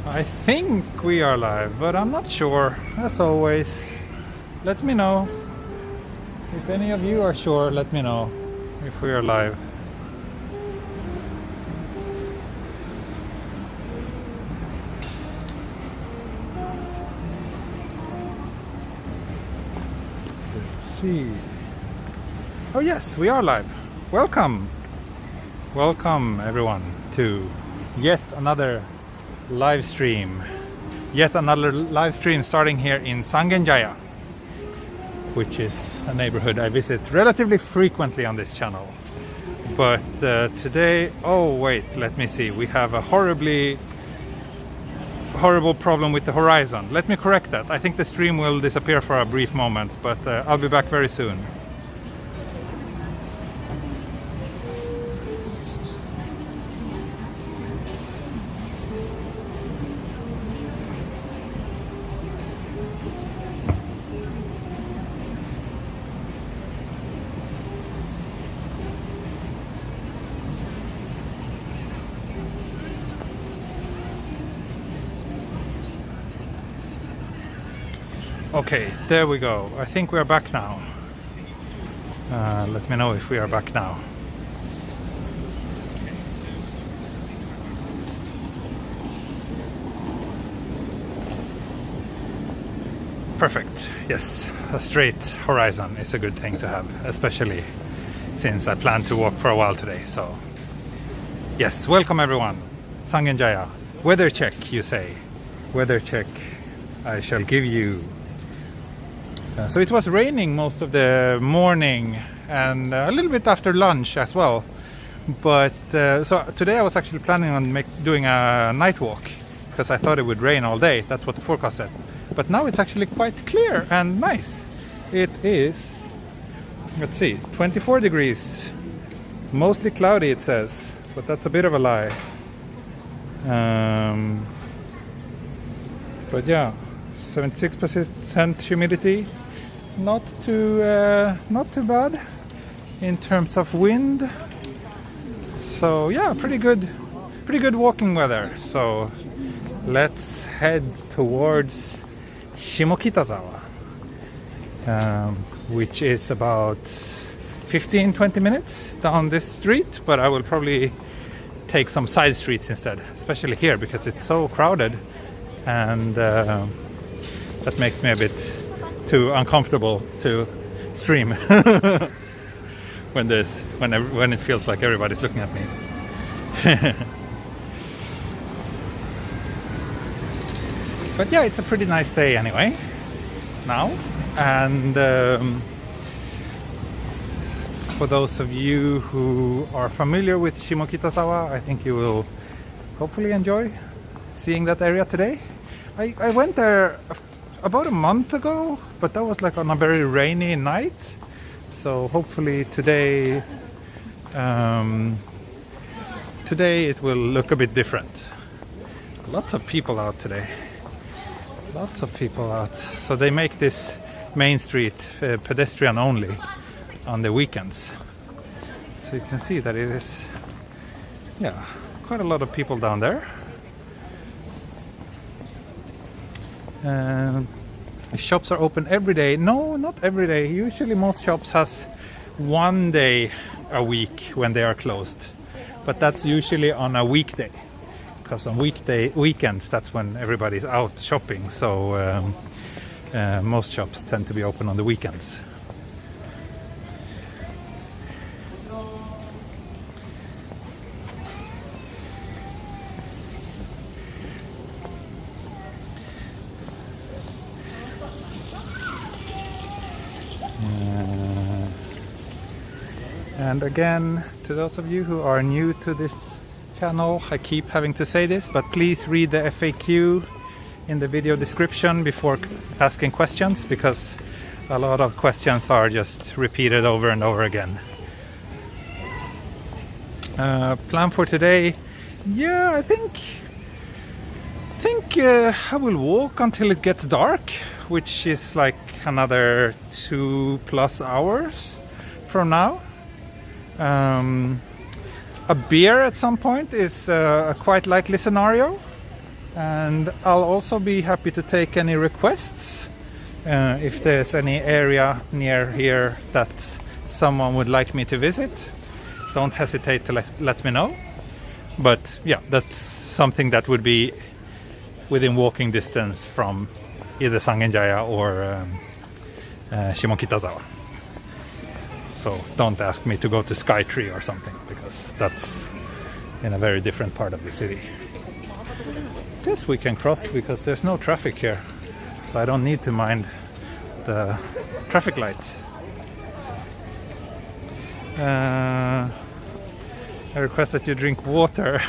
I think we are live, but I'm not sure. As always, let me know. If any of you are sure, let me know if we are live. Let's see. Oh yes, we are live. Welcome. Welcome everyone to yet another live stream. Yet another live stream starting here in Sangenjaya, which is a neighborhood I visit relatively frequently on this channel. But today, oh wait, let me see. We have a horrible problem with the horizon. Let me correct that. I think the stream will disappear for a brief moment, but I'll be back very soon. Okay, there we go. I think we are back now. Let me know if we are back now. Perfect. Yes, a straight horizon is a good thing to have, especially since I plan to walk for a while today. So, yes, welcome everyone. Sangenjaya. Weather check, you say. Weather check I shall give you. So it was raining most of the morning and a little bit after lunch as well. But so today I was actually planning on doing a night walk because I thought it would rain all day. That's what the forecast said. But now it's actually quite clear and nice. It is, let's see, 24 degrees. Mostly cloudy it says, but that's a bit of a lie. But yeah, 76% humidity. Not too bad in terms of wind. So yeah, pretty good walking weather. So let's head towards Shimokitazawa, which is about 15-20 minutes down this street, but I will probably take some side streets instead, especially here because it's so crowded, and that makes me a bit too uncomfortable to stream when it feels like everybody's looking at me. But yeah, it's a pretty nice day anyway now, and for those of you who are familiar with Shimokitazawa, I think you will hopefully enjoy seeing that area today. I went there about a month ago, but that was like on a very rainy night. So hopefully today it will look a bit different. Lots of people out today. Lots of people out. So they make this main street pedestrian only on the weekends. So you can see that it is, yeah, quite a lot of people down there. The shops are open every day. No, not every day. Usually most shops has one day a week when they are closed, but that's usually on a weekday, because on weekends that's when everybody's out shopping. So most shops tend to be open on the weekends. And again, to those of you who are new to this channel, I keep having to say this, but please read the FAQ in the video description before asking questions, because a lot of questions are just repeated over and over again. Plan for today? Yeah, I think I will walk until it gets dark, which is like another 2+ hours from now. A beer at some point is a quite likely scenario. And I'll also be happy to take any requests. If there's any area near here that someone would like me to visit, don't hesitate to let me know. But yeah, that's something that would be within walking distance from either Sangenjaya or Shimokitazawa. So don't ask me to go to Skytree or something, because that's in a very different part of the city. Guess we can cross because there's no traffic here, so I don't need to mind the traffic lights. I request that you drink water.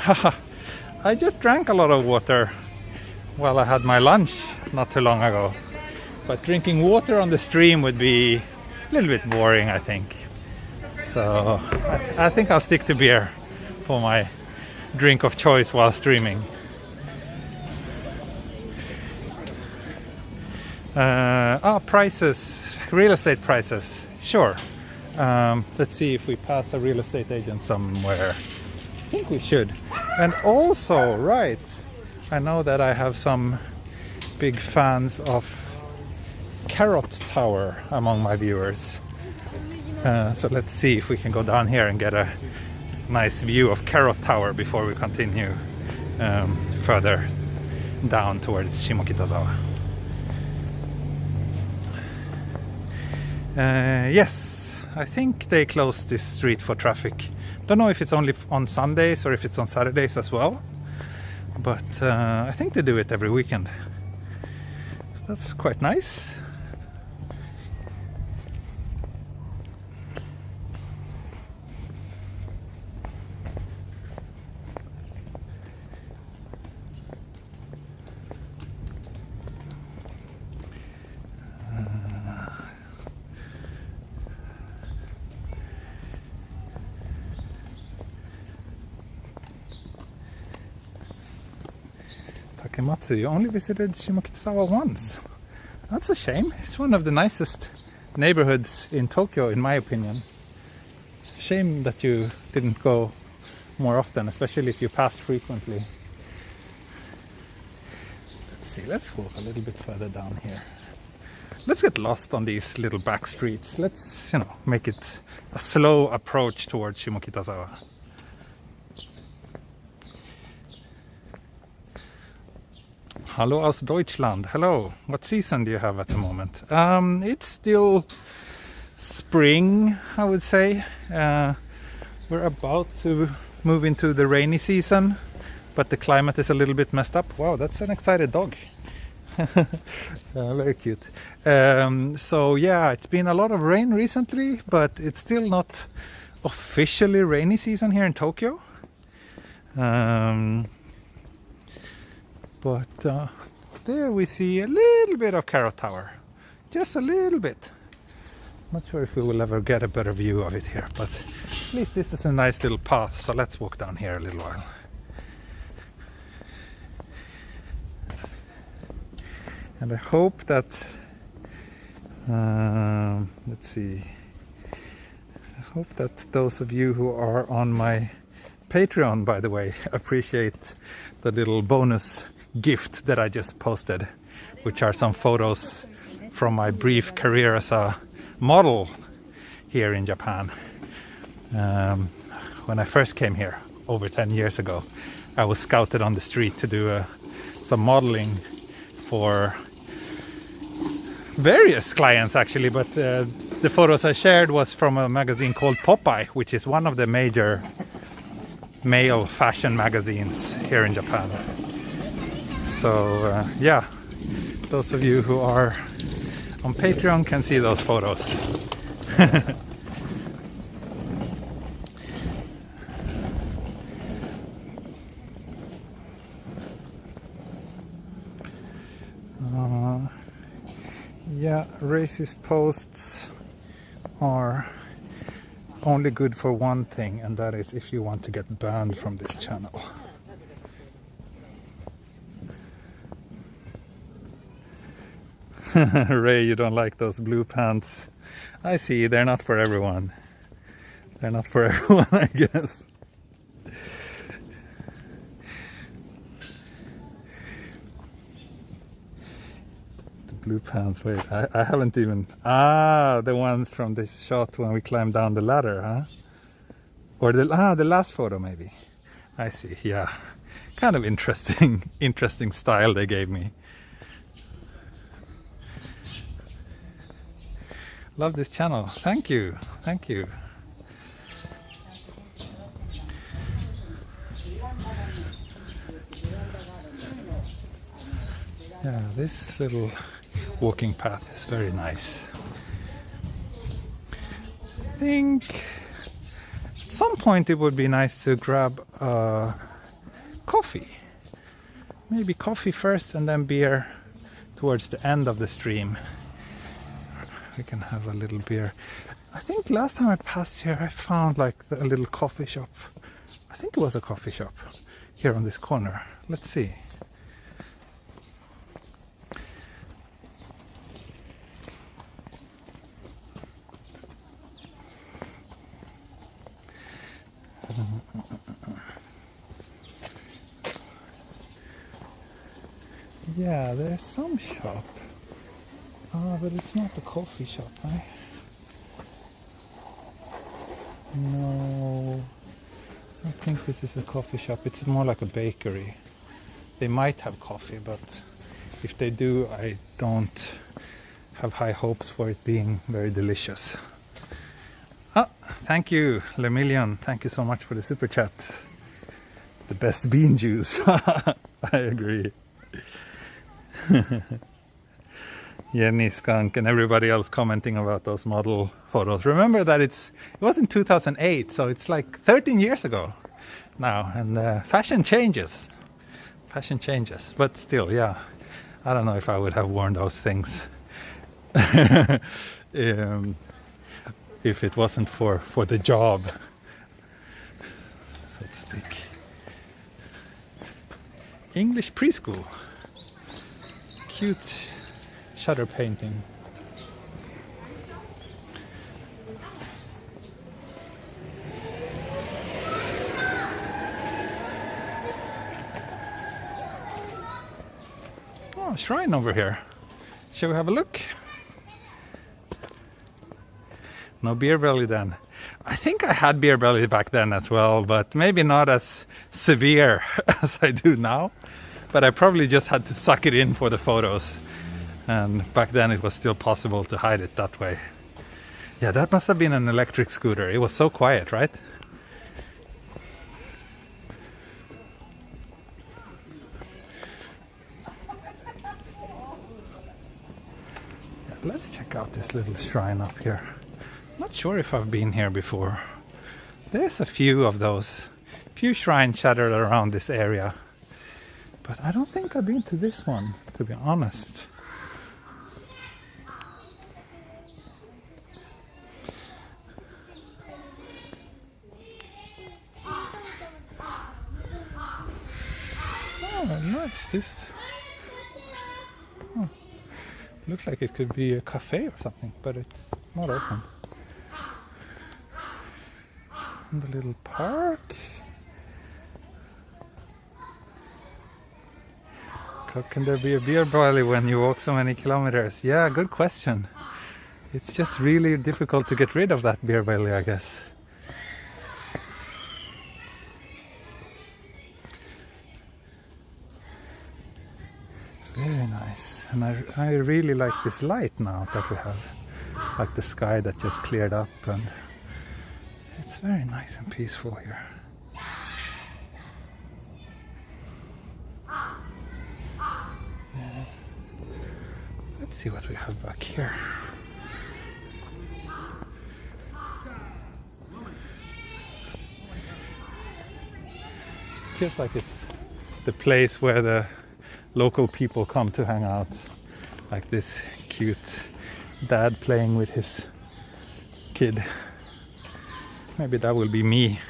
I just drank a lot of water while I had my lunch not too long ago. But drinking water on the stream would be a little bit boring, I think. So I think I'll stick to beer for my drink of choice while streaming. Prices, real estate prices, sure. Let's see if we pass a real estate agent somewhere. I think we should. And also, right, I know that I have some big fans of Carrot Tower among my viewers. So let's see if we can go down here and get a nice view of Carrot Tower before we continue further down towards Shimokitazawa. Yes, I think they closed this street for traffic. Don't know if it's only on Sundays or if it's on Saturdays as well, but I think they do it every weekend. So that's quite nice. Takematsu, you only visited Shimokitazawa once. That's a shame. It's one of the nicest neighborhoods in Tokyo, in my opinion. Shame that you didn't go more often, especially if you passed frequently. Let's see, let's walk a little bit further down here. Let's get lost on these little back streets. Let's, make it a slow approach towards Shimokitazawa. Hallo aus Deutschland. Hello. What season do you have at the moment? It's still spring, I would say. We're about to move into the rainy season, but the climate is a little bit messed up. Wow, that's an excited dog. Very cute. So yeah, it's been a lot of rain recently, but it's still not officially rainy season here in Tokyo. But there we see a little bit of Carrot Tower. Just a little bit. Not sure if we will ever get a better view of it here, but at least this is a nice little path, so let's walk down here a little while. And I hope that, let's see, I hope that those of you who are on my Patreon, by the way, appreciate the little bonus gift that I just posted, which are some photos from my brief career as a model here in Japan. When I first came here over 10 years ago, I was scouted on the street to do some modeling for various clients actually, but the photos I shared was from a magazine called Popeye, which is one of the major male fashion magazines here in Japan. So yeah, those of you who are on Patreon can see those photos. Yeah, racist posts are only good for one thing, and that is if you want to get banned from this channel. Ray, you don't like those blue pants. I see, they're not for everyone. They're not for everyone, I guess. Blue pants. Wait, I haven't even... Ah, the ones from this shot when we climbed down the ladder, huh? Or the last photo maybe. I see, yeah. Kind of interesting style they gave me. Love this channel. Thank you. Thank you. Yeah, this little walking path is very nice. I think at some point it would be nice to grab coffee. Maybe coffee first and then beer towards the end of the stream. We can have a little beer. I think last time I passed here I found like a little coffee shop. I think it was a coffee shop here on this corner. Let's see. Yeah, there's some shop. But it's not a coffee shop, right? No, I think this is a coffee shop. It's more like a bakery. They might have coffee, but if they do, I don't have high hopes for it being very delicious. Ah, thank you, Lemillion. Thank you so much for the super chat. The best bean juice. I agree. Jenny Skunk and everybody else commenting about those model photos. Remember that it was in 2008, so it's like 13 years ago now, and fashion changes. Fashion changes, but still, yeah, I don't know if I would have worn those things if it wasn't for the job, so to speak. English preschool. Cute shutter painting. Oh, a shrine over here. Shall we have a look? No beer belly then. I think I had beer belly back then as well, but maybe not as severe as I do now. But I probably just had to suck it in for the photos. And back then it was still possible to hide it that way. Yeah, that must have been an electric scooter. It was so quiet, right? Yeah, let's check out this little shrine up here. Not sure if I've been here before. There's a few of those. Few shrines scattered around this area. But I don't think I've been to this one, to be honest. Oh, nice. This looks like it could be a cafe or something, but it's not open. And the little park. How can there be a beer belly when you walk so many kilometers? Yeah, good question. It's just really difficult to get rid of that beer belly, I guess. Very nice. And I really like this light now that we have. Like the sky that just cleared up, and it's very nice and peaceful here. Let's see what we have back here. Feels like it's the place where the local people come to hang out. Like this cute dad playing with his kid. Maybe that will be me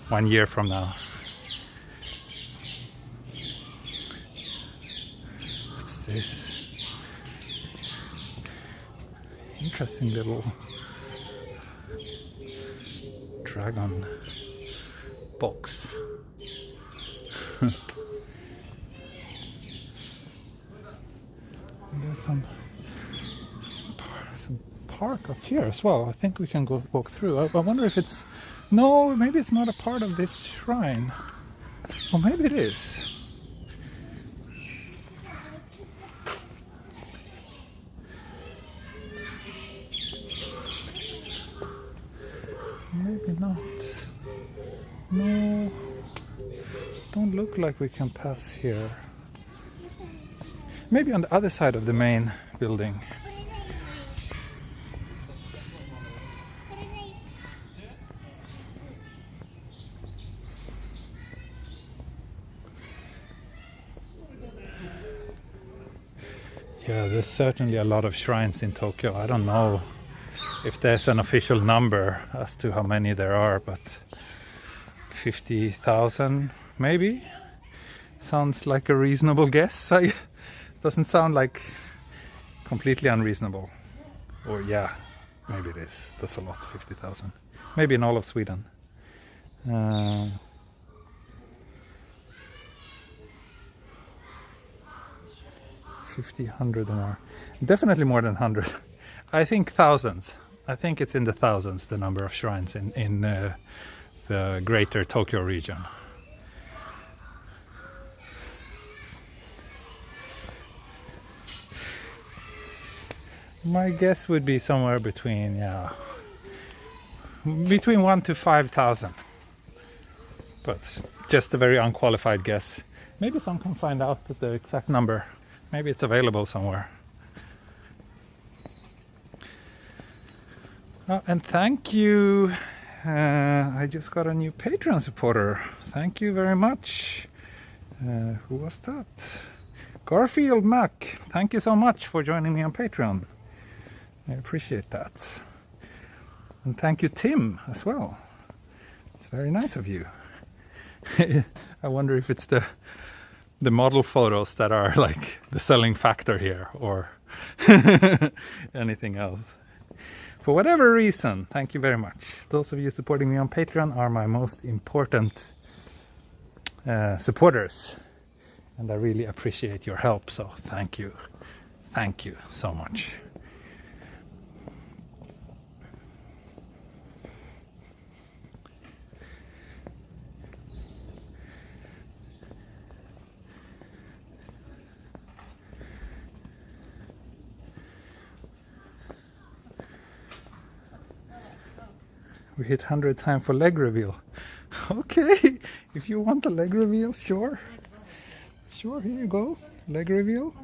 1 year from now. What's this? Interesting little dragon box. There's some park up here as well. I think we can go walk through. I wonder if it's... No, maybe it's not a part of this shrine. Or maybe it is. Maybe not. No. Don't look like we can pass here. Maybe on the other side of the main building. Yeah, there's certainly a lot of shrines in Tokyo. I don't know if there's an official number as to how many there are, but 50,000 maybe? Sounds like a reasonable guess. It doesn't sound like completely unreasonable. Or yeah, maybe it is. That's a lot, 50,000. Maybe in all of Sweden. 50, 100 or more. Definitely more than 100. I think thousands. I think it's in the thousands, the number of shrines in the greater Tokyo region. My guess would be somewhere between, between 1,000 to 5,000. But just a very unqualified guess. Maybe someone can find out the exact number. Maybe it's available somewhere. Oh, and thank you. I just got a new Patreon supporter. Thank you very much. Who was that? Garfield Mac. Thank you so much for joining me on Patreon. I appreciate that. And thank you, Tim, as well. It's very nice of you. I wonder if it's the model photos that are like the selling factor here, or anything else. For whatever reason, thank you very much. Those of you supporting me on Patreon are my most important supporters, and I really appreciate your help, so thank you. Thank you so much. We hit 100 time for leg reveal. Okay, if you want a leg reveal, sure. Sure, here you go. Leg reveal.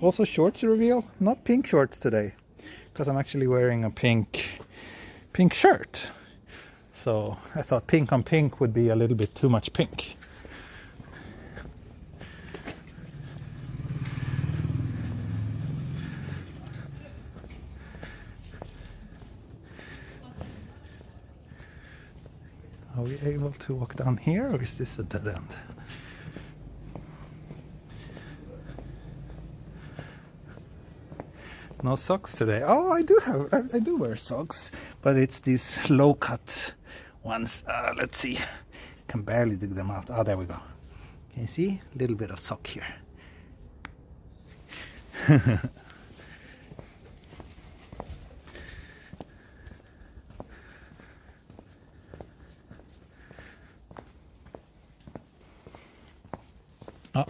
Also shorts reveal. Not pink shorts today, because I'm actually wearing a pink shirt. So I thought pink on pink would be a little bit too much pink. Are we able to walk down here, or is this a dead end? No socks today. Oh, I do wear socks, but it's these low cut ones. Let's see. Can barely dig them out. Oh, there we go. Can you see? A little bit of sock here.あ、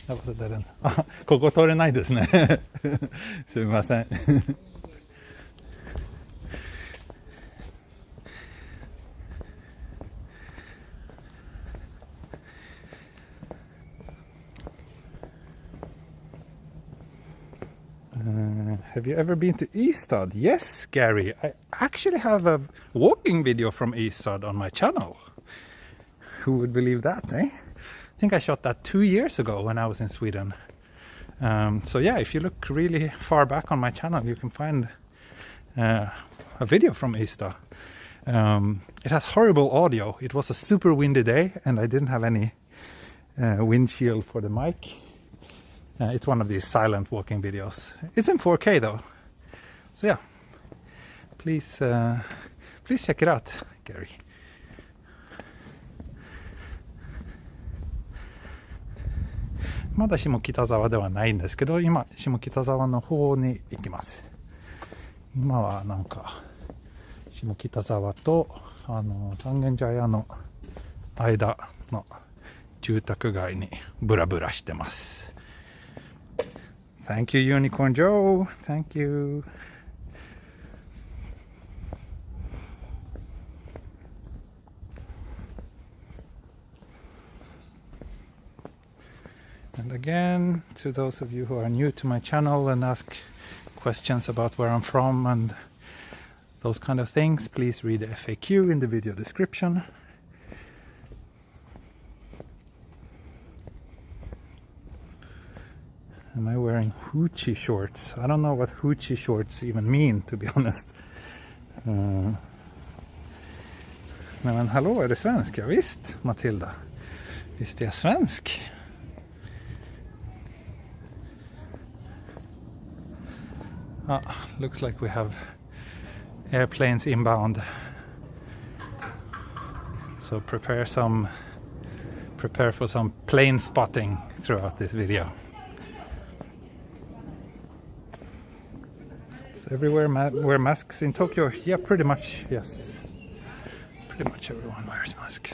that was a dead end. あ、ここ通れないですね。すみません。Have you ever been to Ystad? Yes, Gary. I actually have a walking video from Ystad on my channel. Who would believe that, eh? I think I shot that 2 years ago when I was in Sweden. So yeah, if you look really far back on my channel, you can find a video from Ystad. It has horrible audio. It was a super windy day and I didn't have any windshield for the mic. It's one of these silent walking videos. It's in 4K though. So yeah, please check it out, Gary. まだ下北沢ではないんですけど、今下北沢の方に行きます。今はなんか下北沢と三軒茶屋の間の住宅街にブラブラしてます。 Thank you Unicorn Joe, thank you. And again, to those of you who are new to my channel and ask questions about where I'm from and those kind of things, please read the FAQ in the video description. Am I wearing hoochie shorts? I don't know what hoochie shorts even mean, to be honest. Men hallå, är du svensk? Ja, visst, Matilda. Visst är jag svensk. Looks like we have airplanes inbound. So prepare for some plane spotting throughout this video. So everywhere wear masks in Tokyo? Yeah, pretty much, yes. Pretty much everyone wears masks.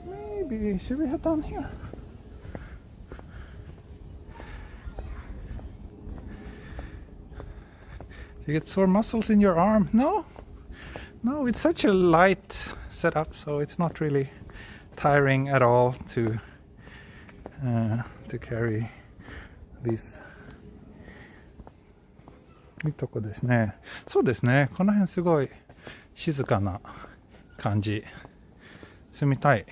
Maybe, should we head down here? You get sore muscles in your arm? No, it's such a light setup, so it's not really tiring at all to carry these. いいとこですね。そうですね。この辺すごい静かな感じ。住みたい。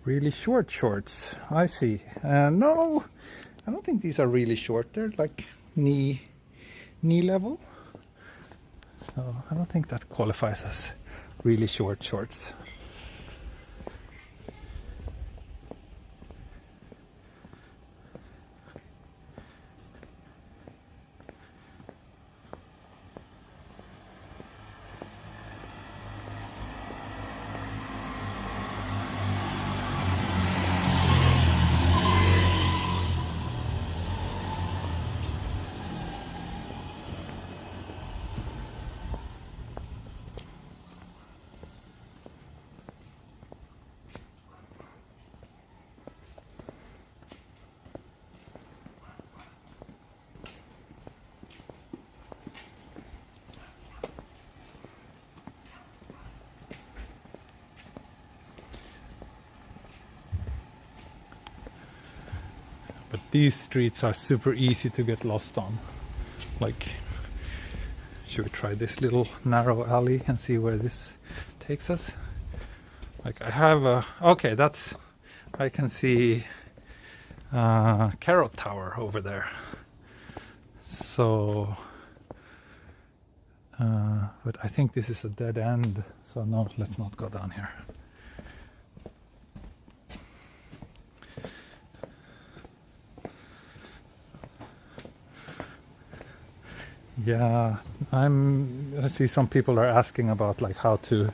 Really short shorts. I see. No, I don't think these are really short. They're like knee level. So I don't think that qualifies as really short shorts. But these streets are super easy to get lost on. Like, should we try this little narrow alley and see where this takes us? Like, I have a... Okay, that's... I can see Carrot Tower over there. So... but I think this is a dead end. So no, let's not go down here. Yeah, I see some people are asking about like how to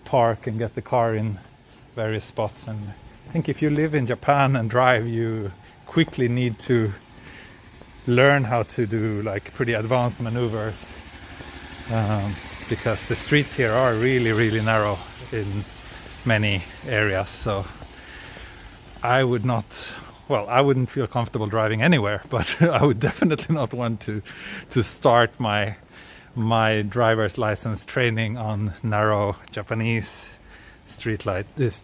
park and get the car in various spots, and I think if you live in Japan and drive, you quickly need to learn how to do like pretty advanced maneuvers, because the streets here are really narrow in many areas. So I would not... Well, I wouldn't feel comfortable driving anywhere, but I would definitely not want to start my driver's license training on narrow Japanese streets like these.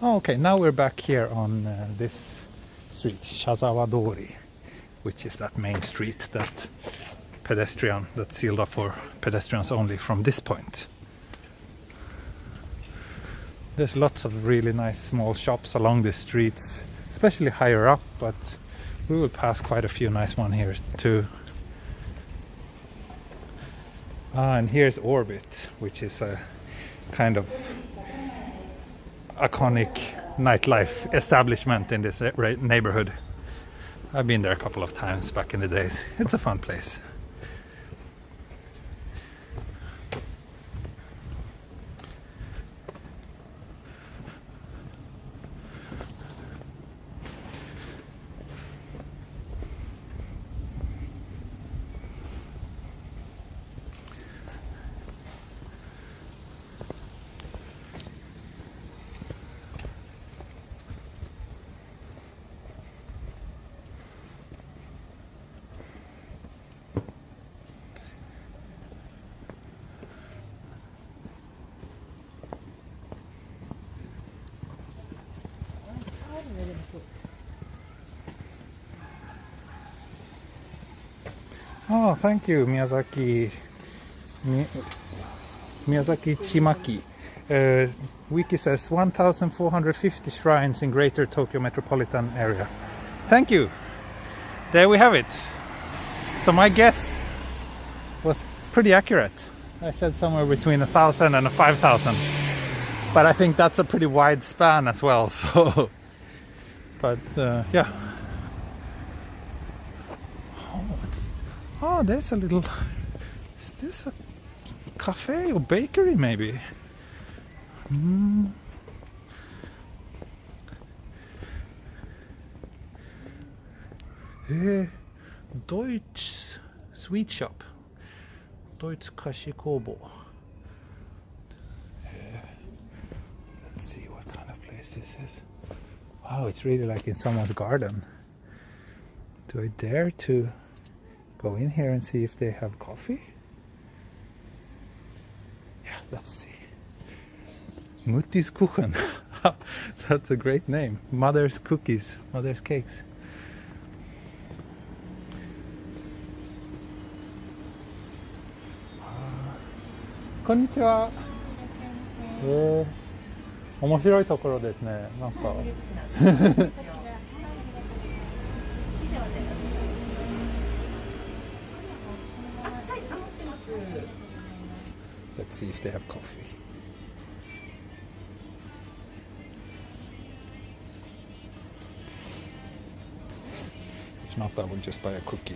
Oh, okay, now we're back here on this street, Shazawa Dori, which is that main street that pedestrian that's sealed off for pedestrians only from this point. There's lots of really nice small shops along the streets, especially higher up, but we will pass quite a few nice ones here too. And here's Orbit, which is a kind of iconic nightlife establishment in this neighborhood. I've been there a couple of times back in the days. It's a fun place. Oh, thank you, Miyazaki. Miyazaki Chimaki. Wiki says 1,450 shrines in Greater Tokyo metropolitan area. Thank you. There we have it. So my guess was pretty accurate. I said somewhere between 1,000 and 5,000. But I think that's a pretty wide span as well. So, but yeah. Oh, there's a little. Is this a cafe or bakery, maybe? Deutsch sweet shop. Deutsch Kashi-Kobo. Let's see what kind of place this is. Wow, it's really like in someone's garden. Do I dare to go in here and see if they have coffee? Yeah, let's see. Mutti's Kuchen. That's a great name. Mother's cookies, mother's cakes. Konnichiwa. 面白いところですね。なんか。Let's see if they have coffee. If not, I will just buy a cookie.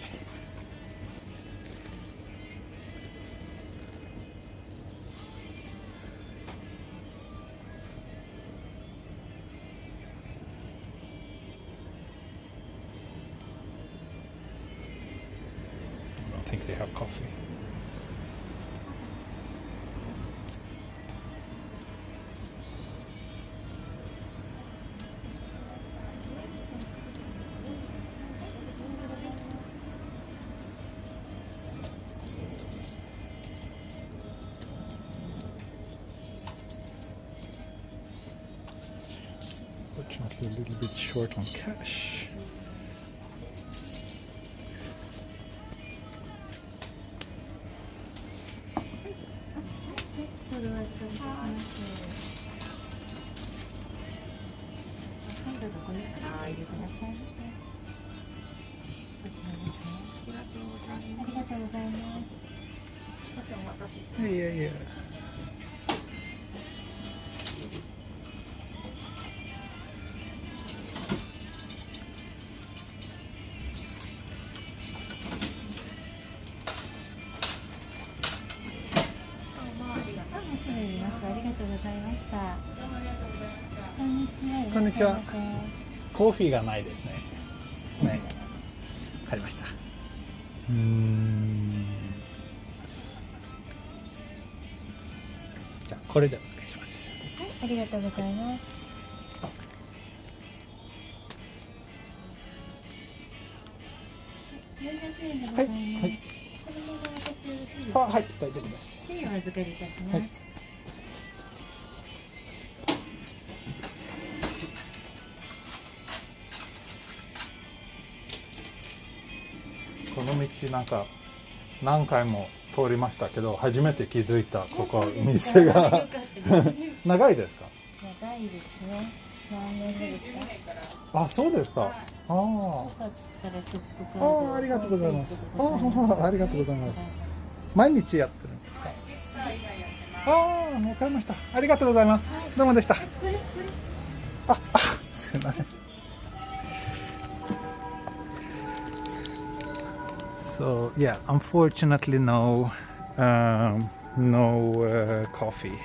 I don't think they have coffee. Fortunately, a little bit short on cash. Yeah. こんにちは。コーヒーがないですね。はい。わかりました。じゃあこれでお願いします。はい、ありがとうございます。400円でございます。はい。このまま渡してよろしいですか。はい、大丈夫です。お預かりいたします。はい。この道なんか何回も通りましたけど、初めて気づいたここ店が長いですか？長いですね。何年目ですか？あ、そうですか。よかったらショップカードありがとうございます。ありがとうございます。はい毎日やってるんですか？わかりました。ありがとうございます。どうもでした。すいません。So yeah, unfortunately no coffee,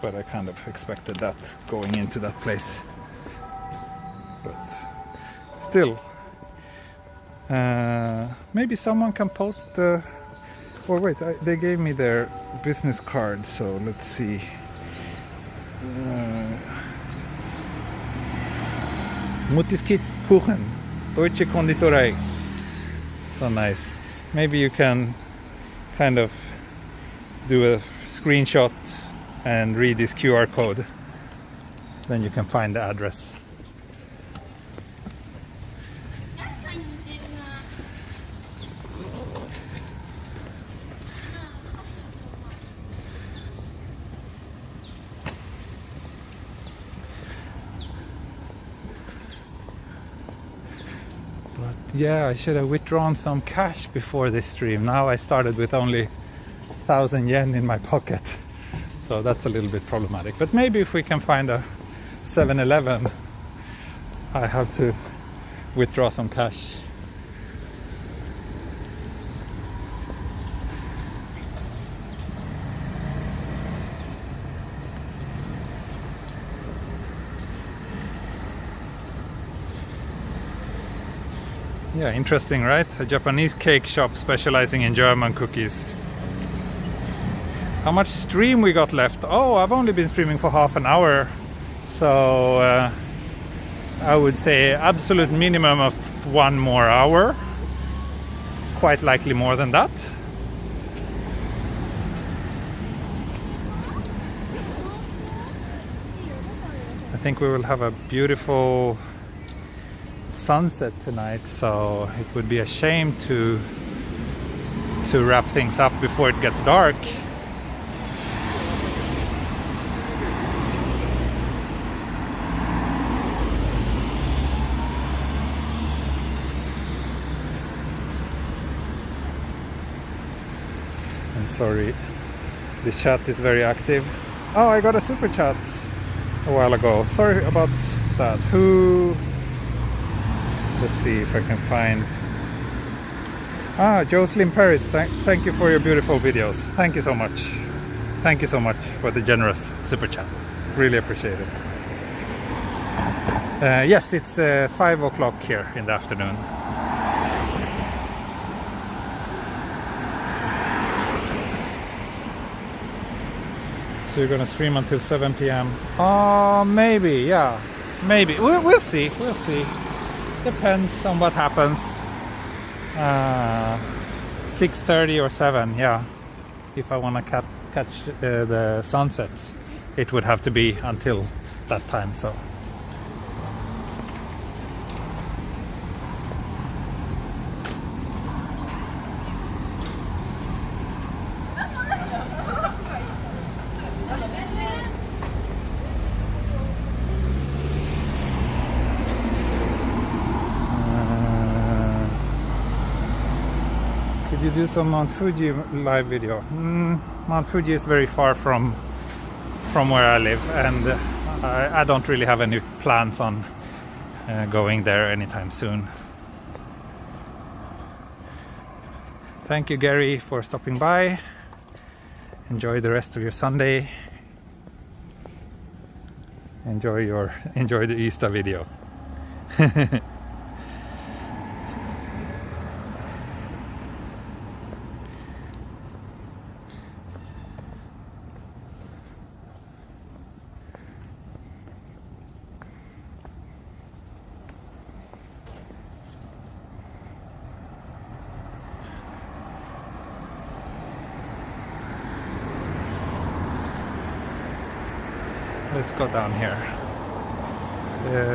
but I kind of expected that going into that place. But still, maybe someone can post or wait, they gave me their business card, so let's see. Mutiskitkuchen, Deutsche Konditorei. So nice. Maybe you can kind of do a screenshot and read this QR code. Then you can find the address. Yeah, I should have withdrawn some cash before this stream. Now I started with only 1,000 yen in my pocket. So that's a little bit problematic. But maybe if we can find a 7-Eleven, I have to withdraw some cash. Yeah, interesting, right? A Japanese cake shop specializing in German cookies. How much stream we got left? Oh, I've only been streaming for half an hour. So I would say absolute minimum of 1 more hour. Quite likely more than that. I think we will have a beautiful sunset tonight, so it would be a shame to wrap things up before it gets dark. I'm sorry, the chat is very active. Oh, I got a super chat a while ago. Sorry about that. Let's see if I can find. Jocelyn Paris, thank you for your beautiful videos. Thank you so much. Thank you so much for the generous super chat. Really appreciate it. Yes, it's 5 o'clock here in the afternoon. So you're gonna stream until 7 p.m. Maybe, yeah. Maybe. We'll see. We'll see. Depends on what happens. 6:30 or 7, yeah. If I want to catch the sunset, it would have to be until that time. So. Could you do some Mount Fuji live video? Mount Fuji is very far from where I live, and I don't really have any plans on going there anytime soon. Thank you, Gary, for stopping by. Enjoy the rest of your Sunday. Enjoy the Easter video. Let's go down here.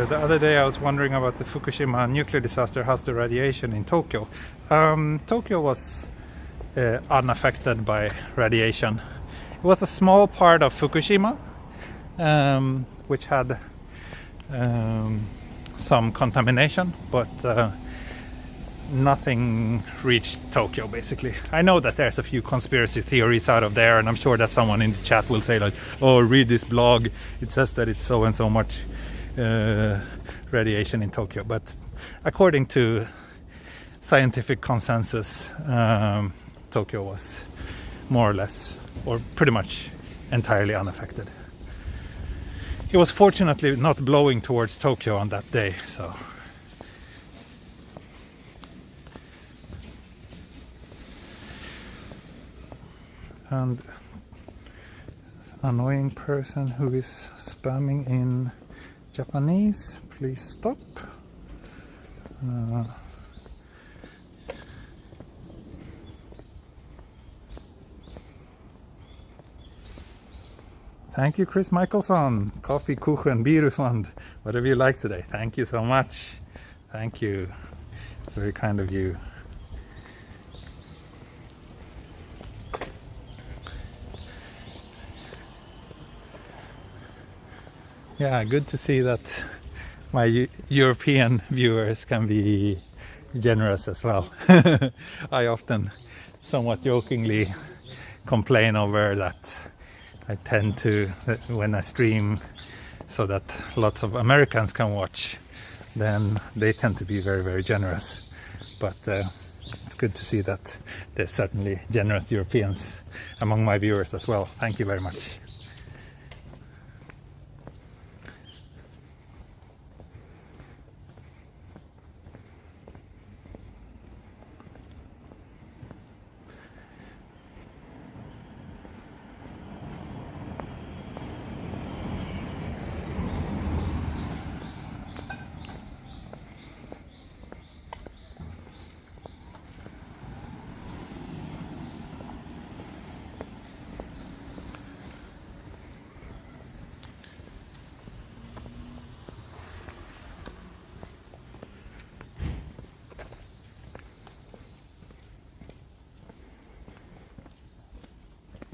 The other day I was wondering about the Fukushima nuclear disaster. How's the radiation in Tokyo? Tokyo was unaffected by radiation. It was a small part of Fukushima, which had some contamination, but nothing reached Tokyo, basically. I know that there's a few conspiracy theories out of there, and I'm sure that someone in the chat will say like, oh, read this blog, it says that it's so and so much radiation in Tokyo. But according to scientific consensus, Tokyo was more or less, or pretty much entirely unaffected. It was fortunately not blowing towards Tokyo on that day, so. And annoying person who is spamming in Japanese, please stop. Thank you, Chris Michelson. Coffee, Kuchen, Bierfund, whatever you like today. Thank you so much. Thank you. It's very kind of you. Yeah, good to see that my European viewers can be generous as well. I often somewhat jokingly complain over that I tend to, when I stream so that lots of Americans can watch, then they tend to be very, very generous. But it's good to see that there's certainly generous Europeans among my viewers as well. Thank you very much.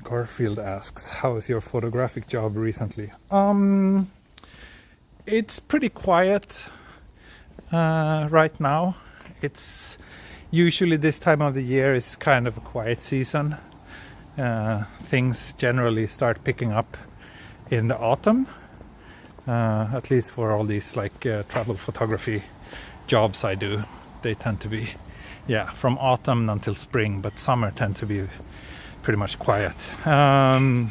Garfield asks, how is your photographic job recently? It's pretty quiet right now. It's usually this time of the year is kind of a quiet season. Things generally start picking up in the autumn, at least for all these like travel photography jobs I do. They tend to be, yeah, from autumn until spring, but summer tend to be pretty much quiet. I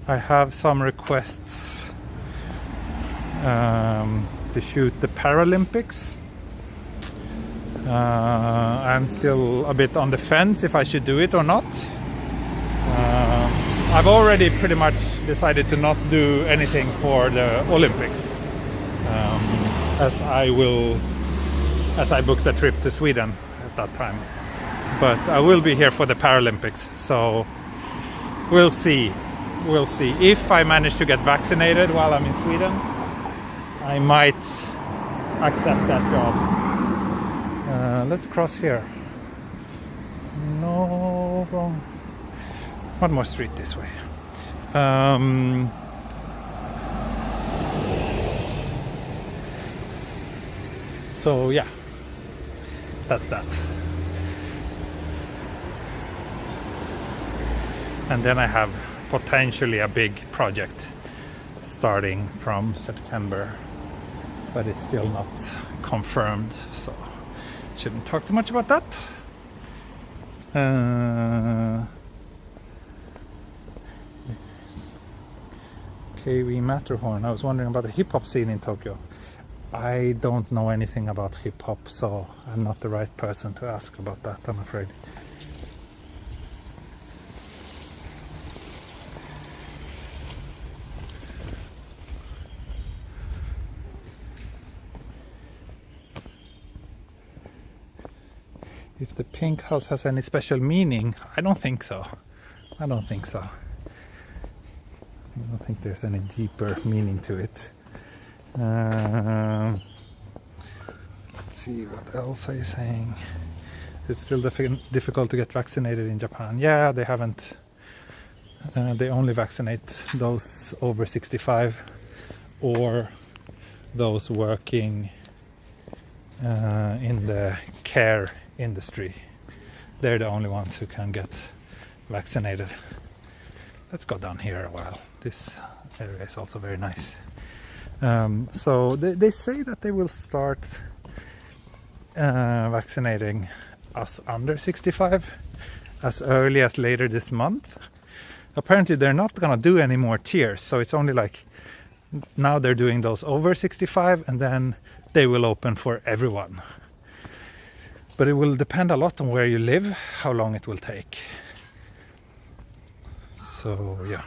have some requests to shoot the Paralympics. I'm still a bit on the fence if I should do it or not. I've already pretty much decided to not do anything for the Olympics, as I booked a trip to Sweden at that time. But I will be here for the Paralympics, so we'll see. We'll see. If I manage to get vaccinated while I'm in Sweden, I might accept that job. Let's cross here. No, wrong. One more street this way. So yeah, that's that. And then I have potentially a big project starting from September, but it's still not confirmed, so shouldn't talk too much about that. KV Matterhorn, I was wondering about the hip-hop scene in Tokyo. I don't know anything about hip-hop, so I'm not the right person to ask about that, I'm afraid. If the pink house has any special meaning, I don't think so. I don't think there's any deeper meaning to it. Let's see, what else are you saying? It's still difficult to get vaccinated in Japan. Yeah, they haven't. They only vaccinate those over 65 or those working in the care industry. They're the only ones who can get vaccinated. Let's go down here a while. This area is also very nice. So they say that they will start vaccinating us under 65 as early as later this month. Apparently they're not gonna do any more tiers, so it's only like now they're doing those over 65 and then they will open for everyone. But it will depend a lot on where you live, how long it will take. So yeah.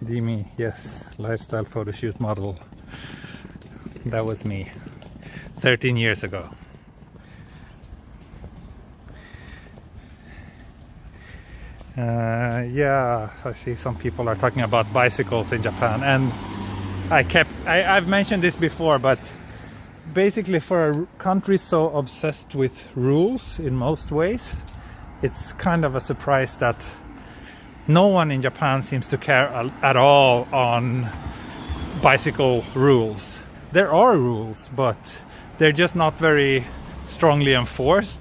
Dimi, yes, lifestyle photo shoot model. That was me 13 years ago. Yeah, I see some people are talking about bicycles in Japan, and I've mentioned this before, but basically for a country so obsessed with rules in most ways, it's kind of a surprise that no one in Japan seems to care at all on bicycle rules. There are rules, but they're just not very strongly enforced.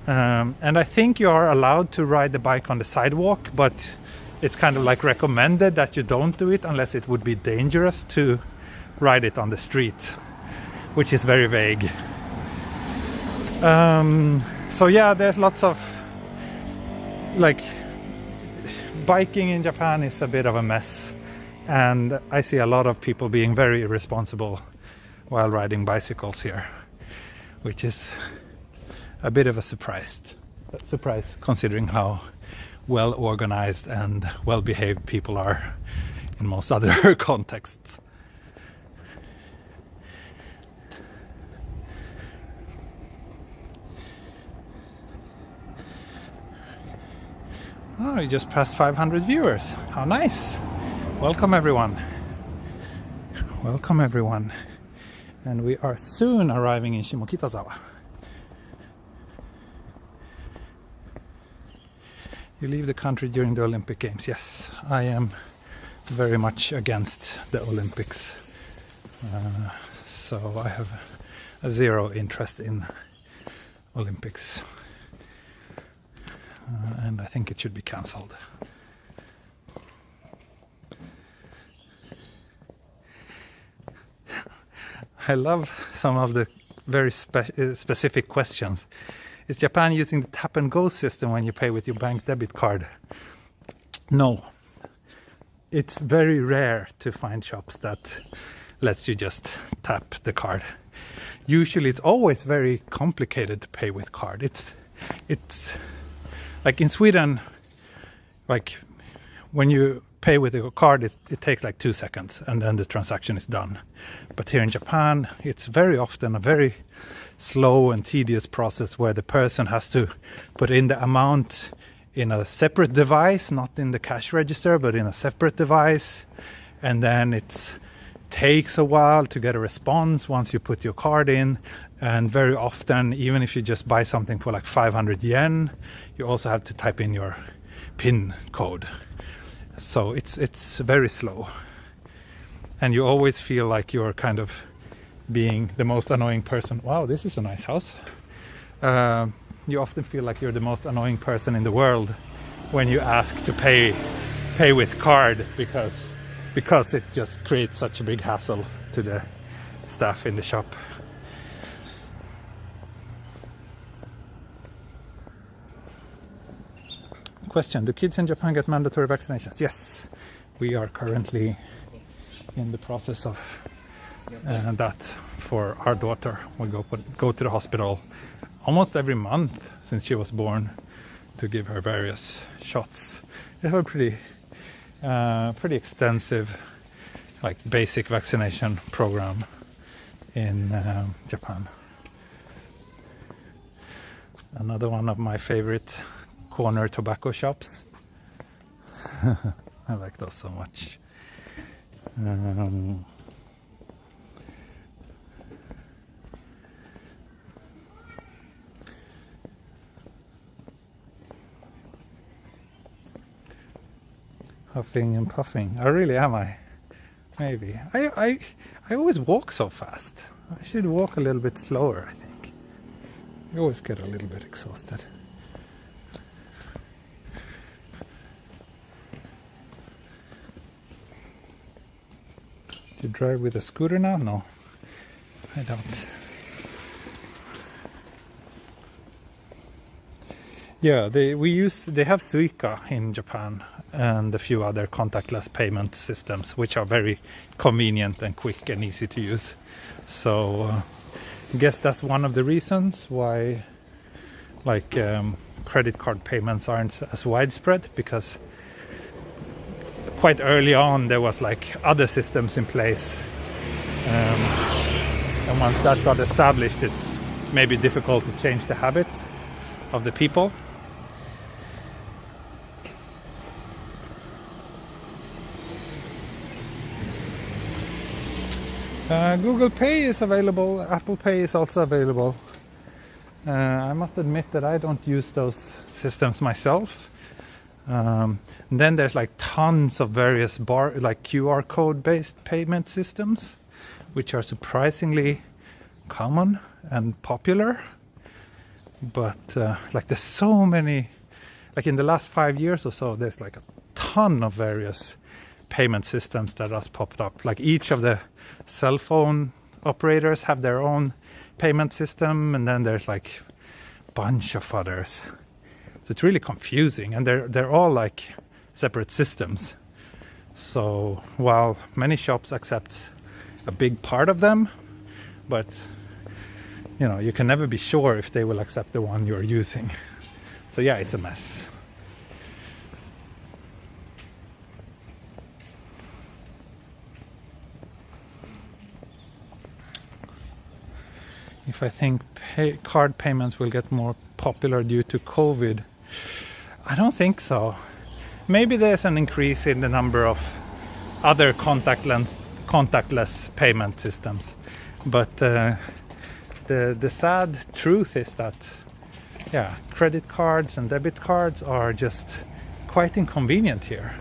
And I think you are allowed to ride the bike on the sidewalk, but it's kind of like recommended that you don't do it unless it would be dangerous to ride it on the street, which is very vague. So yeah, there's lots of like biking in Japan is a bit of a mess, and I see a lot of people being very irresponsible while riding bicycles here, which is a bit of a surprise considering how well organized and well behaved people are in most other contexts. Oh, we just passed 500 viewers. How nice! Welcome everyone. Welcome everyone. And we are soon arriving in Shimokitazawa. You leave the country during the Olympic Games. Yes, I am very much against the Olympics. So I have a zero interest in Olympics. And I think it should be cancelled. I love some of the very specific questions. Is Japan using the tap and go system when you pay with your bank debit card? No. It's very rare to find shops that lets you just tap the card. Usually it's always very complicated to pay with card. It's like in Sweden, like when you pay with your card, it takes like 2 seconds and then the transaction is done. But here in Japan, it's very often a very slow and tedious process where the person has to put in the amount in a separate device, not in the cash register, but in a separate device. And then it takes a while to get a response once you put your card in. And very often, even if you just buy something for like 500 yen, you also have to type in your PIN code. So it's very slow. And you always feel like you're kind of being the most annoying person. Wow, this is a nice house. You often feel like you're the most annoying person in the world when you ask to pay with card because it just creates such a big hassle to the staff in the shop. Question: do kids in Japan get mandatory vaccinations? Yes, we are currently in the process of that for our daughter. We go to the hospital almost every month since she was born to give her various shots. They have a pretty extensive, like, basic vaccination program in Japan. Another one of my favorite corner tobacco shops. I like those so much. Huffing and puffing. Oh, really? Am I? Maybe. I always walk so fast. I should walk a little bit slower, I think. I always get a little bit exhausted. Do you drive with a scooter now? No, I don't. Yeah, they have Suica in Japan and a few other contactless payment systems, which are very convenient and quick and easy to use. So I guess that's one of the reasons why, like, credit card payments aren't as widespread, because quite early on there was like other systems in place, and once that got established, it's maybe difficult to change the habit of the people. Google Pay is available, Apple Pay is also available. I must admit that I don't use those systems myself. And then there's like tons of various like QR code based payment systems, which are surprisingly common and popular. But like there's so many, like in the last 5 years or so, there's like a ton of various payment systems that has popped up. Like each of the cell phone operators have their own payment system, and then there's like a bunch of others. So it's really confusing, and they're all like separate systems. So while many shops accept a big part of them, but you know, you can never be sure if they will accept the one you're using. So yeah, it's a mess. If I think card payments will get more popular due to COVID, I don't think so. Maybe there's an increase in the number of other contactless payment systems, but the sad truth is that, yeah, credit cards and debit cards are just quite inconvenient here.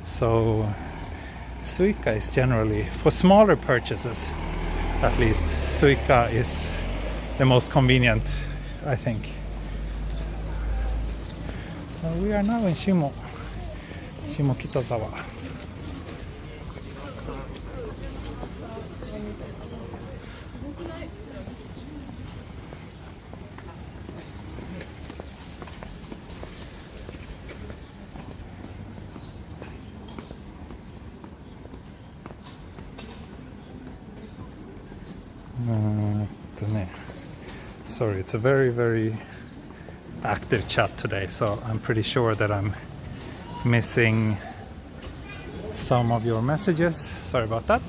So Suica is generally, for smaller purchases at least, Suica is the most convenient, I think. So we are now in Shimokitazawa. Sorry, it's a very, very active chat today, so I'm pretty sure that I'm missing some of your messages. Sorry about that.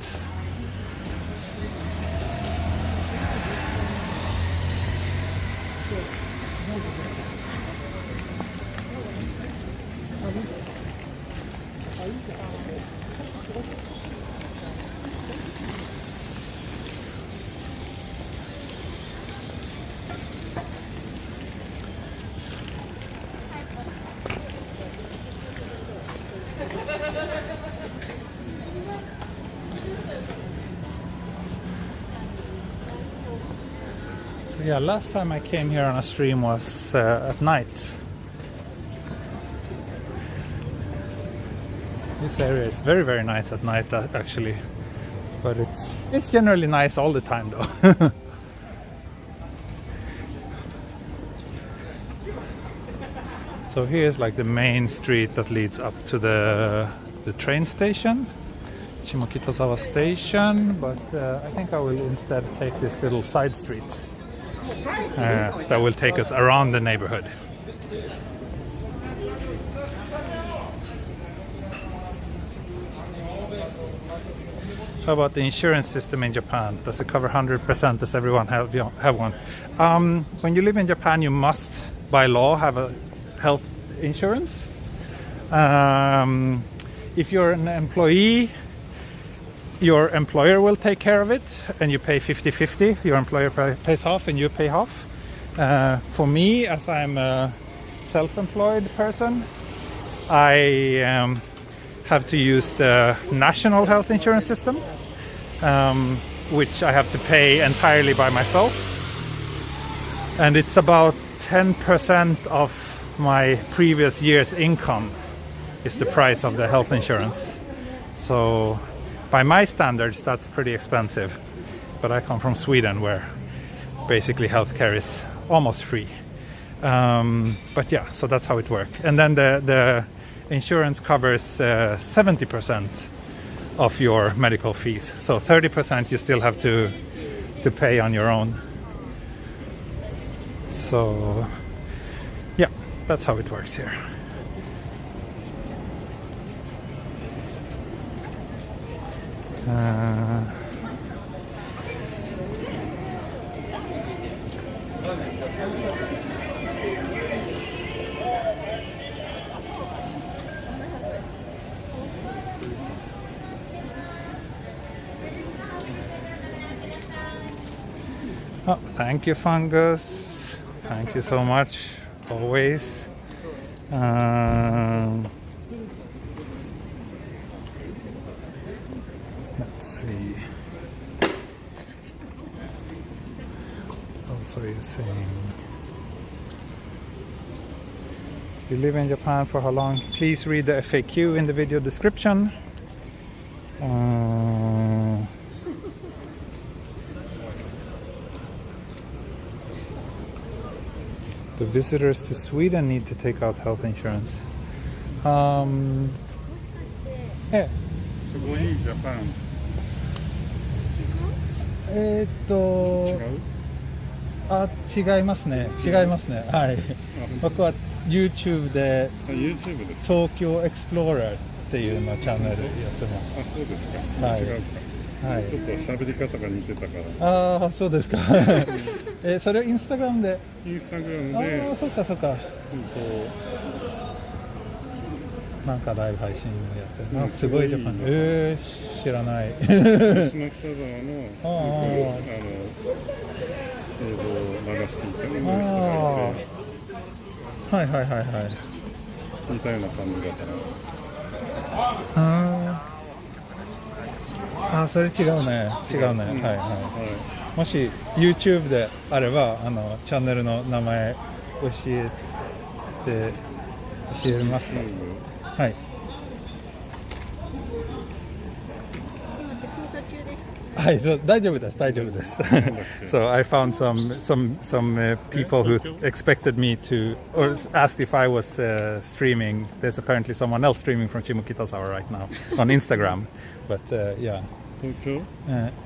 Yeah, last time I came here on a stream was at night. This area is very, very nice at night, actually, but it's generally nice all the time, though. So here's like the main street that leads up to the train station, Shimokitazawa station, but I think I will instead take this little side street that will take us around the neighborhood. How about the insurance system in Japan? Does it cover 100%? Does everyone have one? When you live in Japan, you must, by law, have a health insurance. If you're an employee, your employer will take care of it, and you pay 50-50. Your employer pays half, and you pay half. For me, as I'm a self-employed person, I have to use the national health insurance system, which I have to pay entirely by myself. And it's about 10% of my previous year's income is the price of the health insurance. So by my standards, that's pretty expensive. But I come from Sweden, where basically healthcare is almost free. But yeah, so that's how it works. And then the insurance covers 70% of your medical fees. So 30% you still have to pay on your own. So yeah, that's how it works here. Oh, thank you, Fungus. Thank you so much, always. Let's see. Also, you're saying, you live in Japan for how long? Please read the FAQ in the video description. The visitors to Sweden need to take out health insurance. So going Japan. 違いますね。違いますね。はい。僕は YouTube で YouTube で。東京エクスプローラーっていうのチャンネルやってまあ、す。そうですか。はい違うか。はい。ちょっと喋り方が似てたから。ああ、そうですか。それをインスタグラムで。インスタグラムあで。あ、そっかそっか。なんかライブ配信やってる。あ、すごいジャパン。知らない。下北沢の映像を流していたりもしてはいはいはいはい。似たような感じだから。それ違うね。違うね。はいはい。もし YouTube であればチャンネルの名前教えますか。はい。はい、そう大丈夫です。大丈夫です。So I found some people who expected me to or asked if I was streaming. There's apparently someone else streaming from Shimokitazawa right now on Instagram. But yeah. 東京？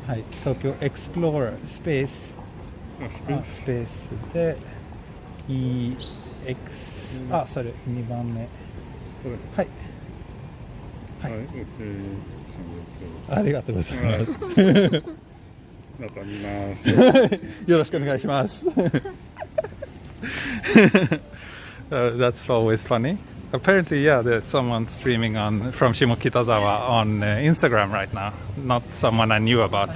はい、東京エクスプローラースペーススペースで EX それ2番目。これ。はい。はい。ありがとうございます。また見ます。よろしくお願いします。That's always funny. Apparently, yeah, there's someone streaming from Shimokitazawa on Instagram right now. Not someone I knew about.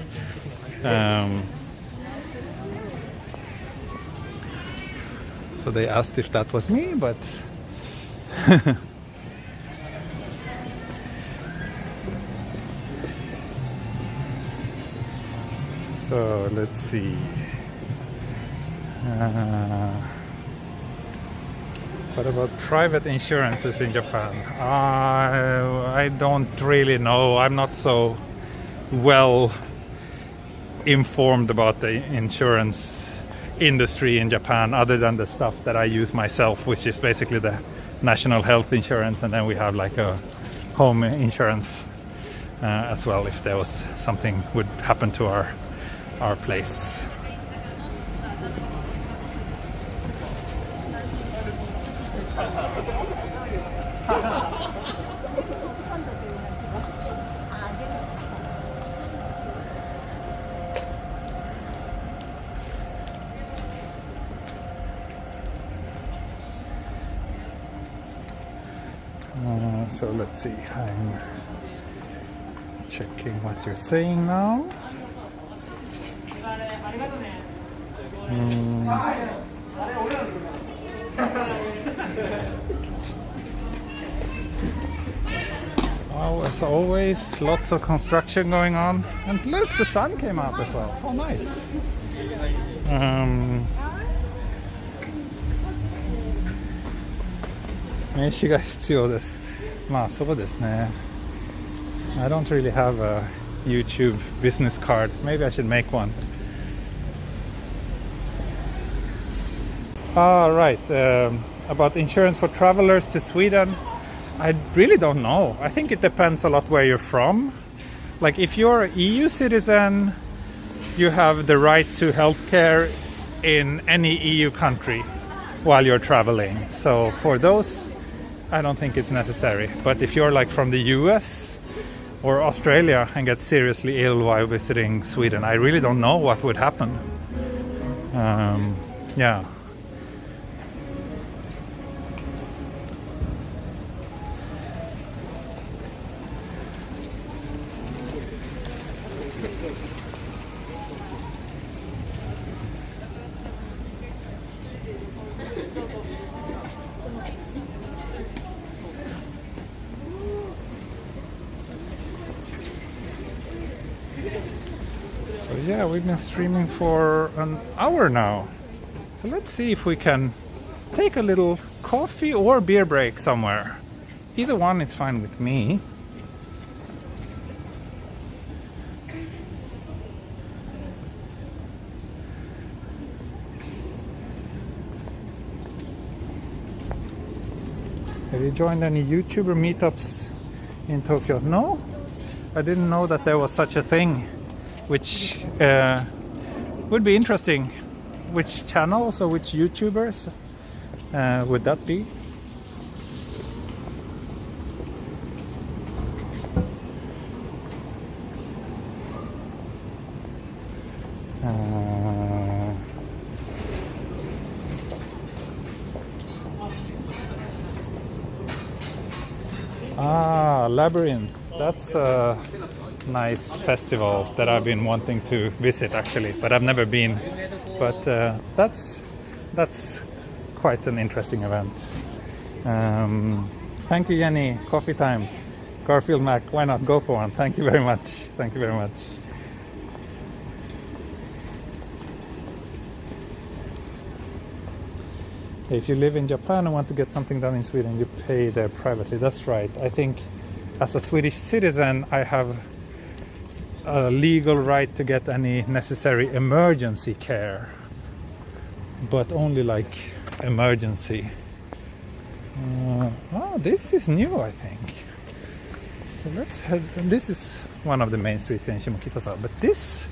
So they asked if that was me, but so let's see. What about private insurances in Japan? I don't really know. I'm not so well informed about the insurance industry in Japan, other than the stuff that I use myself, which is basically the national health insurance, and then we have like a home insurance as well if there was something would happen to our place. So let's see, I'm checking what you're saying now. Oh, as always, lots of construction going on. And look, the sun came out as well. Oh, nice. 名刺が必要です。まあそうですね。I don't really have a YouTube business card. Maybe I should make one. Right. About insurance for travelers to Sweden. I really don't know. I think it depends a lot where you're from. Like if you're an EU citizen, you have the right to healthcare in any EU country while you're traveling. So for those, I don't think it's necessary. But if you're like from the US or Australia and get seriously ill while visiting Sweden, I really don't know what would happen. Yeah. So yeah, we've been streaming for an hour now. So let's see if we can take a little coffee or beer break somewhere. Either one is fine with me. Have you joined any YouTuber meetups in Tokyo? No, I didn't know that there was such a thing, which would be interesting. Which channels or which YouTubers would that be? Labyrinth. That's a nice festival that I've been wanting to visit actually, but I've never been. But that's quite an interesting event. Thank you, Jenny. Coffee time. Garfield Mac. Why not go for one? Thank you very much. Thank you very much. If you live in Japan and want to get something done in Sweden, you pay there privately. That's right. I think as a Swedish citizen, I have a legal right to get any necessary emergency care, but only like emergency. Oh, this is new, I think. So let's head. This is one of the main streets in Shimokitazawa, but this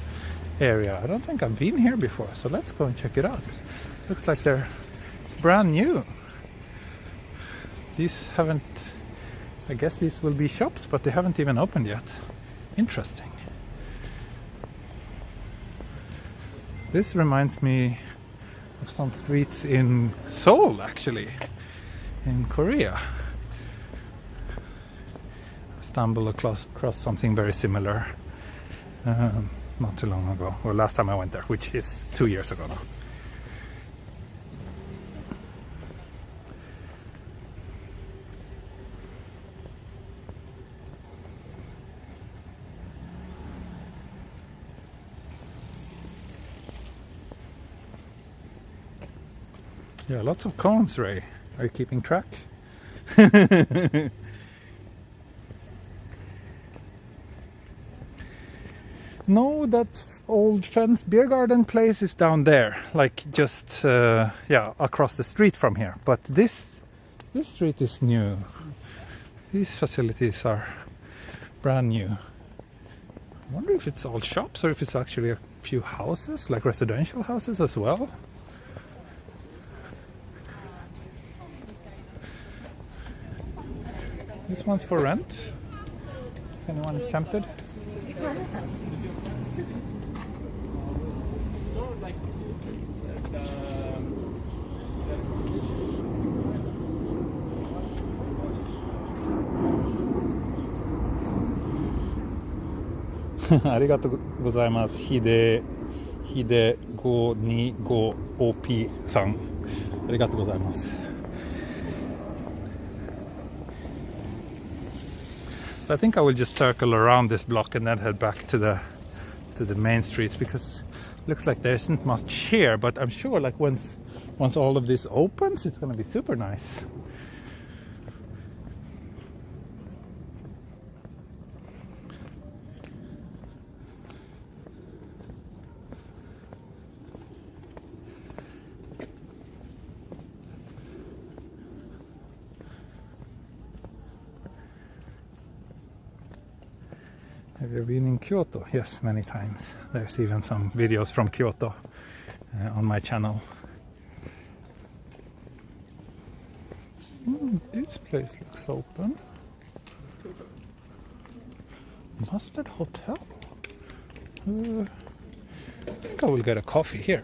area, I don't think I've been here before. So let's go and check it out. Looks like it's brand new. These haven't. I guess these will be shops, but they haven't even opened yet. Interesting. This reminds me of some streets in Seoul, actually, in Korea. I stumbled across something very similar not too long ago, or last time I went there, which is 2 years ago now. Yeah, lots of cones, Ray. Are you keeping track? No, that old fenced beer garden place is down there, like just across the street from here. But this street is new. These facilities are brand new. I wonder if it's all shops or if it's actually a few houses, like residential houses as well. This one's for rent. If anyone is tempted. ありがとうございます。ひで 525OP さん、ありがとうございます。I think I will just circle around this block and then head back to the main streets, because it looks like there isn't much here, but I'm sure like once all of this opens, it's going to be super nice. Have you been in Kyoto? Yes, many times. There's even some videos from Kyoto on my channel. This place looks open. Mustard Hotel? I think I will get a coffee here.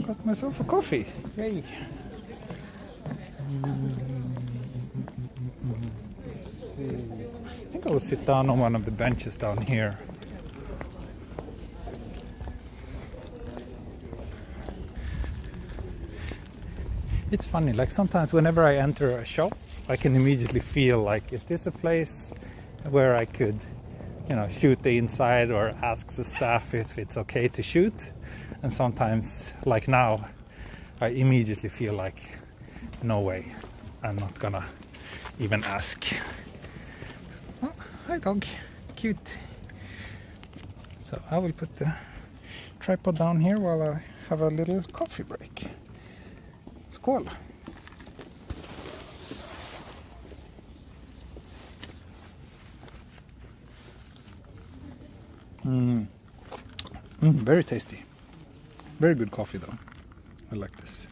Got myself a coffee. Yay! I think I will sit down on one of the benches down here. It's funny, like sometimes whenever I enter a shop, I can immediately feel like, is this a place where I could, shoot the inside or ask the staff if it's okay to shoot? And sometimes, like now, I immediately feel like, no way, I'm not gonna even ask. Oh, hi dog, cute. So I will put the tripod down here while I have a little coffee break. Skål! Very tasty. Very good coffee though. I like this.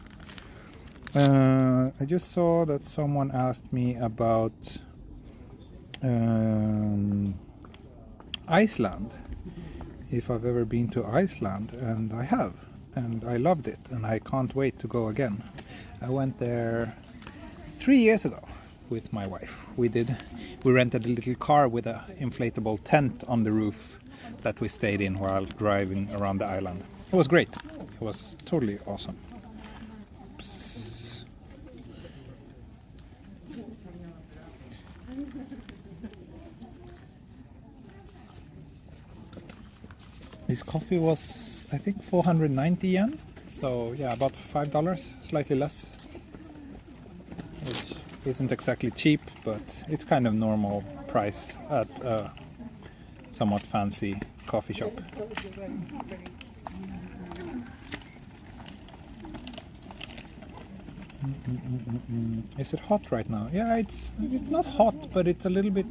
I just saw that someone asked me about Iceland. If I've ever been to Iceland, and I have. And I loved it, and I can't wait to go again. I went there 3 years ago with my wife. We rented a little car with an inflatable tent on the roof that we stayed in while driving around the island. It was great. It was totally awesome. Oops. This coffee was, I think, 490 yen. So yeah, about $5, slightly less. Which isn't exactly cheap, but it's kind of normal price at a somewhat fancy coffee shop. Is it hot right now? Yeah, it's not hot, but it's a little bit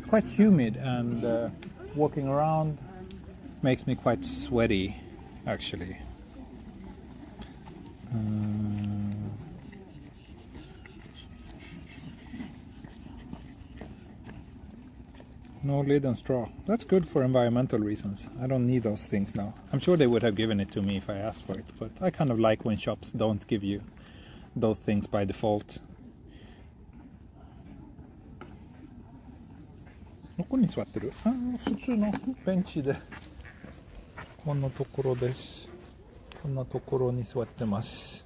quite humid, and walking around makes me quite sweaty, actually. No lid and straw. That's good for environmental reasons. I don't need those things now. I'm sure they would have given it to me if I asked for it, but I kind of like when shops don't give you those things by default. どこに座ってる？普通のベンチでこんなところです。こんなところに座ってます。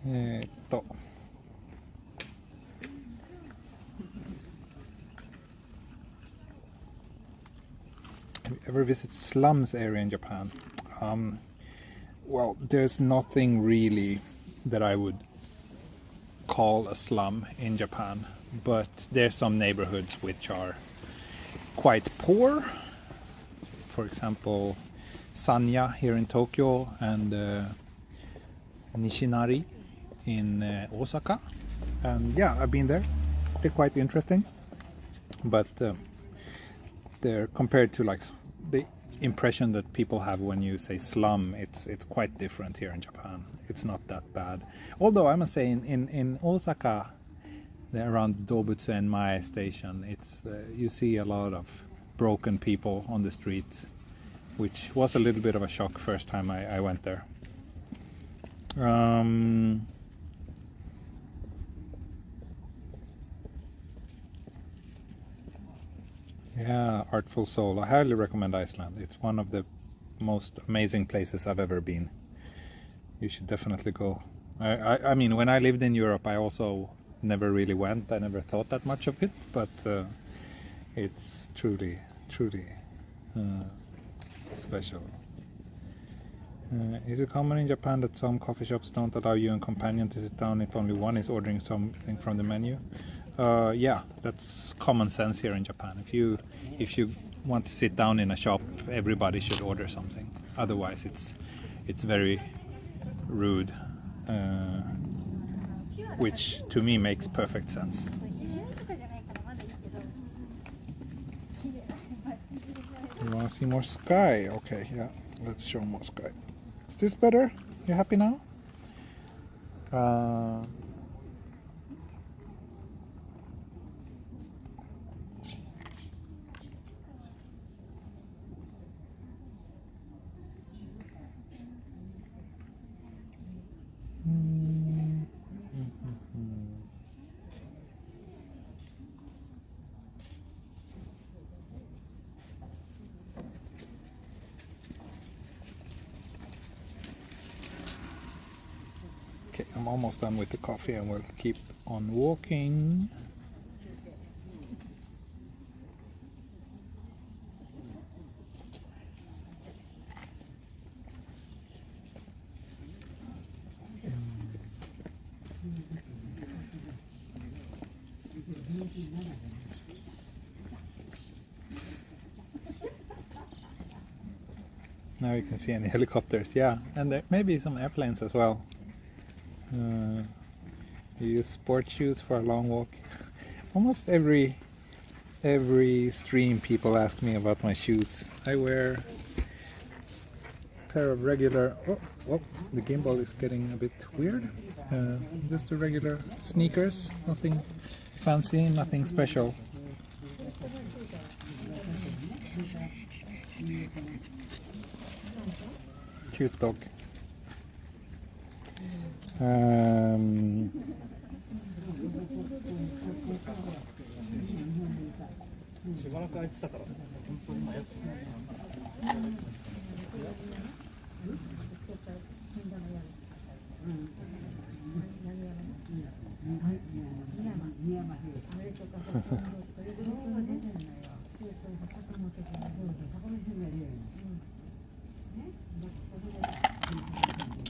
Have you ever visited slums area in Japan? Well, there's nothing really that I would call a slum in Japan, but there's some neighborhoods which are quite poor. For example, Sanya here in Tokyo and Nishinari in Osaka, and yeah, I've been there. They're quite interesting, but they're compared to like the impression that people have when you say slum, it's quite different here in Japan. It's not that bad, although I must say in Osaka, around Dobutsu and Mae station, it's you see a lot of broken people on the streets, which was a little bit of a shock first time I went there. Yeah, Artful Soul. I highly recommend Iceland. It's one of the most amazing places I've ever been. You should definitely go. I mean, when I lived in Europe, I also never really went. I never thought that much of it, but it's truly special. Is it common in Japan that some coffee shops don't allow you and companion to sit down if only one is ordering something from the menu? Yeah, that's common sense here in Japan. If you want to sit down in a shop, everybody should order something. Otherwise, it's very rude, which to me makes perfect sense. You want to see more sky? Okay, yeah, let's show more sky. Is this better? You happy now? Okay, I'm almost done with the coffee and we'll keep on walking. Now you can see any helicopters, yeah, and there may be some airplanes as well. You use sports shoes for a long walk. Almost every stream people ask me about my shoes. I wear a pair of regular, oh, the gimbal is getting a bit weird. Just the regular sneakers, nothing fancy, nothing special. Cute dog.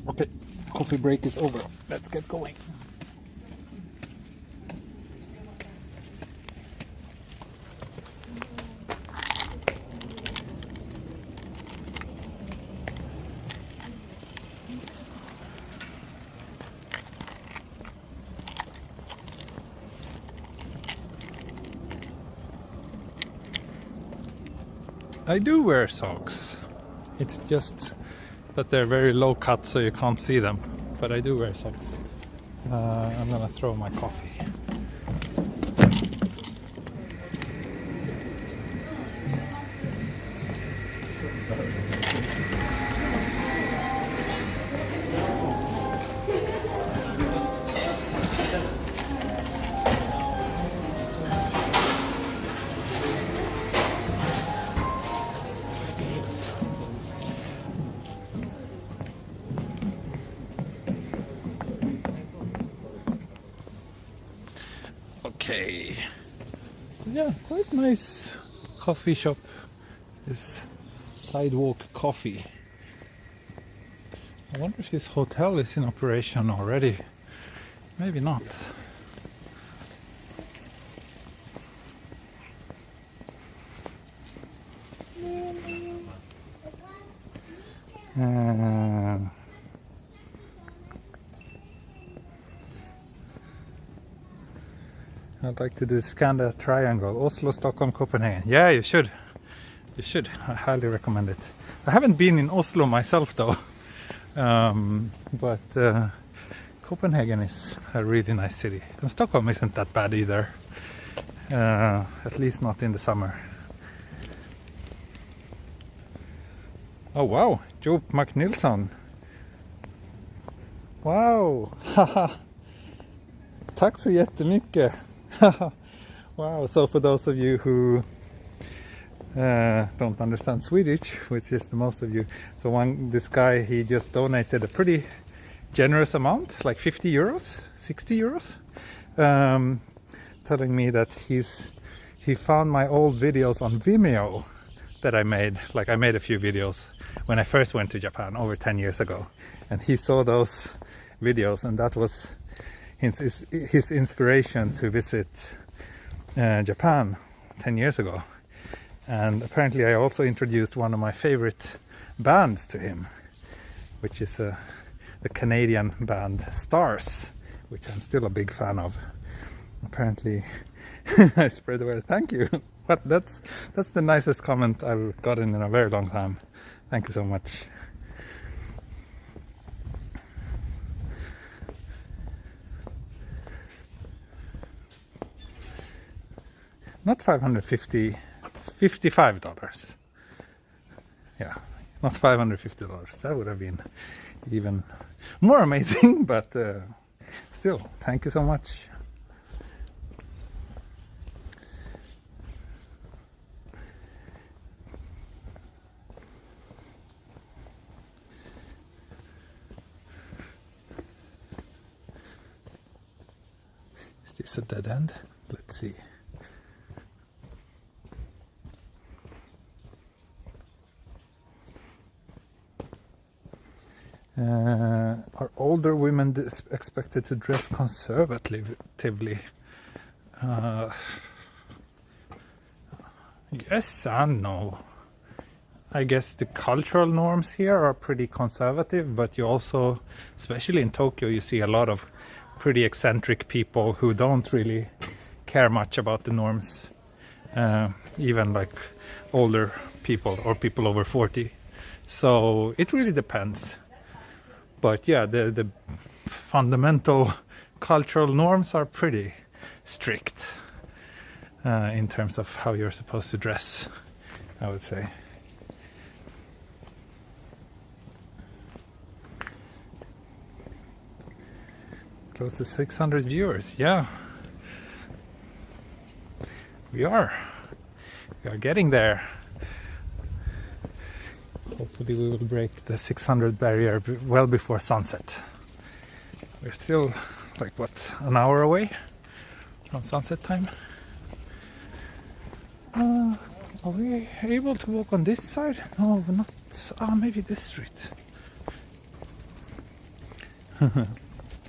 Okay, coffee break is over. Let's get going. I do wear socks. It's just that they're very low cut, so you can't see them. but I do wear socks. I'm gonna throw my coffee. Okay. Yeah, quite nice coffee shop. This Sidewalk Coffee. I wonder if this hotel is in operation already. Maybe not. I'd like to do Scandinavia triangle, Oslo, Stockholm, Copenhagen. Yeah, you should. You should. I highly recommend it. I haven't been in Oslo myself though, but Copenhagen is a really nice city. And Stockholm isn't that bad either, at least not in the summer. Oh wow, Joe McNilsson. Wow! Tack så jättemycket! Wow, so for those of you who don't understand Swedish, which is the most of you, so this guy, he just donated a pretty generous amount, like 50 euros, 60 euros, telling me that he found my old videos on Vimeo that I made. Like, I made a few videos when I first went to Japan over 10 years ago, and he saw those videos, and that was his inspiration to visit Japan 10 years ago. And apparently I also introduced one of my favorite bands to him, which is the Canadian band Stars, which I'm still a big fan of. Apparently I spread the word. Thank you. But that's the nicest comment I've gotten in a very long time. Thank you so much. Not $550, $55. Yeah, not $550. That would have been even more amazing, but still, thank you so much. Is this a dead end? Let's see. Are older women expected to dress conservatively? Yes and no. I guess the cultural norms here are pretty conservative, but you also, especially in Tokyo, you see a lot of pretty eccentric people who don't really care much about the norms, even like older people or people over 40. So it really depends. But yeah, the fundamental cultural norms are pretty strict in terms of how you're supposed to dress, I would say. Close to 600 viewers, yeah. We are getting there. Hopefully we will break the 600 barrier well before sunset. We're still like what, an hour away from sunset time. Are we able to walk on this side? No, we're not. Maybe this street.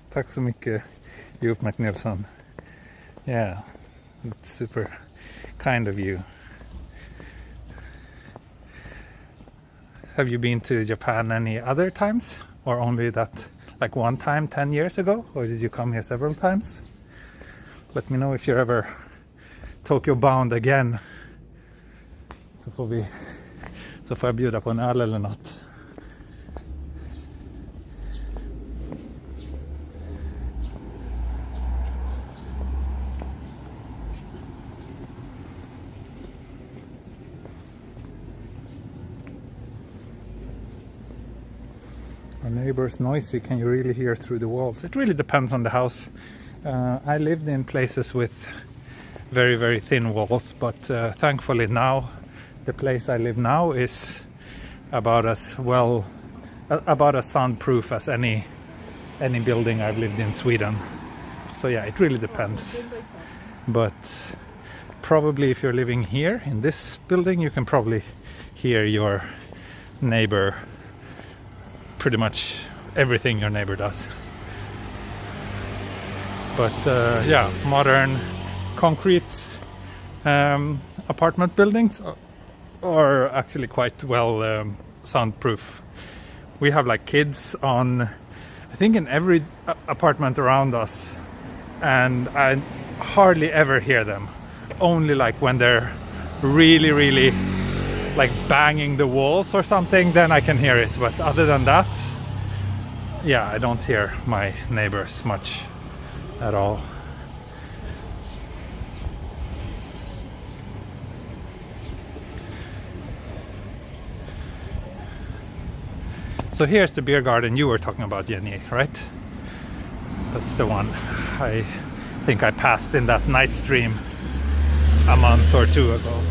Tack så mycket, Joe McNilsson. Yeah, it's super kind of you. Have you been to Japan any other times? Or only that, like one time 10 years ago? Or did you come here several times? Let me know if you're ever Tokyo bound again. Så får jag bjuda på en öl eller något. neighbors noisy? Can you really hear through the walls? It really depends on the house. I lived in places with very, very thin walls, but thankfully now the place I live now is about as soundproof as any building I've lived in Sweden. So yeah, it really depends. But probably if you're living here in this building, you can probably hear your neighbor, pretty much everything your neighbor does. But yeah, modern concrete apartment buildings are actually quite well soundproof. We have like kids on, I think, in every apartment around us, and I hardly ever hear them. Only like when they're really, really like banging the walls or something, then I can hear it. But other than that, yeah, I don't hear my neighbors much at all. So here's the beer garden you were talking about, Jenny, right? That's the one I think I passed in that night stream a month or two ago.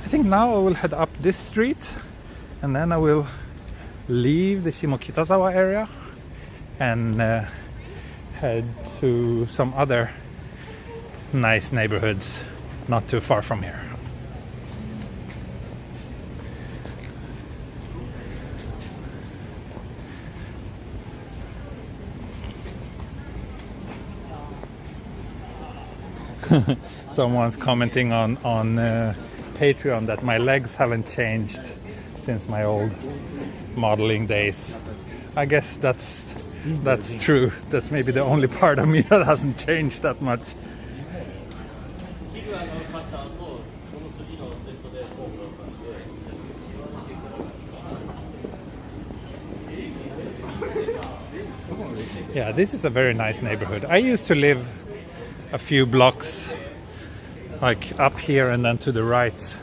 I think now I will head up this street and then I will leave the Shimokitazawa area and head to some other nice neighborhoods not too far from here. Someone's commenting on Patreon that my legs haven't changed since my old modeling days. I guess that's true. That's maybe the only part of me that hasn't changed that much. Yeah, this is a very nice neighborhood. I used to live a few blocks like up here and then to the right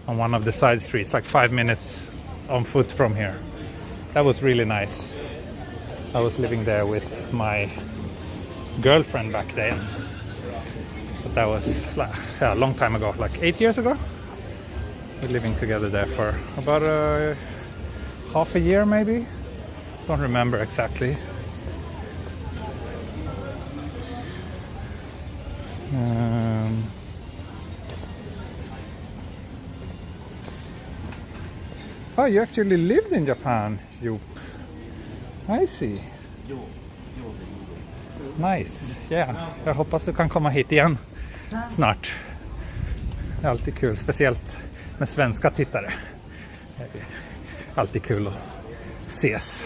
on one of the side streets, like 5 minutes on foot from here. That was really nice. I was living there with my girlfriend back then, but that was a long time ago, like 8 years ago. We're living together there for about half a year maybe, don't remember exactly. Oh, you actually lived in Japan, you. I see. Nice. Yeah. Jag hoppas du kan komma hit igen snart. Det är alltid kul, speciellt med svenska tittare. Det är alltid kul att ses.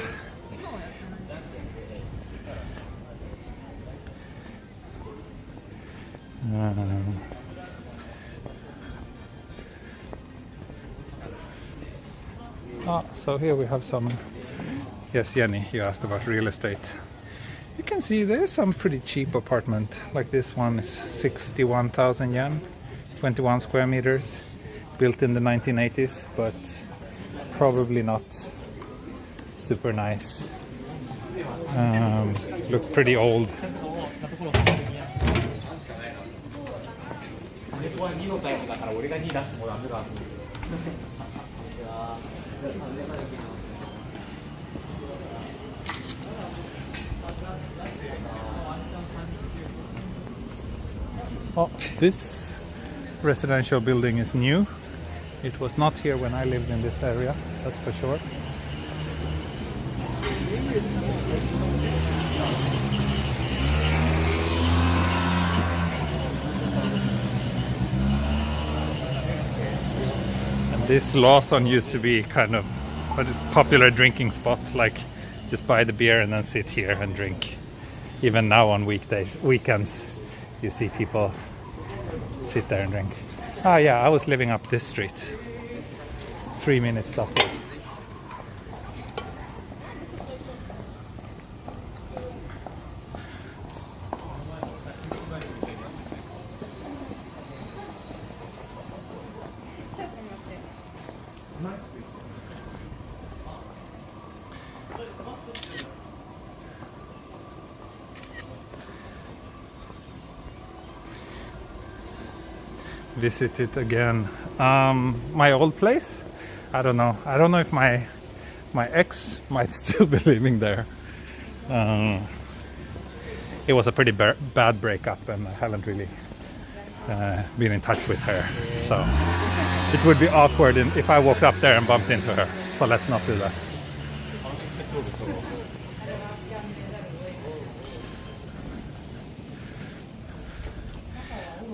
So here we have some. Yes, Jenny, you asked about real estate. You can see there's some pretty cheap apartment. Like this one is 61,000 yen, 21 square meters, built in the 1980s, but probably not super nice. Look pretty old. Oh, this residential building is new. It was not here when I lived in this area, that's for sure. And this Lawson used to be kind of a popular drinking spot, like just buy the beer and then sit here and drink. Even now on weekends, you see people sit there and drink. Ah yeah, I was living up this street. 3 minutes up here. visit it again. My old place, I don't know if my ex might still be living there. It was a pretty bad breakup, and I haven't really been in touch with her, so it would be awkward if I walked up there and bumped into her, so let's not do that.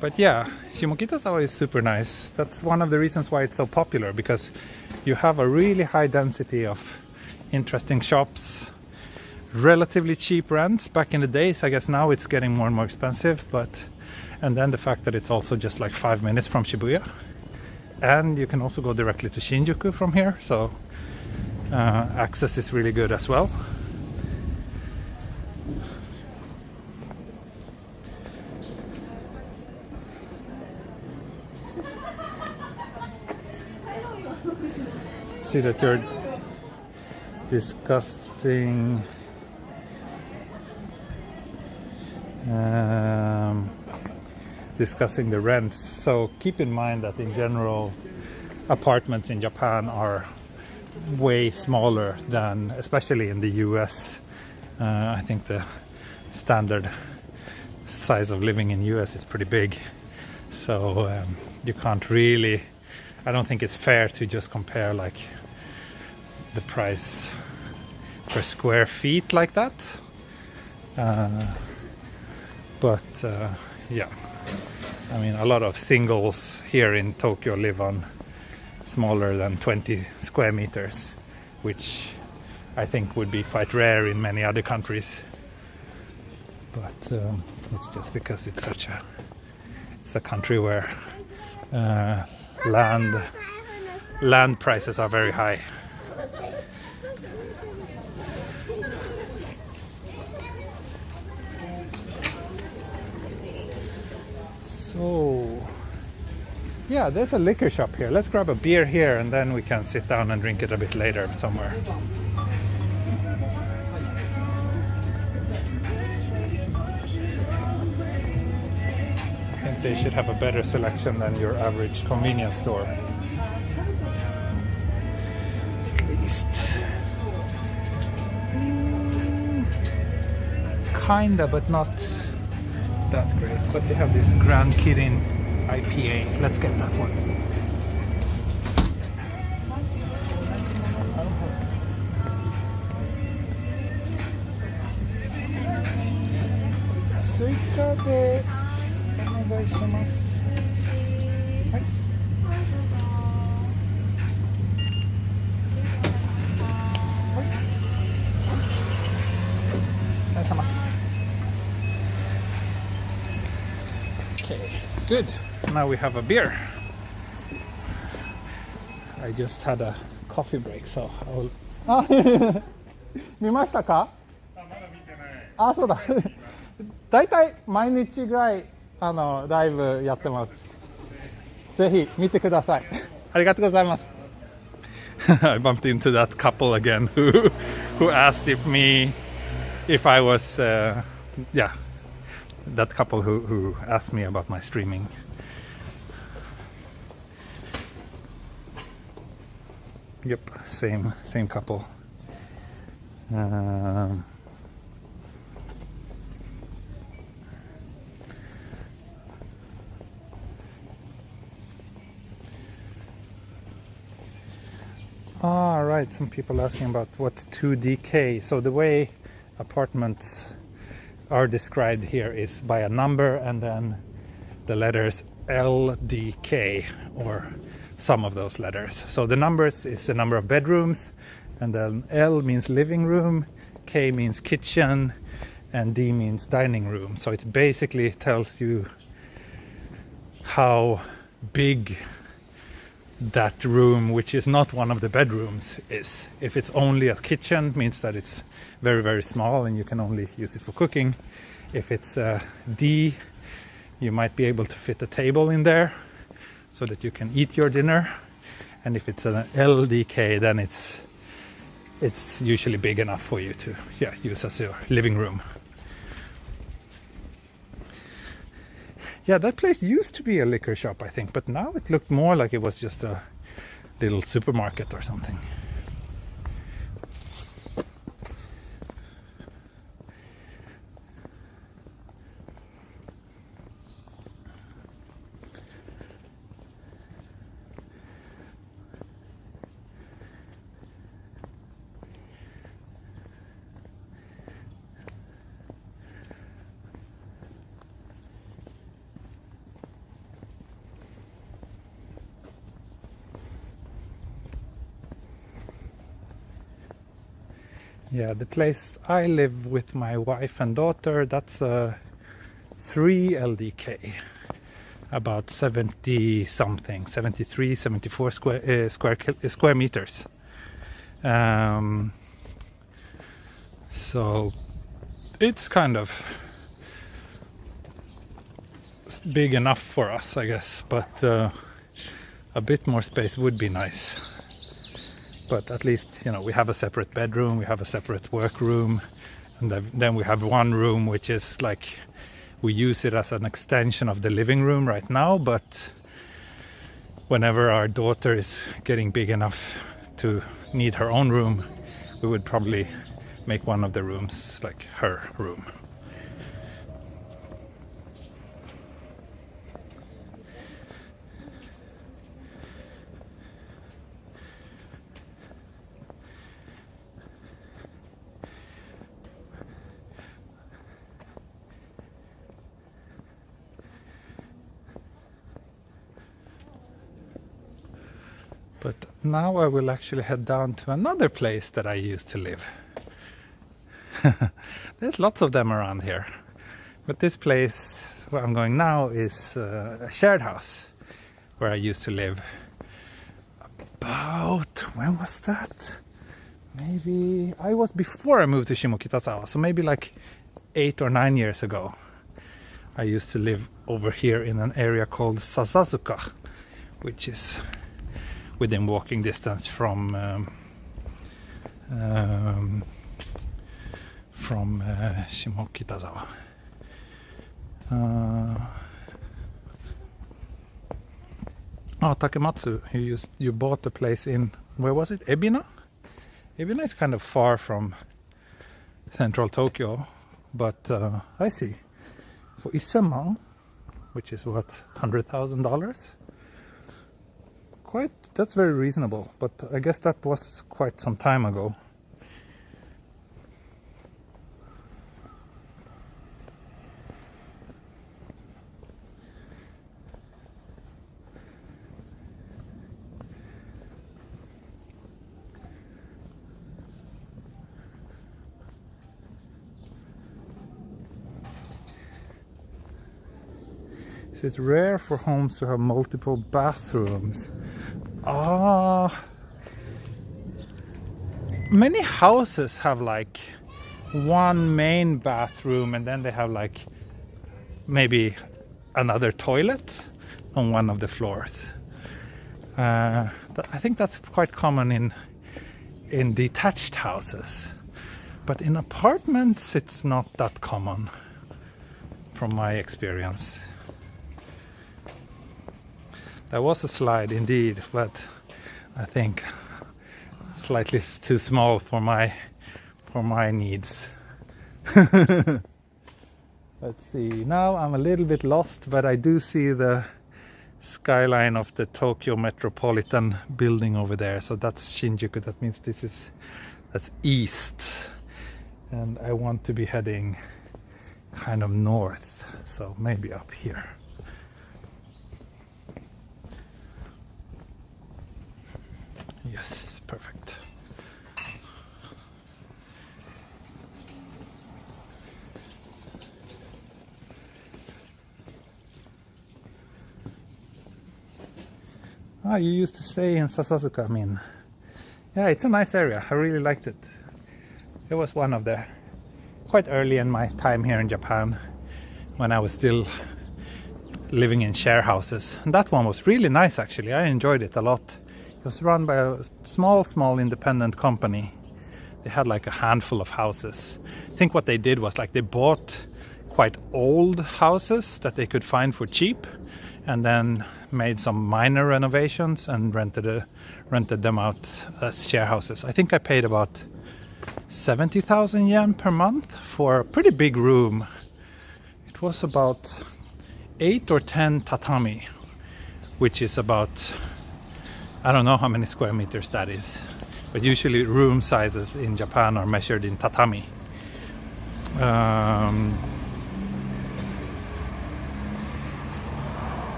But yeah, Shimokitazawa is super nice. That's one of the reasons why it's so popular, because you have a really high density of interesting shops, relatively cheap rents back in the days. I guess now it's getting more and more expensive, and then the fact that it's also just like 5 minutes from Shibuya, and you can also go directly to Shinjuku from here, so access is really good as well. See that you're discussing the rents. So keep in mind that in general, apartments in Japan are way smaller than, especially in the US. I think the standard size of living in US is pretty big. So you can't really, I don't think it's fair to just compare like the price per square feet like that. Yeah, I mean, a lot of singles here in Tokyo live on smaller than 20 square meters, which I think would be quite rare in many other countries. But it's just because it's a country where land prices are very high. So yeah, there's a liquor shop here. Let's grab a beer here and then we can sit down and drink it a bit later somewhere. I think they should have a better selection than your average convenience store. At least. Kinda, but not that great. But they have this Grand Kirin IPA. Let's get that one. Suica de onegaishimasu. Hai. Okay, good. Now we have a beer. I just had a coffee break, so I will... 見ましたか？あ、そうだ。だいたい毎日ぐらいライブやってます。ぜひ見てください。ありがとうございます。I bumped into that couple again who asked if I was yeah, that couple who asked me about my streaming. Yep, same couple. Right, some people asking about what's 2DK. So the way apartments are described here is by a number and then the letters LDK, or some of those letters. So the numbers is the number of bedrooms, and then L means living room, K means kitchen, and D means dining room. So it basically tells you how big that room, which is not one of the bedrooms, is. If it's only a kitchen, means that it's very, very small and you can only use it for cooking. If it's a D, you might be able to fit a table in there so that you can eat your dinner. And if it's an LDK, then it's usually big enough for you to use as your living room. Yeah, that place used to be a liquor shop, I think, but now it looked more like it was just a little supermarket or something. Yeah, the place I live with my wife and daughter, that's 3 LDK, about 70 something, 73, 74 square meters. So it's kind of big enough for us, I guess, but a bit more space would be nice. But at least, you know, we have a separate bedroom, we have a separate work room, and then we have one room which is like, we use it as an extension of the living room right now, but whenever our daughter is getting big enough to need her own room, we would probably make one of the rooms like her room. But now I will actually head down to another place that I used to live. There's lots of them around here. But this place where I'm going now is a shared house where I used to live. About, when was that? Maybe, I was before I moved to Shimokitazawa, so maybe like 8 or 9 years ago. I used to live over here in an area called Sasazuka, which is within walking distance from Shimokitazawa. Takematsu, you bought the place in, where was it? Ebina? Ebina is kind of far from central Tokyo, but I see. For 1,000,000, which is what, $100,000? That's very reasonable, but I guess that was quite some time ago. It's rare for homes to have multiple bathrooms. Many houses have like one main bathroom and then they have like maybe another toilet on one of the floors. I think that's quite common in detached houses, but in apartments it's not that common from my experience. There was a slide indeed, but I think slightly too small for my needs. Let's see. Now I'm a little bit lost, but I do see the skyline of the Tokyo Metropolitan building over there. So that's Shinjuku. That means that's east, and I want to be heading kind of north. So maybe up here. Yes, perfect. You used to stay in Sasazuka, I mean. Yeah, it's a nice area. I really liked it. It was one of the, quite early in my time here in Japan, when I was still living in share houses. And that one was really nice, actually. I enjoyed it a lot. It was run by a small independent company. They had like a handful of houses. I think what they did was like they bought quite old houses that they could find for cheap, and then made some minor renovations and rented them out as share houses. I think I paid about 70,000 yen per month for a pretty big room. It was about 8 or 10 tatami, which is about, I don't know how many square meters that is, but usually room sizes in Japan are measured in tatami.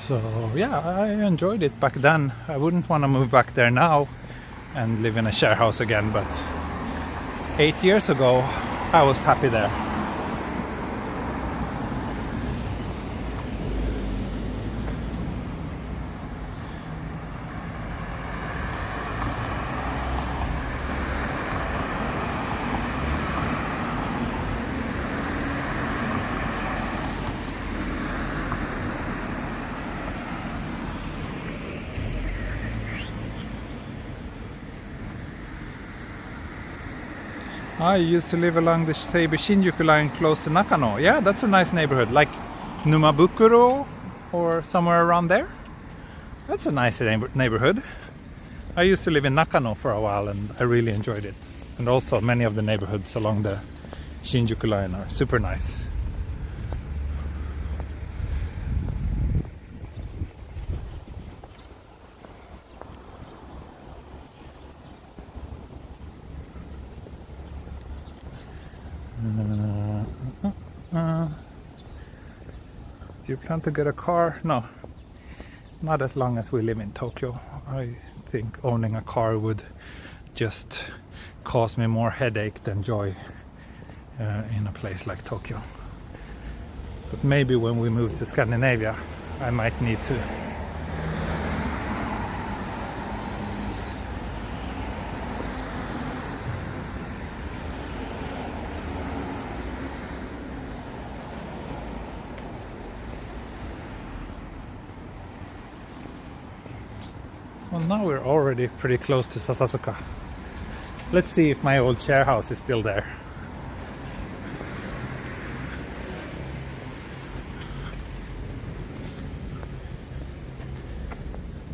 So yeah, I enjoyed it back then. I wouldn't want to move back there now and live in a share house again, but 8 years ago I was happy there. I used to live along the Shinjuku line close to Nakano. Yeah, that's a nice neighborhood, like Numabukuro or somewhere around there. That's a nice neighborhood. I used to live in Nakano for a while and I really enjoyed it. And also many of the neighborhoods along the Shinjuku line are super nice. Do you plan to get a car? No, not as long as we live in Tokyo. I think owning a car would just cause me more headache than joy in a place like Tokyo. But maybe when we move to Scandinavia, I might need to. So now we're already pretty close to Sasasuka. Let's see if my old share house is still there.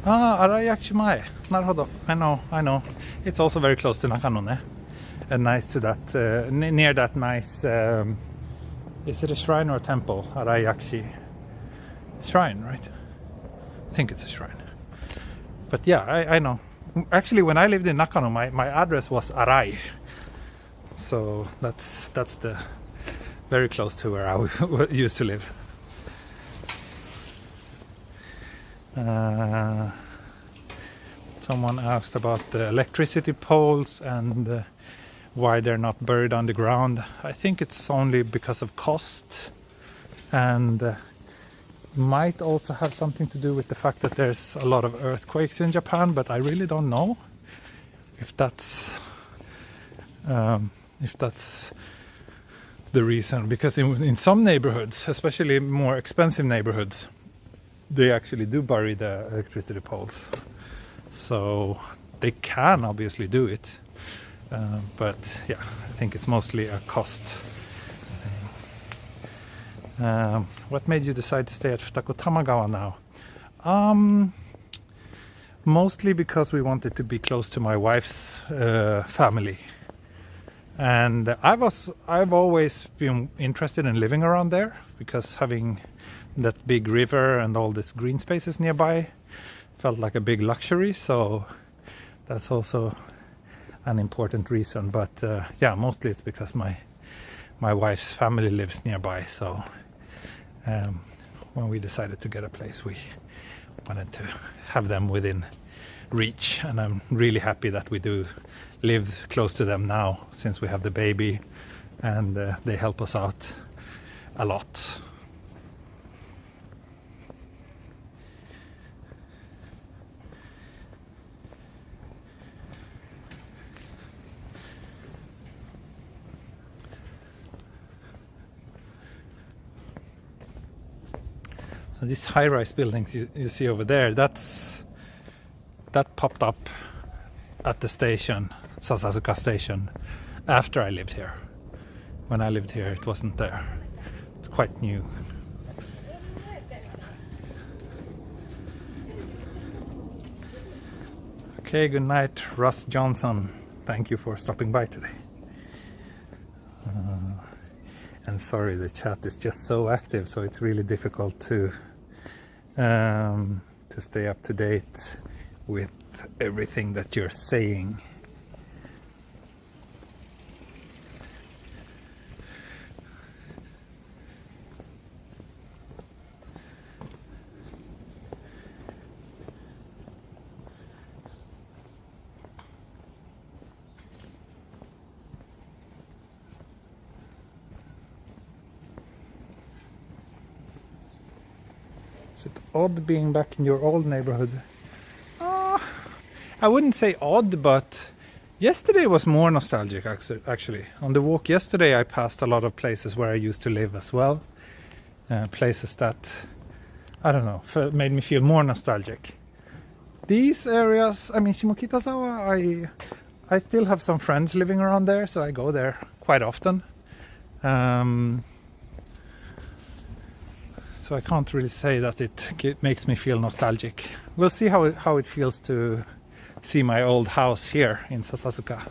Ah, Arayakushimae. Naruhodo. I know. It's also very close to Nakano, ne? And nice to that, near that nice, is it a shrine or a temple? Arayakushi. Shrine, right? I think it's a shrine. But yeah, I know. Actually, when I lived in Nakano, my address was Arai. So that's the very close to where I used to live. Someone asked about the electricity poles and why they're not buried underground. I think it's only because of cost, and might also have something to do with the fact that there's a lot of earthquakes in Japan, but I really don't know if that's the reason, because in some neighborhoods, especially more expensive neighborhoods, they actually do bury the electricity poles. So they can obviously do it, but yeah, I think it's mostly a cost thing. What made you decide to stay at Futako Tamagawa now? Mostly because we wanted to be close to my wife's family, and I've always been interested in living around there, because having that big river and all these green spaces nearby felt like a big luxury. So that's also an important reason. But yeah, mostly it's because my wife's family lives nearby. So when we decided to get a place, we wanted to have them within reach, and I'm really happy that we do live close to them now, since we have the baby, and they help us out a lot. So these high-rise buildings you see over there, that popped up at the station, Sasasuka station, after I lived here. When I lived here, it wasn't there. It's quite new. Okay, good night, Russ Johnson. Thank you for stopping by today. And sorry, the chat is just so active, so it's really difficult to stay up to date with everything that you're saying. Is it odd being back in your old neighborhood? I wouldn't say odd, but yesterday was more nostalgic actually. On the walk yesterday I passed a lot of places where I used to live as well. Places that, I don't know, made me feel more nostalgic. These areas, I mean Shimokitazawa, I still have some friends living around there, so I go there quite often. So I can't really say that it makes me feel nostalgic. We'll see how it feels to see my old house here in Sasasuka.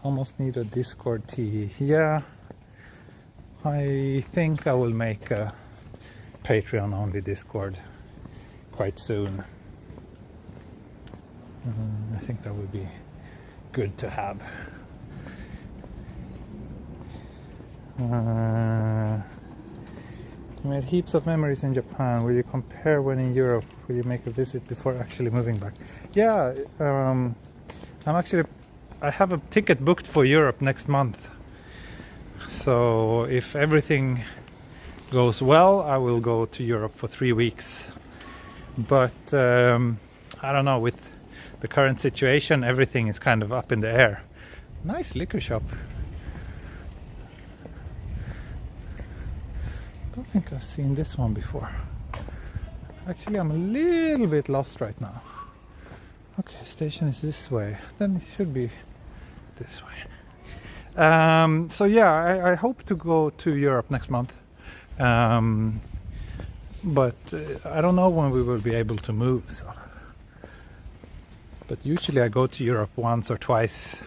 Almost need a Discord tea. Yeah, I think I will make a Patreon only Discord quite soon. I think that would be good to have. You made heaps of memories in Japan. Will you compare when in Europe? Will you make a visit before actually moving back? Yeah, I have a ticket booked for Europe next month. So if everything goes well, I will go to Europe for 3 weeks. But I don't know, with the current situation, everything is kind of up in the air. Nice liquor shop. I don't think I've seen this one before. Actually, I'm a little bit lost right now. Okay, station is this way. Then it should be this way. So yeah, I hope to go to Europe next month. But I don't know when we will be able to move. So. But usually I go to Europe once or twice,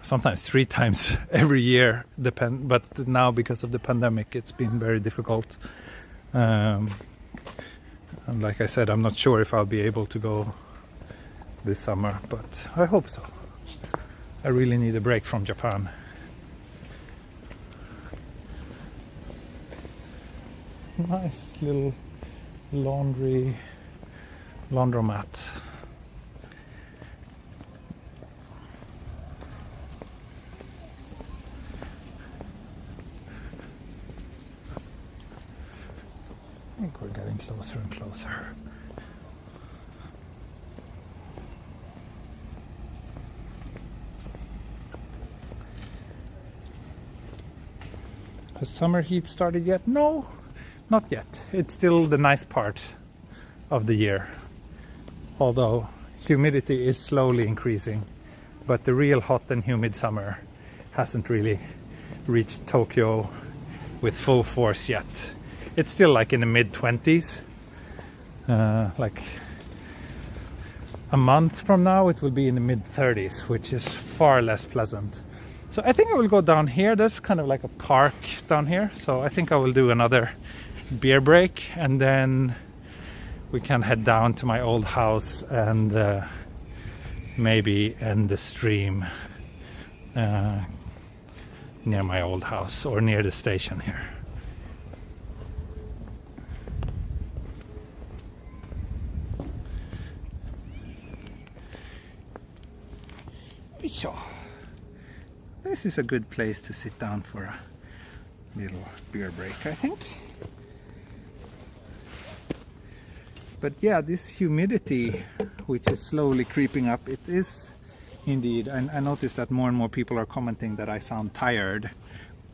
sometimes 3 times every year. But now because of the pandemic, it's been very difficult. And like I said, I'm not sure if I'll be able to go this summer, but I hope so. I really need a break from Japan. Nice little laundromat. I think we're getting closer and closer. Has summer heat started yet? No, not yet. It's still the nice part of the year. Although humidity is slowly increasing, but the real hot and humid summer hasn't really reached Tokyo with full force yet. It's still like in the mid-20s. Like a month from now it will be in the mid-30s, which is far less pleasant. So I think I will go down here. There's kind of like a park down here. So I think I will do another beer break and then we can head down to my old house and maybe end the stream near my old house or near the station here. this is a good place to sit down for a little beer break, I think. But yeah, this humidity, which is slowly creeping up, it is indeed. I noticed that more and more people are commenting that I sound tired.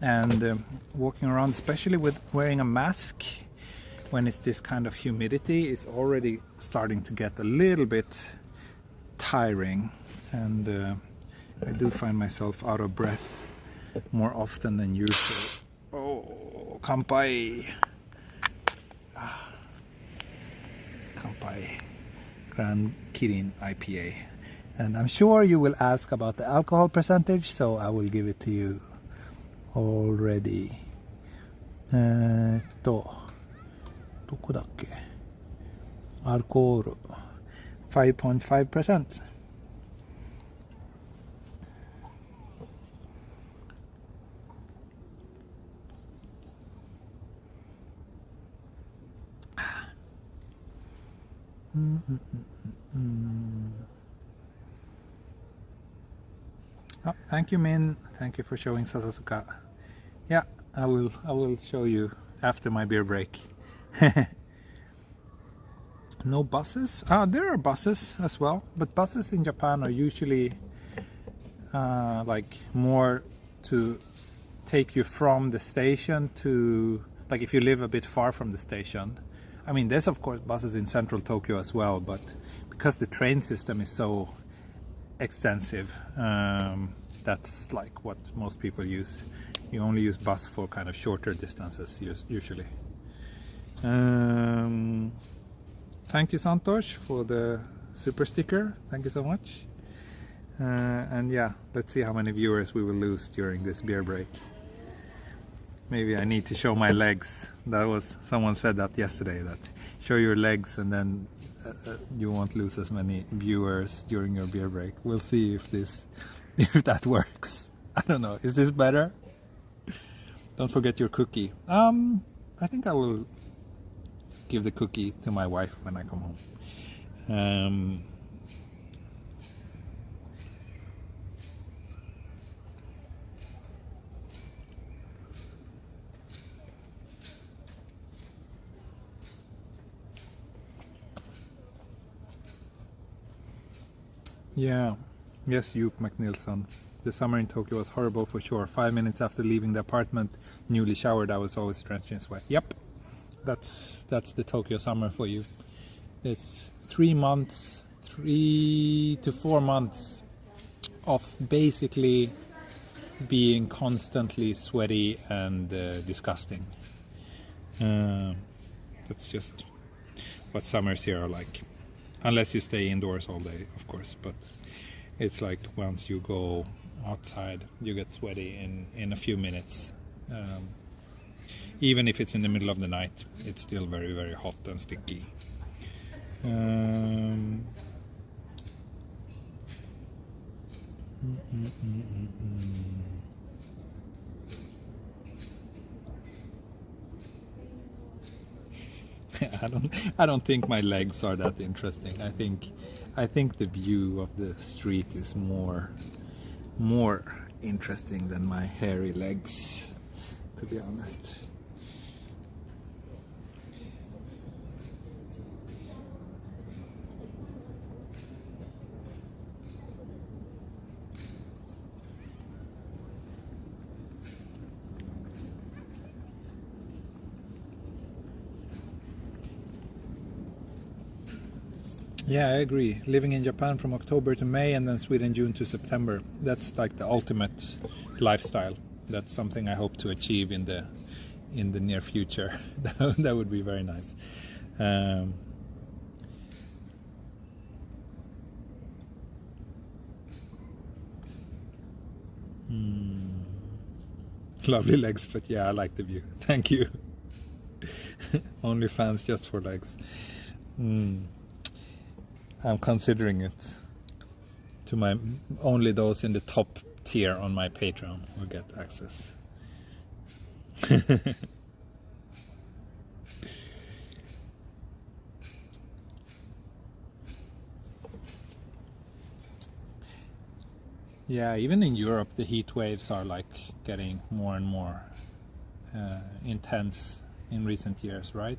And walking around, especially with wearing a mask, when it's this kind of humidity, is already starting to get a little bit tiring. And I do find myself out of breath more often than usual. Oh, Kampai! Kampai Grand Kirin IPA. And I'm sure you will ask about the alcohol percentage, so I will give it to you already. どこだっけ? Alcohol 5.5%. Oh, thank you, Min. Thank you for showing Sasasuka. Yeah, I will show you after my beer break. No buses? There are buses as well, but buses in Japan are usually like more to take you from the station to, like, if you live a bit far from the station. I mean, there's of course buses in central Tokyo as well, but because the train system is so extensive, that's like what most people use. You only use bus for kind of shorter distances usually. Thank you, Santosh, for the super sticker. Thank you so much. And yeah, let's see how many viewers we will lose during this beer break. Maybe I need to show my legs. That was, someone said that yesterday, that show your legs and then you won't lose as many viewers during your beer break. We'll see if that works. I don't know. Is this better? Don't forget your cookie. I think I will give the cookie to my wife when I come home. Yeah, yes, Jupe McNilsson. The summer in Tokyo was horrible for sure. 5 minutes after leaving the apartment, newly showered, I was always drenched in sweat. Yep, that's the Tokyo summer for you. It's 3 months, 3 to 4 months of basically being constantly sweaty and disgusting. That's just what summers here are like. Unless you stay indoors all day, of course, but it's like once you go outside, you get sweaty in a few minutes. Even if it's in the middle of the night, it's still very, very hot and sticky. I don't think my legs are that interesting. I think the view of the street is more interesting than my hairy legs, to be honest. Yeah, I agree. Living in Japan from October to May and then Sweden June to September. That's like the ultimate lifestyle. That's something I hope to achieve in the near future. That would be very nice. Lovely legs, but yeah, I like the view. Thank you. Only fans just for legs. I'm considering it. To my only those in the top tier on my Patreon will get access. Yeah, even in Europe, the heat waves are like getting more and more intense in recent years, right?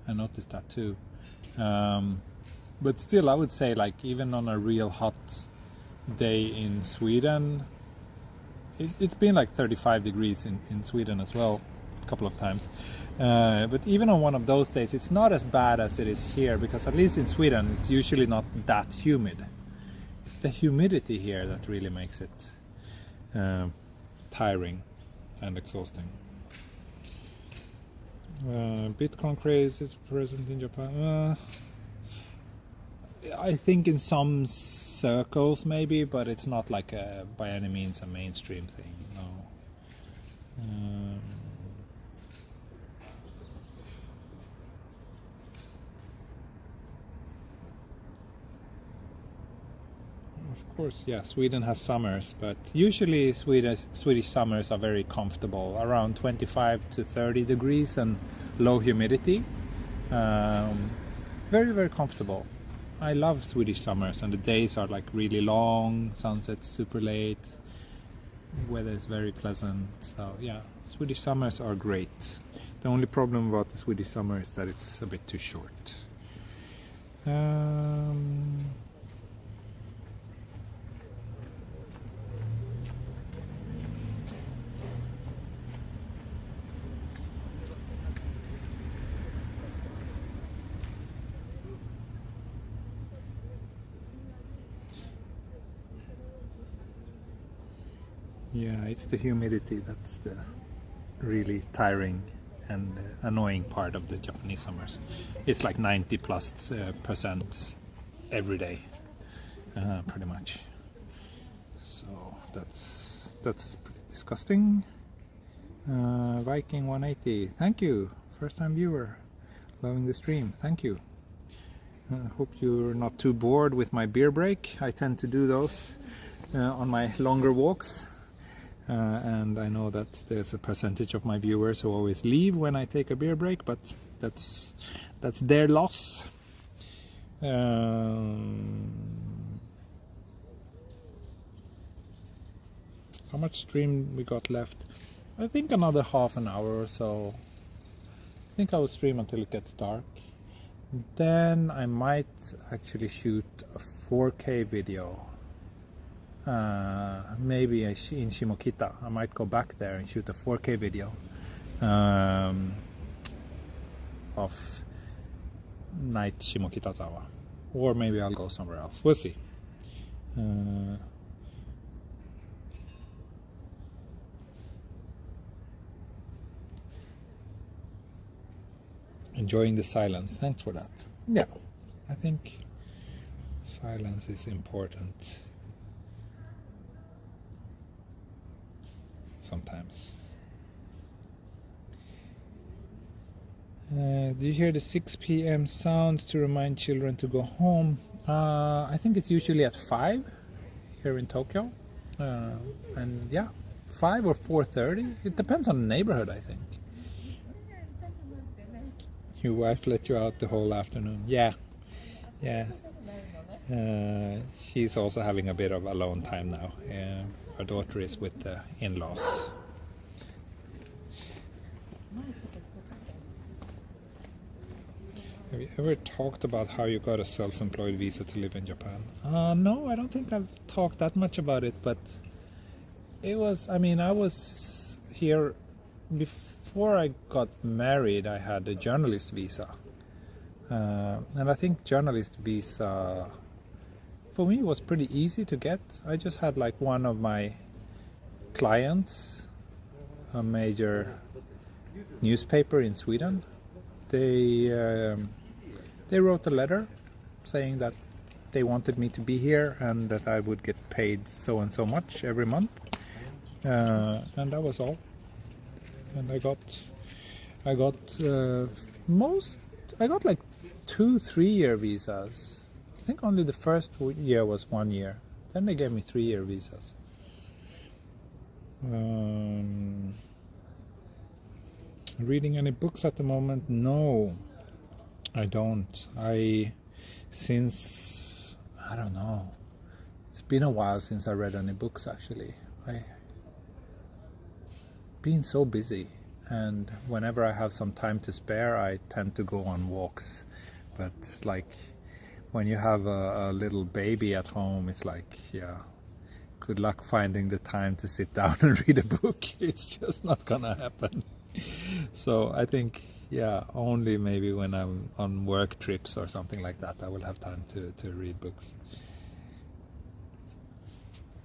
I noticed that too. But still, I would say, like, even on a real hot day in Sweden, it's been like 35 degrees in Sweden as well, a couple of times. But even on one of those days, it's not as bad as it is here, because at least in Sweden, it's usually not that humid. It's the humidity here that really makes it tiring and exhausting. Bitcoin craze is present in Japan. I think in some circles maybe, but it's not like by any means a mainstream thing. No. Of course, yeah, Sweden has summers, but usually Swedish summers are very comfortable, around 25 to 30 degrees and low humidity. Very, very comfortable. I love Swedish summers, and the days are like really long, sunsets super late, weather is very pleasant. So yeah, Swedish summers are great. The only problem about the Swedish summer is that it's a bit too short. Yeah, it's the humidity that's the really tiring and annoying part of the Japanese summers. It's like 90+% every day, pretty much. So that's pretty disgusting. Viking 180, thank you, first time viewer, loving the stream, thank you. Hope you're not too bored with my beer break. I tend to do those on my longer walks. And I know that there's a percentage of my viewers who always leave when I take a beer break, but that's their loss. How much stream we got left? I think another half an hour or so. I think I will stream until it gets dark. Then I might actually shoot a 4K video. Maybe in Shimokita. I might go back there and shoot a 4K video of night Shimokitazawa, or maybe I'll go somewhere else. We'll see. Enjoying the silence. Thanks for that. Yeah, I think silence is important. Sometimes. Do you hear the 6 p.m. sounds to remind children to go home? I think it's usually at 5 here in Tokyo. And yeah, 5 or 4:30. It depends on the neighborhood, I think. Your wife let you out the whole afternoon. Yeah. She's also having a bit of alone time now. Her daughter is with the in-laws. Have you ever talked about how you got a self-employed visa to live in Japan? No, I don't think I've talked that much about it, but it was, I was here before I got married. I had a journalist visa. And I think journalist visa for me was pretty easy to get. I just had like one of my clients, a major newspaper in Sweden. They wrote a letter saying that they wanted me to be here and that I would get paid so and so much every month, and that was all. And I got like 2-3 year visas. I think only the first year was 1 year. Then they gave me 3-year visas. Reading any books at the moment? No, It's been a while since I read any books actually. I've been so busy, and whenever I have some time to spare I tend to go on walks. But like when you have a little baby at home, it's like, yeah, good luck finding the time to sit down and read a book. It's just not gonna happen. So I think, yeah, only maybe when I'm on work trips or something like that I will have time to read books,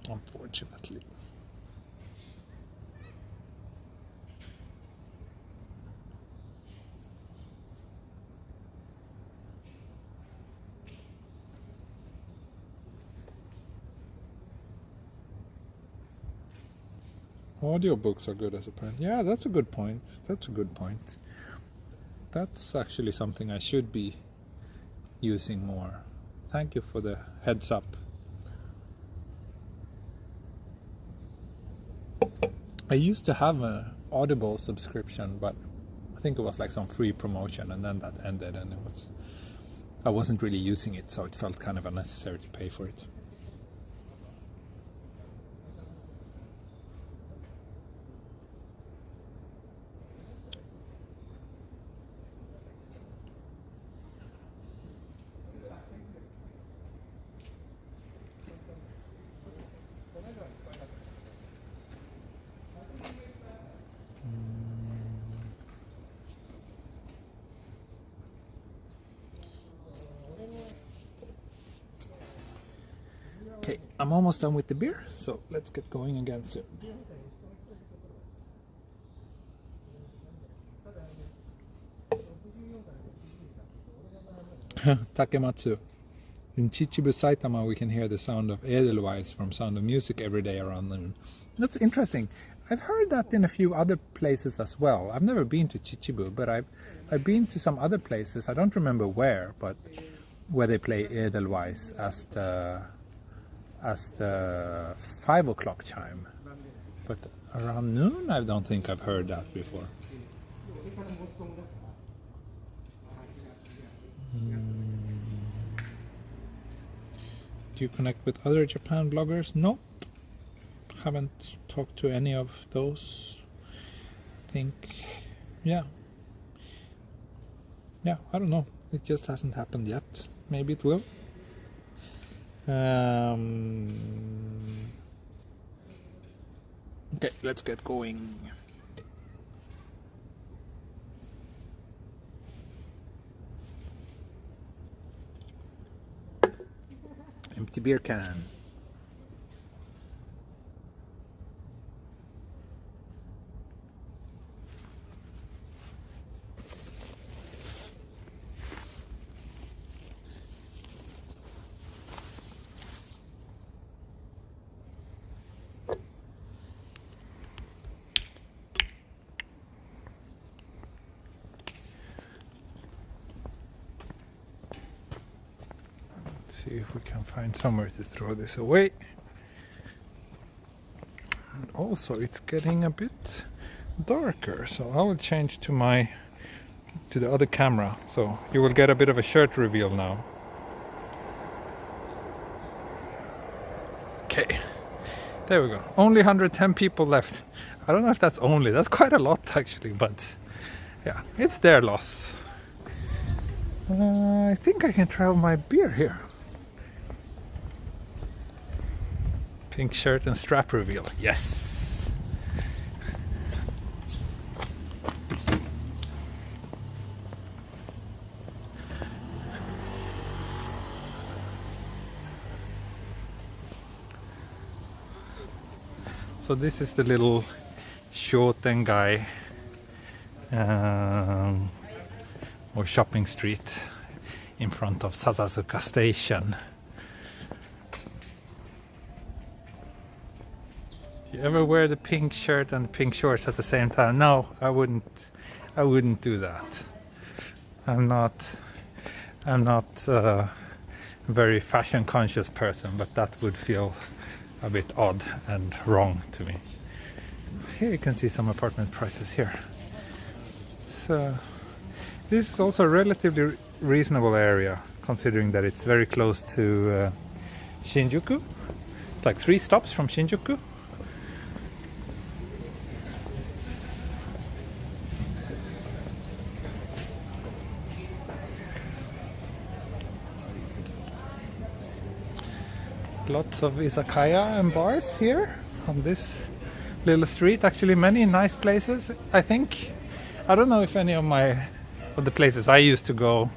unfortunately. Audiobooks are good as a parent. Yeah, that's a good point. That's a good point. That's actually something I should be using more. Thank you for the heads up. I used to have an Audible subscription, but I think it was like some free promotion, and then that ended, and I wasn't really using it, so it felt kind of unnecessary to pay for it. Okay, I'm almost done with the beer, so let's get going again soon. Takematsu. In Chichibu, Saitama, we can hear the sound of Edelweiss from Sound of Music every day around noon. That's interesting. I've heard that in a few other places as well. I've never been to Chichibu, but I've been to some other places. I don't remember where, but where they play Edelweiss as the 5 o'clock chime. But around noon, I don't think I've heard that before. Do you connect with other Japan bloggers? Nope. Haven't talked to any of those. Yeah, I don't know. It just hasn't happened yet. Maybe it will. Okay, let's get going. Empty beer can. See if we can find somewhere to throw this away. And also it's getting a bit darker, so I will change to the other camera, so you will get a bit of a shirt reveal now. Okay, there we go. Only 110 people left. I don't know if that's quite a lot actually, but yeah, it's their loss. I think I can try out my beer here. Pink shirt and strap reveal. Yes! So this is the little Shotengai or shopping street in front of Sadazuka station. You ever wear the pink shirt and the pink shorts at the same time? No, I wouldn't do that. I'm not a very fashion conscious person, but that would feel a bit odd and wrong to me. Here you can see some apartment prices here. So this is also a relatively reasonable area, considering that it's very close to Shinjuku, like 3 stops from Shinjuku. Lots of izakaya and bars here on this little street. Actually, many nice places. I think, I don't know if any of the places I used to go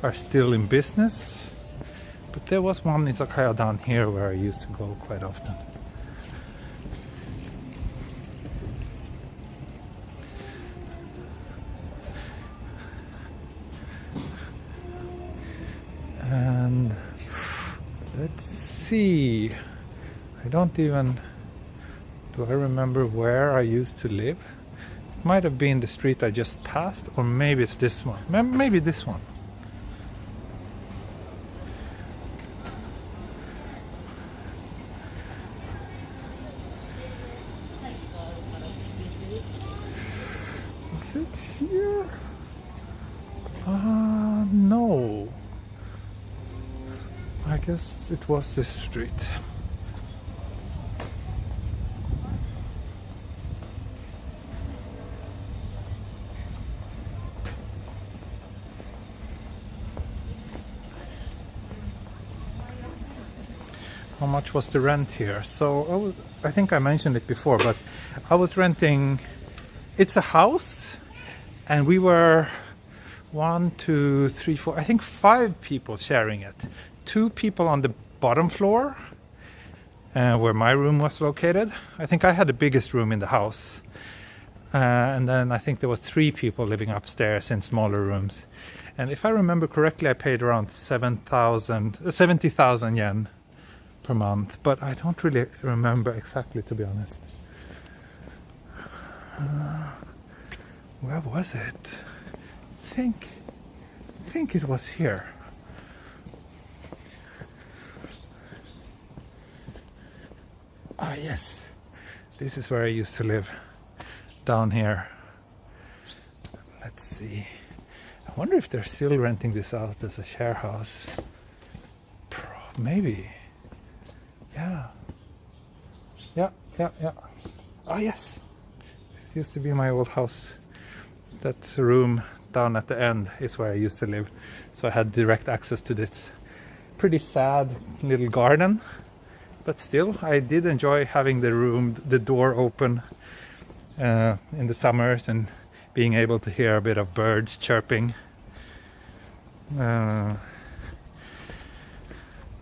are still in business, but there was one izakaya down here where I used to go quite often. And let's see, do I remember where I used to live? It might have been the street I just passed, or maybe it's this one. Maybe this one. Is it here? No. I guess it was this street. How much was the rent here? So I think I mentioned it before, but I was renting, it's a house, and we were 1, 2, 3, 4, I think 5 people sharing it. 2 people on the bottom floor, where my room was located. I think I had the biggest room in the house. And then I think there were 3 people living upstairs in smaller rooms. And if I remember correctly, I paid around 70,000 yen per month, but I don't really remember exactly, to be honest. Where was it? I think it was here. Ah, yes, this is where I used to live, down here. Let's see, I wonder if they're still renting this out as a share house. Maybe. Yeah. Ah, yes, this used to be my old house. That room down at the end is where I used to live, so I had direct access to this pretty sad little garden. But still, I did enjoy having the door open in the summers and being able to hear a bit of birds chirping.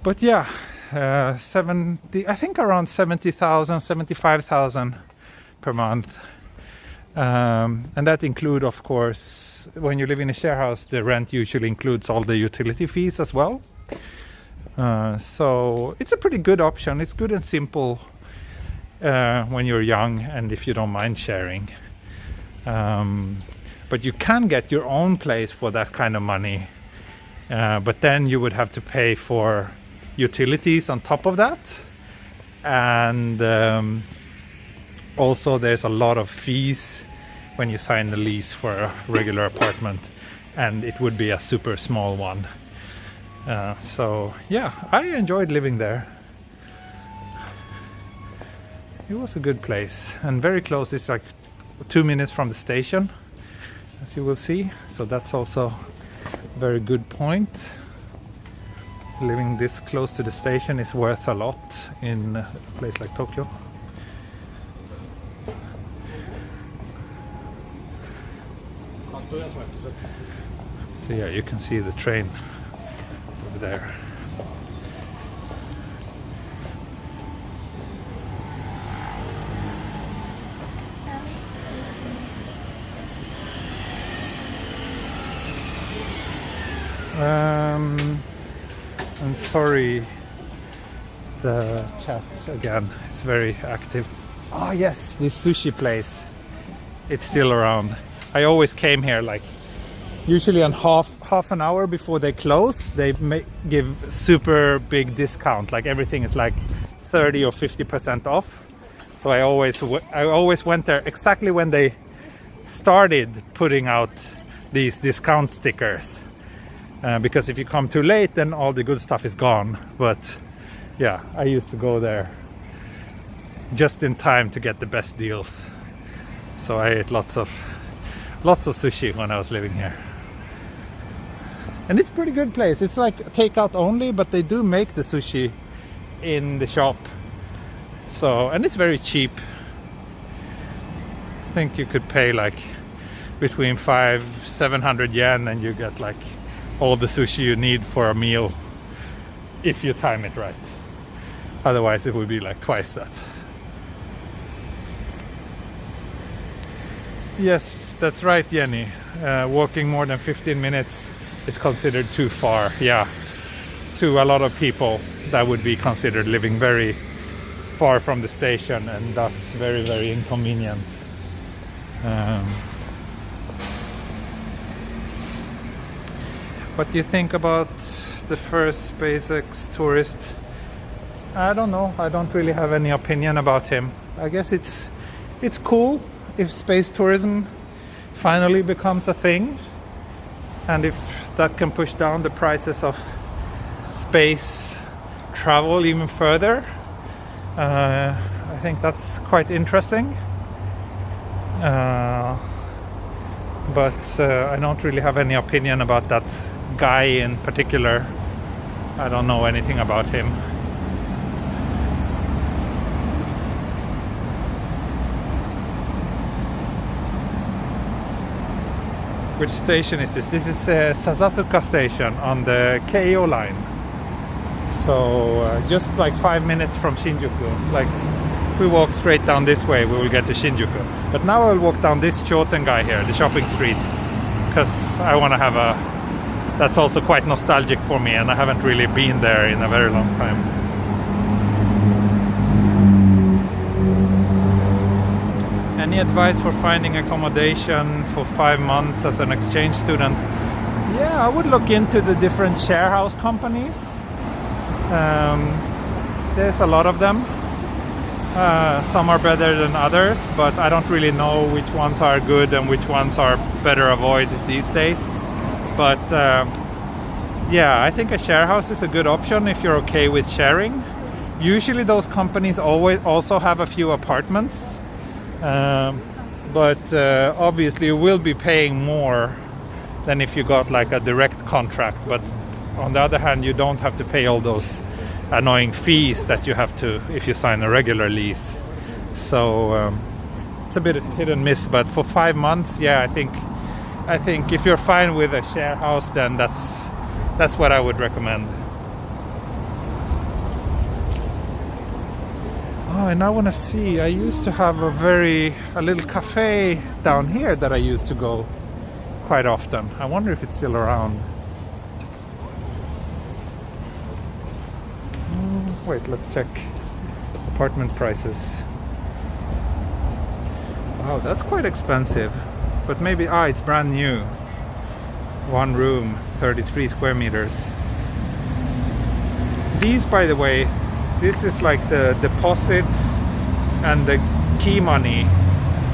But yeah, I think around 70,000, 75,000 per month. And that include, of course, when you live in a share house, the rent usually includes all the utility fees as well. So it's a pretty good option. It's good and simple when you're young and if you don't mind sharing. But you can get your own place for that kind of money. But then you would have to pay for utilities on top of that. And also there's a lot of fees when you sign the lease for a regular apartment. And it would be a super small one. So yeah, I enjoyed living there. It was a good place and very close. It's like 2 minutes from the station, as you will see. So that's also a very good point. Living this close to the station is worth a lot in a place like Tokyo. So yeah, you can see the train over there. And sorry, the chat again, it's very active. Oh yes, this sushi place, it's still around. I always came here like usually on half an hour before they close. They give super big discount, like everything is like 30 or 50% off. So I always went there exactly when they started putting out these discount stickers. Because if you come too late, then all the good stuff is gone. But Yeah, I used to go there just in time to get the best deals. So I ate lots of sushi when I was living here. And it's a pretty good place. It's like takeout only, but they do make the sushi in the shop. So, and it's very cheap. I think you could pay like between 500-700 yen and you get like all the sushi you need for a meal if you time it right. Otherwise it would be like twice that. Yes, that's right, Jenny. Walking more than 15 minutes is considered too far. Yeah, to a lot of people that would be considered living very far from the station and thus very, very inconvenient. What do you think about the first SpaceX tourist? I don't know. I don't really have any opinion about him. I guess it's cool if space tourism finally becomes a thing, and if that can push down the prices of space travel even further. I think that's quite interesting. But I don't really have any opinion about that guy in particular. I don't know anything about him. Which station is this? This is Sasasuka station on the Keio line. So just like 5 minutes from Shinjuku. Like if we walk straight down this way, we will get to Shinjuku. But now I'll walk down this Chotengai here, the shopping street, because I want to have a... That's also quite nostalgic for me, and I haven't really been there in a very long time. Any advice for finding accommodation for 5 months as an exchange student? Yeah, I would look into the different share house companies. There's a lot of them. Some are better than others, but I don't really know which ones are good and which ones are better avoid these days. But yeah, I think a share house is a good option if you're okay with sharing. Usually those companies always also have a few apartments. But obviously you will be paying more than if you got like a direct contract, but on the other hand you don't have to pay all those annoying fees that you have to if you sign a regular lease. So it's a bit hit and miss, but for 5 months, yeah, I think if you're fine with a share house, then that's what I would recommend. Oh, and I want to see, I used to have a little cafe down here that I used to go quite often. I wonder if it's still around. Wait, let's check apartment prices. Wow, that's quite expensive. But maybe, it's brand new. 1 room, 33 square meters. These, by the way, this is like the deposits and the key money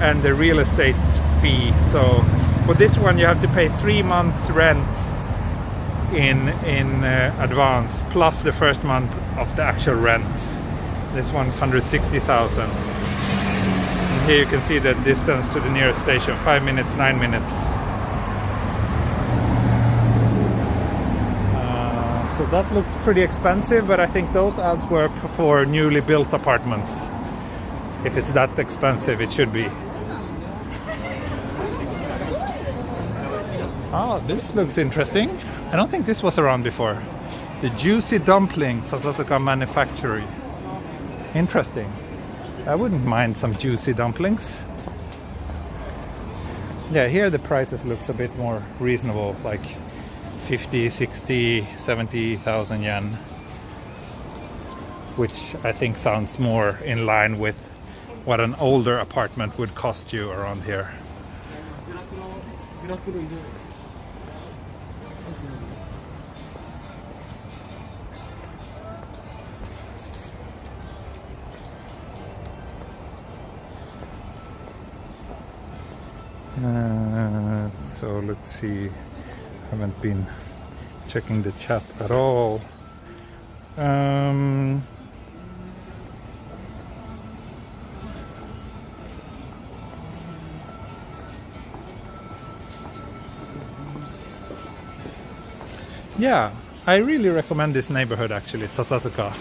and the real estate fee. So for this one you have to pay 3 months rent in advance plus the first month of the actual rent. This one's 160,000. And here you can see the distance to the nearest station, 5 minutes, 9 minutes. So that looked pretty expensive, but I think those ads were for newly built apartments. If it's that expensive, it should be. Oh, this looks interesting. I don't think this was around before. The Juicy Dumpling, Sasasuka Manufactory. Interesting. I wouldn't mind some juicy dumplings. Yeah, here the prices looks a bit more reasonable, like 50, 60, 70,000 yen, which I think sounds more in line with what an older apartment would cost you around here. So let's see, haven't been checking the chat at all. Yeah, I really recommend this neighborhood actually, Sasazuka.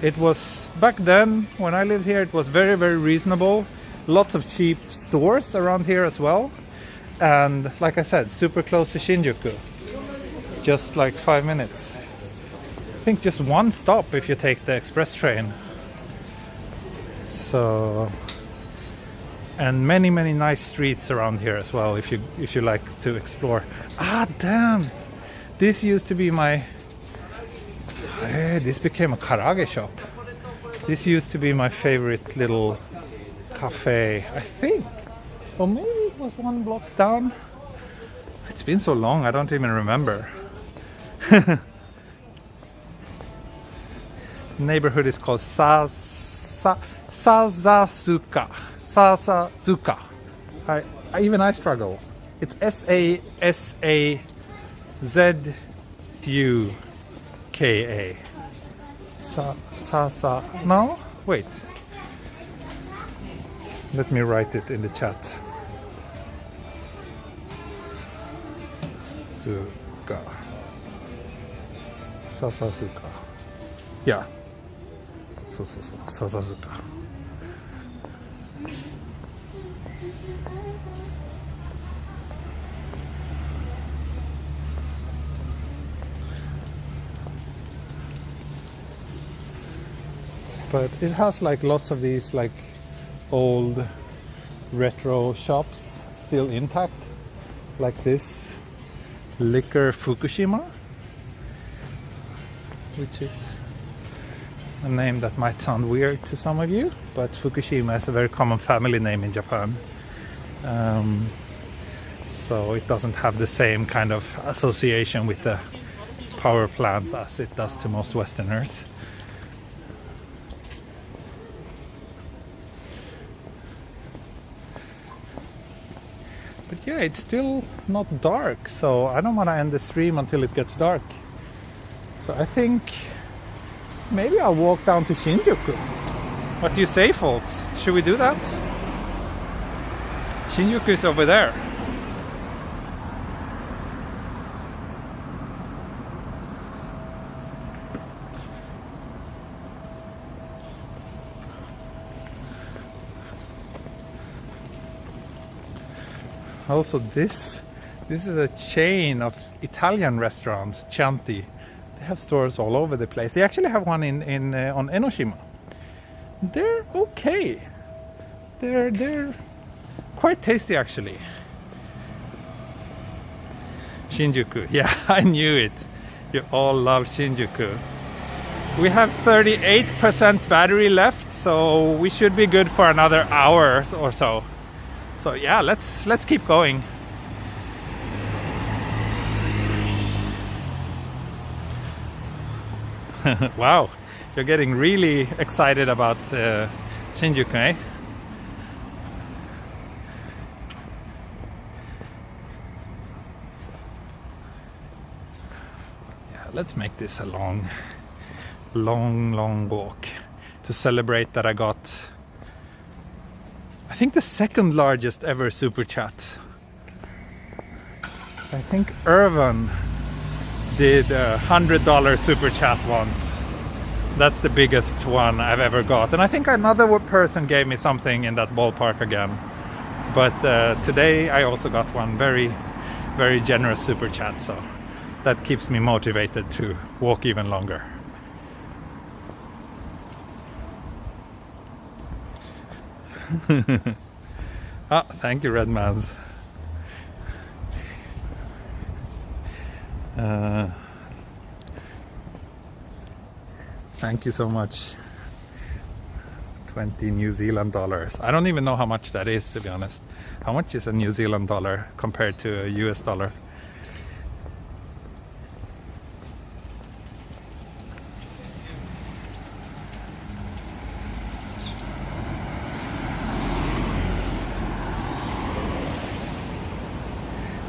It was, back then when I lived here, it was very, very reasonable. Lots of cheap stores around here as well. And like I said, super close to Shinjuku. Just like 5 minutes. I think just one stop if you take the express train. So, and many, many nice streets around here as well if you like to explore. Ah, damn! This used to be my... this became a karaage shop. This used to be my favorite little cafe, I think. Or maybe it was one block down. It's been so long, I don't even remember. Neighborhood is called Sasazuka. Sasazuka. Even I struggle. It's Sasazuka. No? Wait. Let me write it in the chat. Zuka. Sasazuka. Yeah. So. Sasazuka. But it has like lots of these like old retro shops still intact, like this Liquor Fukushima, which is a name that might sound weird to some of you, but Fukushima is a very common family name in Japan. So it doesn't have the same kind of association with the power plant as it does to most Westerners. But yeah, it's still not dark, so I don't want to end the stream until it gets dark. So I think maybe I'll walk down to Shinjuku. What do you say, folks? Should we do that? Shinjuku is over there. Also, this is a chain of Italian restaurants, Chianti. They have stores all over the place. They actually have one on Enoshima. They're okay. They're quite tasty actually. Shinjuku. Yeah, I knew it. You all love Shinjuku. We have 38% battery left, so we should be good for another hour or so. So yeah, let's keep going. Wow, you're getting really excited about Shinjuku, eh? Yeah, let's make this a long walk to celebrate that I got, I think, the second largest ever super chat. I think Irvin did a $100 super chat once. That's the biggest one I've ever got. And I think another person gave me something in that ballpark again. But today I also got one very, very generous super chat. So that keeps me motivated to walk even longer. Ah, thank you, Redmans. Thank you so much. 20 New Zealand dollars. I don't even know how much that is, to be honest. How much is a New Zealand dollar compared to a US dollar?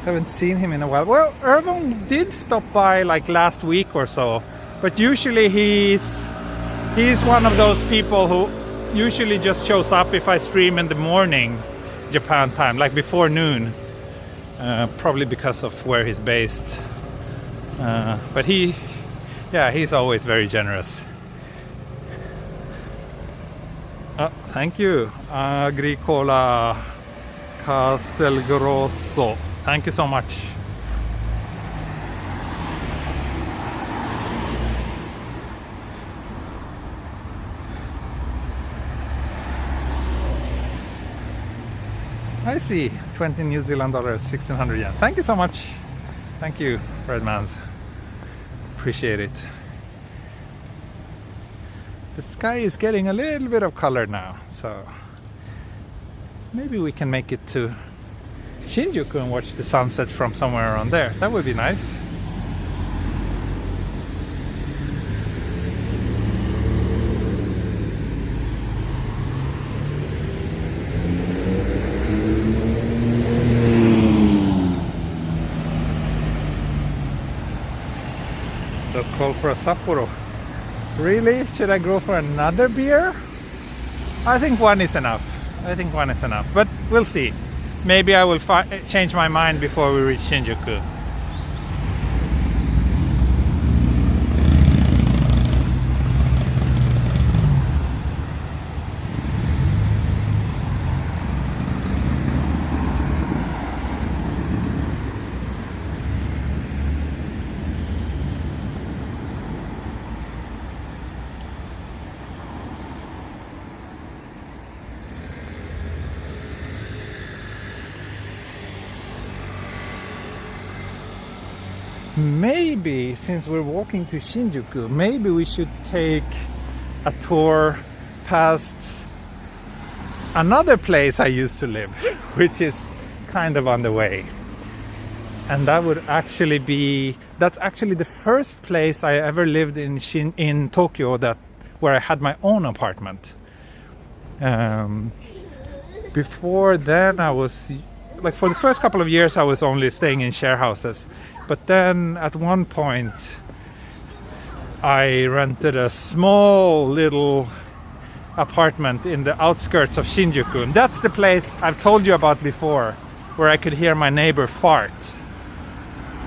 Haven't seen him in a while. Well, Irvin did stop by like last week or so But usually he's one of those people who usually just shows up if I stream in the morning Japan time, like before noon, probably because of where he's based, but he's always very generous. Thank you, Agricola Castelgrosso, thank you so much. I see, 20 New Zealand dollars, 1600 yen. Thank you so much. Thank you, Redmans. Appreciate it. The sky is getting a little bit of color now, so maybe we can make it to Shinjuku and watch the sunset from somewhere around there. That would be nice. Let's call for a Sapporo. Really? Should I go for another beer? I think one is enough. But we'll see. Maybe I will change my mind before we reach Shinjuku. Maybe, since we're walking to Shinjuku, maybe we should take a tour past another place I used to live, which is kind of on the way. And that would actually be, that's actually the first place I ever lived in Tokyo where I had my own apartment. Before then I was, like for the first couple of years I was only staying in share houses. But then at one point I rented a small little apartment in the outskirts of Shinjuku. And that's the place I've told you about before, where I could hear my neighbor fart.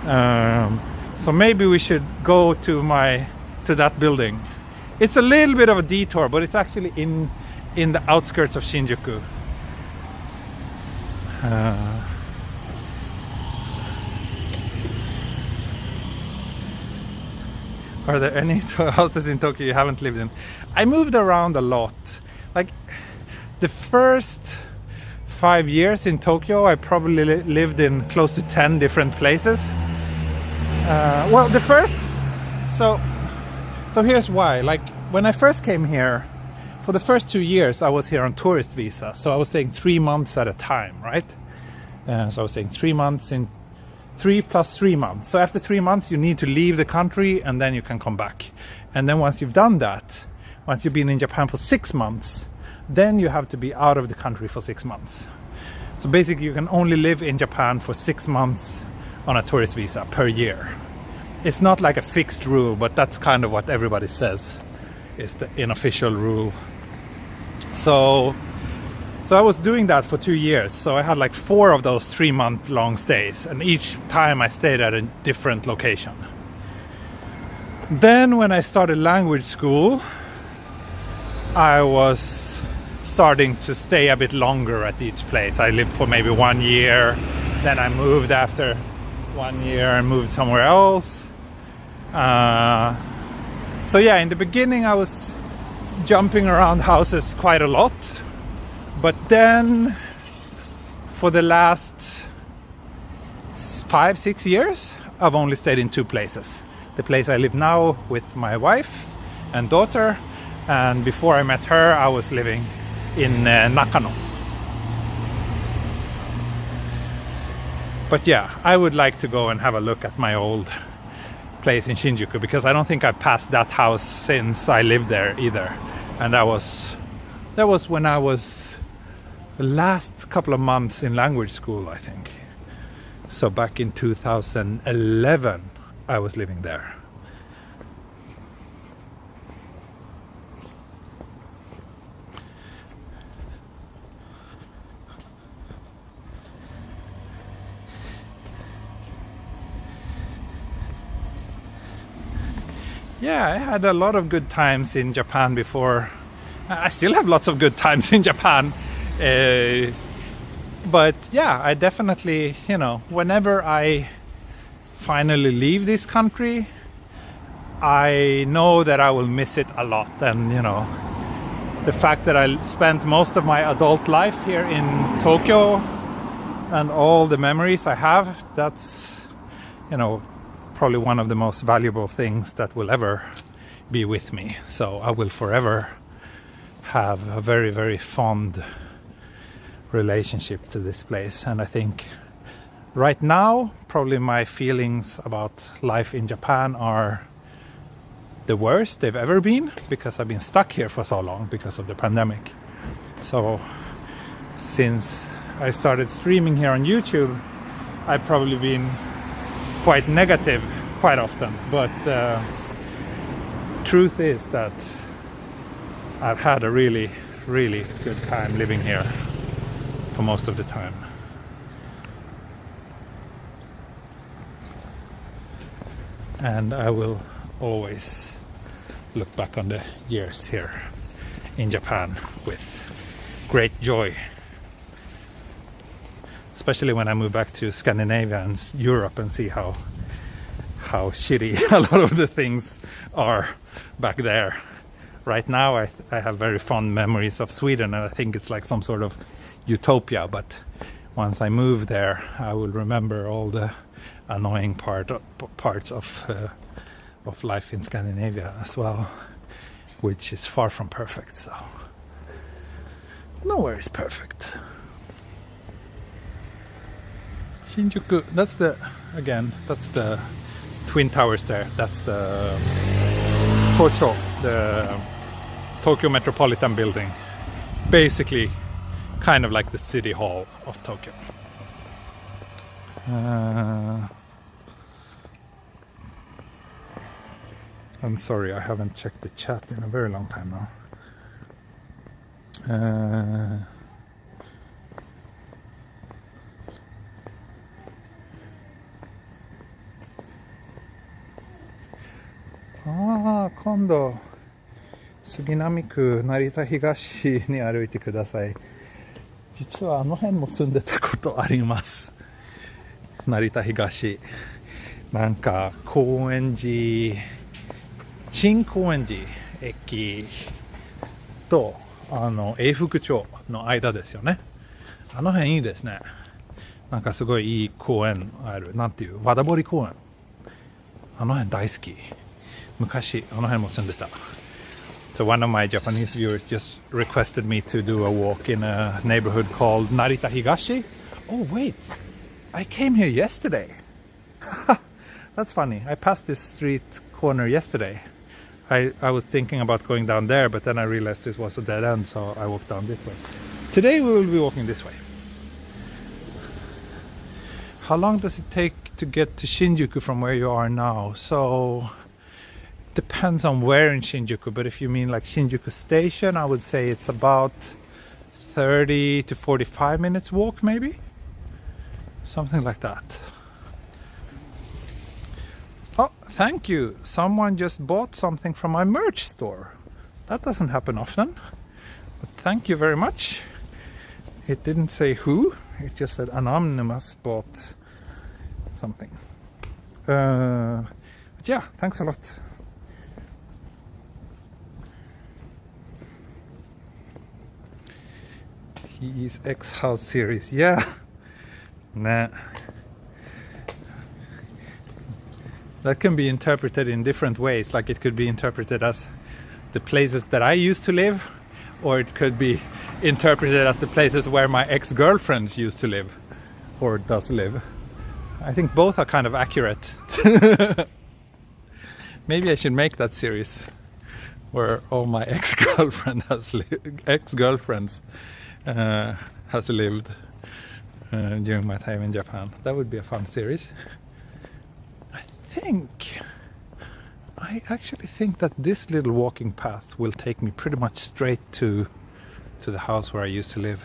So maybe we should go to that building. It's a little bit of a detour, but it's actually in the outskirts of Shinjuku. Are there any houses in Tokyo you haven't lived in? I moved around a lot. Like the first 5 years in Tokyo, I probably lived in close to 10 different places. Well, the first, so here's why. Like when I first came here, for the first 2 years, I was here on tourist visa. So I was staying 3 months at a time, right? So I was staying 3 months in 3 plus 3 months. So after 3 months, you need to leave the country and then you can come back. And then once you've done that, once you've been in Japan for 6 months, then you have to be out of the country for 6 months. So basically, you can only live in Japan for 6 months on a tourist visa per year. It's not like a fixed rule, but that's kind of what everybody says is the unofficial rule. So I was doing that for 2 years. So I had like 4 of those 3-month long stays, and each time I stayed at a different location. Then when I started language school, I was starting to stay a bit longer at each place. I lived for maybe 1 year, then I moved after 1 year and moved somewhere else. So yeah, in the beginning I was jumping around houses quite a lot. But then, for the last 5-6 years, I've only stayed in 2 places. The place I live now with my wife and daughter, and before I met her, I was living in Nakano. But yeah, I would like to go and have a look at my old place in Shinjuku, because I don't think I've passed that house since I lived there either. And that was when I was the last couple of months in language school, I think. So back in 2011, I was living there. yeah, I had a lot of good times in Japan before. I still have lots of good times in Japan. But yeah, I definitely, you know, whenever I finally leave this country, I know that I will miss it a lot. And, you know, the fact that I spent most of my adult life here in Tokyo and all the memories I have, that's, you know, probably one of the most valuable things that will ever be with me. So I will forever have a very, very fond relationship to this place. And I think right now, probably my feelings about life in Japan are the worst they've ever been, because I've been stuck here for so long because of the pandemic. So since I started streaming here on YouTube, I've probably been quite negative quite often. But truth is that I've had a really, really good time living here for most of the time. And I will always look back on the years here in Japan with great joy. Especially when I move back to Scandinavia and Europe and see how shitty a lot of the things are back there. Right now I have very fond memories of Sweden, and I think it's like some sort of utopia, but once I move there I will remember all the annoying parts of life in Scandinavia as well, which is far from perfect. So nowhere is perfect. Shinjuku, that's the Twin Towers there. That's the Tocho, the Tokyo Metropolitan Building. Basically kind of like the city hall of Tokyo. I'm sorry, I haven't checked the chat in a very long time now.今度杉並区成田東に歩いてください。実はあの辺も住んでたことあります。成田東、なんか高円寺、新高円寺駅と永福町の間ですよね。あの辺いいですね。なんかすごいいい公園ある。なんていう和田堀公園。あの辺大好き。昔あの辺も住んでた。So one of my Japanese viewers just requested me to do a walk in a neighborhood called Narita Higashi. Oh wait, I came here yesterday. That's funny. I passed this street corner yesterday. I was thinking about going down there, but then I realized this was a dead end, so I walked down this way. Today we will be walking this way. How long does it take to get to Shinjuku from where you are now? So depends on where in Shinjuku, but if you mean like Shinjuku station, I would say it's about 30 to 45 minutes walk, maybe something like that. Oh, thank you, someone just bought something from my merch store. That doesn't happen often, but thank you very much. It didn't say who, it just said anonymous bought something. But yeah, thanks a lot. His X-House series, yeah. Nah. That can be interpreted in different ways. Like it could be interpreted as the places that I used to live, or it could be interpreted as the places where my ex-girlfriends used to live, or does live. I think both are kind of accurate. Maybe I should make that series where all my ex-girlfriends has lived during my time in Japan. That would be a fun series. I actually think that this little walking path will take me pretty much straight to the house where I used to live.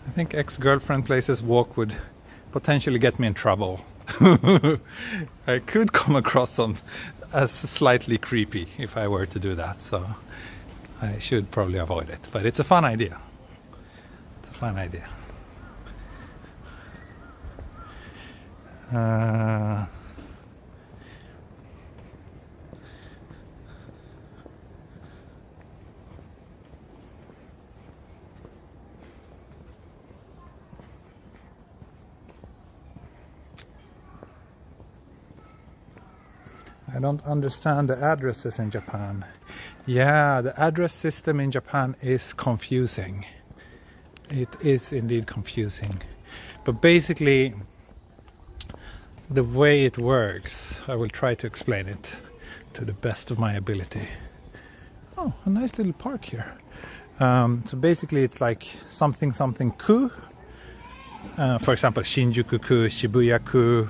I think ex-girlfriend places walk would potentially get me in trouble. I could come across some as slightly creepy if I were to do that, so I should probably avoid it. But it's a fun idea. It's a fun idea. I don't understand the addresses in Japan. Yeah, the address system in Japan is confusing. It is indeed confusing. But basically, the way it works, I will try to explain it to the best of my ability. Oh, a nice little park here. So basically it's like something ku. For example, Shinjuku ku, Shibuya ku.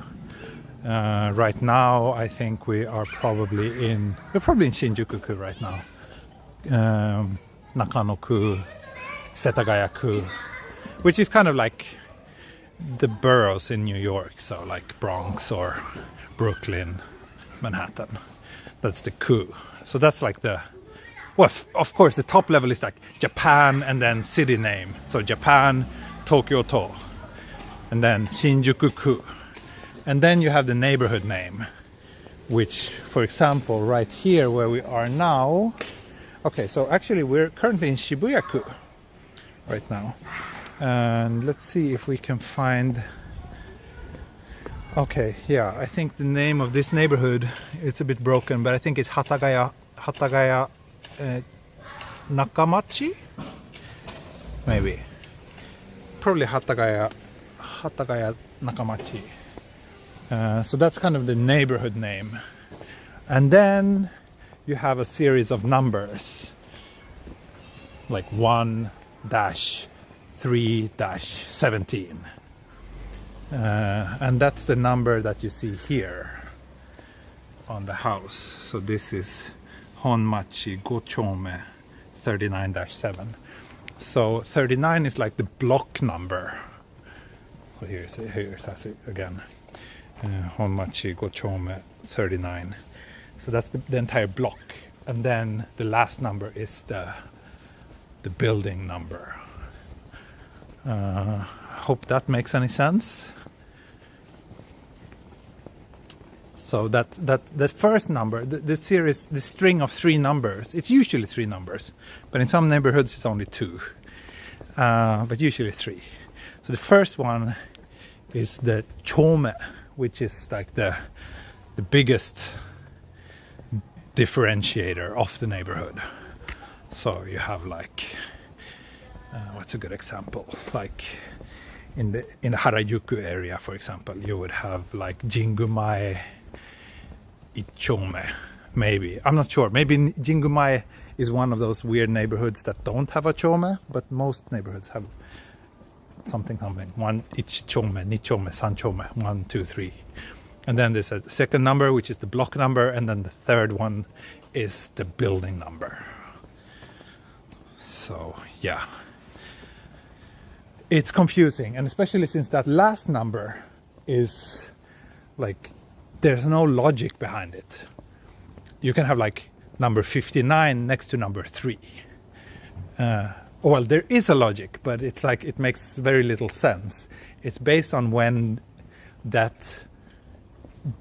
Right now, I think we're probably in Shinjuku-ku right now. Nakano-ku, Setagaya-ku, which is kind of like the boroughs in New York, so like Bronx or Brooklyn, Manhattan. That's the ku. So that's like the, well, of course, the top level is like Japan and then city name. So Japan, Tokyo-to, and then Shinjuku-ku. And then you have the neighborhood name, which, for example, right here where we are now. Okay, so actually we're currently in Shibuya-ku right now. And let's see if we can find... Okay, yeah, I think the name of this neighborhood, it's a bit broken, but I think it's Hatagaya Nakamachi? Maybe. Probably Hatagaya Nakamachi. So that's kind of the neighborhood name. And then you have a series of numbers, like 1-3-17. And that's the number that you see here on the house. So this is Honmachi Gochome 39-7. So 39 is like the block number. So here it has it again. Honmachi Gochome 39. So that's the entire block. And then the last number is the building number. Hope that makes any sense. So that first number, the series, the string of 3 numbers, it's usually 3 numbers, but in some neighborhoods it's only 2, but usually 3. So the first one is the chome, which is like the biggest differentiator of the neighborhood. So you have like, what's a good example? Like in the Harajuku area, for example, you would have like Jingumae Ichome, maybe. I'm not sure. Maybe Jingumae is one of those weird neighborhoods that don't have a chome, but most neighborhoods have something. 1 ichichome, nichome, sanchome, 1, 2, 3. And then there's a second number, which is the block number, and then the third one is the building number. So, yeah. It's confusing, and especially since that last number is like, there's no logic behind it. You can have like number 59 next to number 3. Well, there is a logic, but it's like it makes very little sense. It's based on when that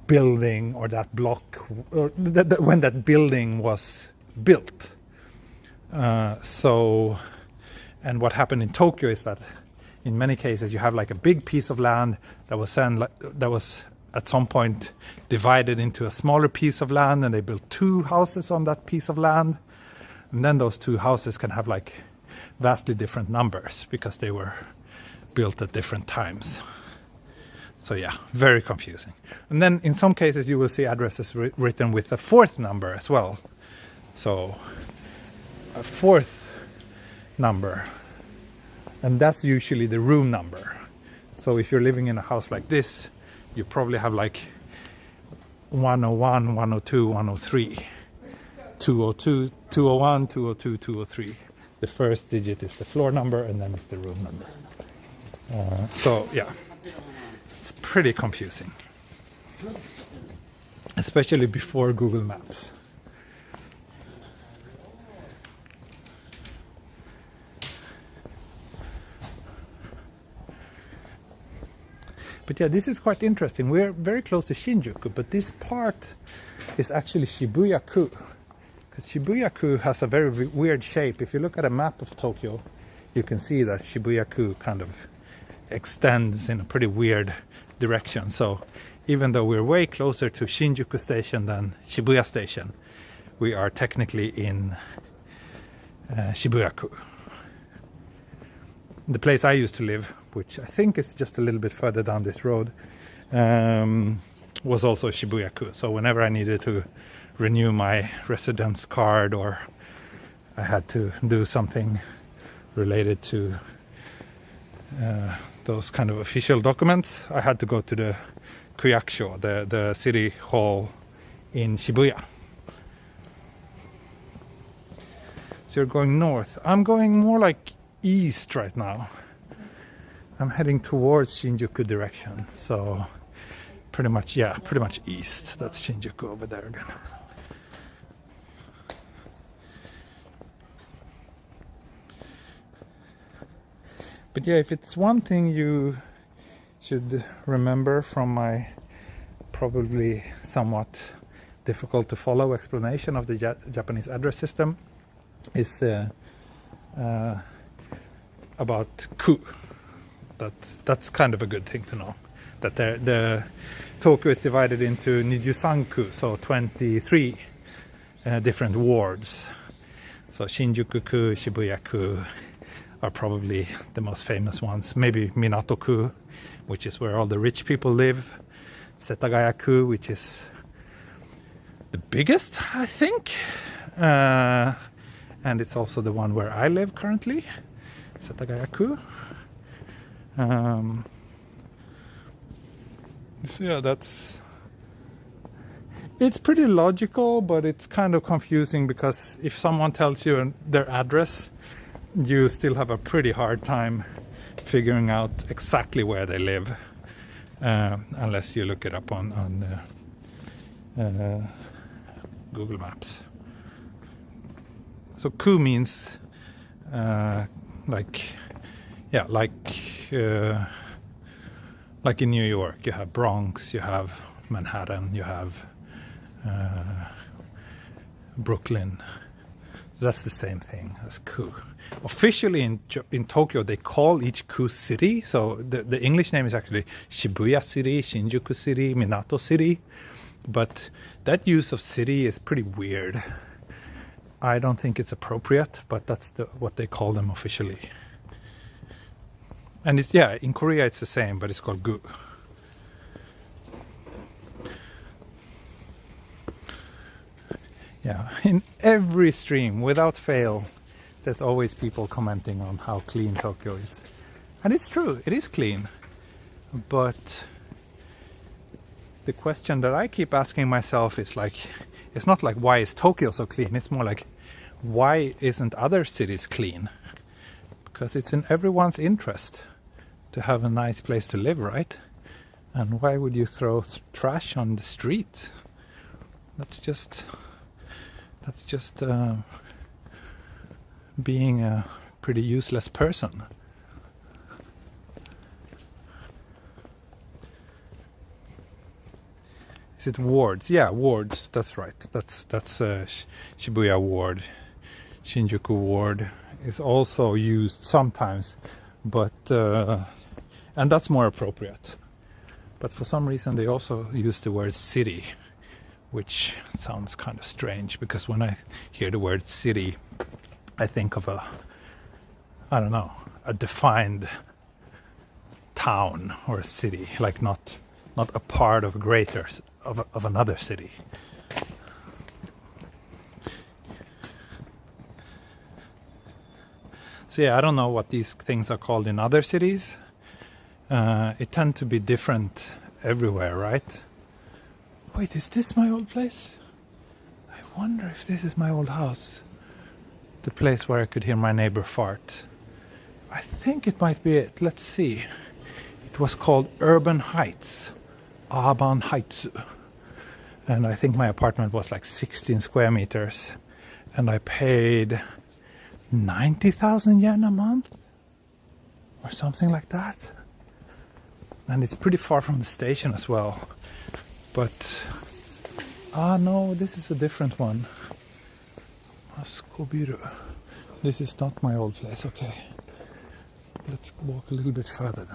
building or that block, or when that building was built. So, and what happened in Tokyo is that in many cases you have like a big piece of land that was at some point divided into a smaller piece of land, and they built 2 houses on that piece of land, and then those 2 houses can have like vastly different numbers because they were built at different times. So yeah, very confusing. And then in some cases you will see addresses written with a 4th number as well. So a 4th number, and that's usually the room number. So if you're living in a house like this, you probably have like 101, 102, 103, 202, 201, 202, 203. The first digit is the floor number, and then it's the room number. So yeah, it's pretty confusing, especially before Google Maps. But yeah, this is quite interesting. We're very close to Shinjuku, but this part is actually Shibuya-ku. Because Shibuya-ku has a very weird shape. If you look at a map of Tokyo, you can see that Shibuya-ku kind of extends in a pretty weird direction. So even though we're way closer to Shinjuku station than Shibuya station, we are technically in Shibuya-ku. The place I used to live, which I think is just a little bit further down this road, was also Shibuya-ku. So whenever I needed to renew my residence card, or I had to do something related to those kind of official documents, I had to go to the Kuyakusho, the city hall in Shibuya. So you're going north. I'm going more like east right now. I'm heading towards Shinjuku direction, so pretty much east. That's Shinjuku over there again. But yeah, if it's one thing you should remember from my probably somewhat difficult to follow explanation of the Japanese address system, is about ku. That's kind of a good thing to know. That the Tokyo is divided into Nijusanku, so 23 different wards. So Shinjuku-ku, Shibuya-ku are probably the most famous ones. Maybe Minato-ku, which is where all the rich people live. Setagaya-ku, which is the biggest, I think. And it's also the one where I live currently. Setagaya-ku. So yeah, it's pretty logical, but it's kind of confusing, because if someone tells you their address, you still have a pretty hard time figuring out exactly where they live, unless you look it up on Google Maps. So ku means like in New York, you have Bronx, you have Manhattan, you have Brooklyn. So that's the same thing as ku. Officially in Tokyo, they call each ku city. So the English name is actually Shibuya City, Shinjuku City, Minato City. But that use of city is pretty weird. I don't think it's appropriate, but that's what they call them officially. And in Korea it's the same, but it's called gu. Yeah, in every stream, without fail, there's always people commenting on how clean Tokyo is. And it's true, it is clean. But the question that I keep asking myself is it's not like, why is Tokyo so clean? It's more like, why isn't other cities clean? Because it's in everyone's interest to have a nice place to live, right? And why would you throw trash on the street? That's just being a pretty useless person. Is it wards? Yeah, wards. That's right. That's Shibuya ward. Shinjuku ward is also used sometimes, but and that's more appropriate. But for some reason they also use the word city, which sounds kind of strange, because when I hear the word city, I think of a defined town or a city, like not a part of greater of another city. So yeah, I don't know what these things are called in other cities. It tend to be different everywhere, right? Wait, is this my old place? I wonder if this is my old house. The place where I could hear my neighbor fart. I think it might be it. Let's see. It was called Urban Heights. Urban Heights. And I think my apartment was like 16 square meters. And I paid 90,000 yen a month. Or something like that. And it's pretty far from the station as well. But... no, this is a different one. Skobiru. This is not my old place, okay. Let's walk a little bit further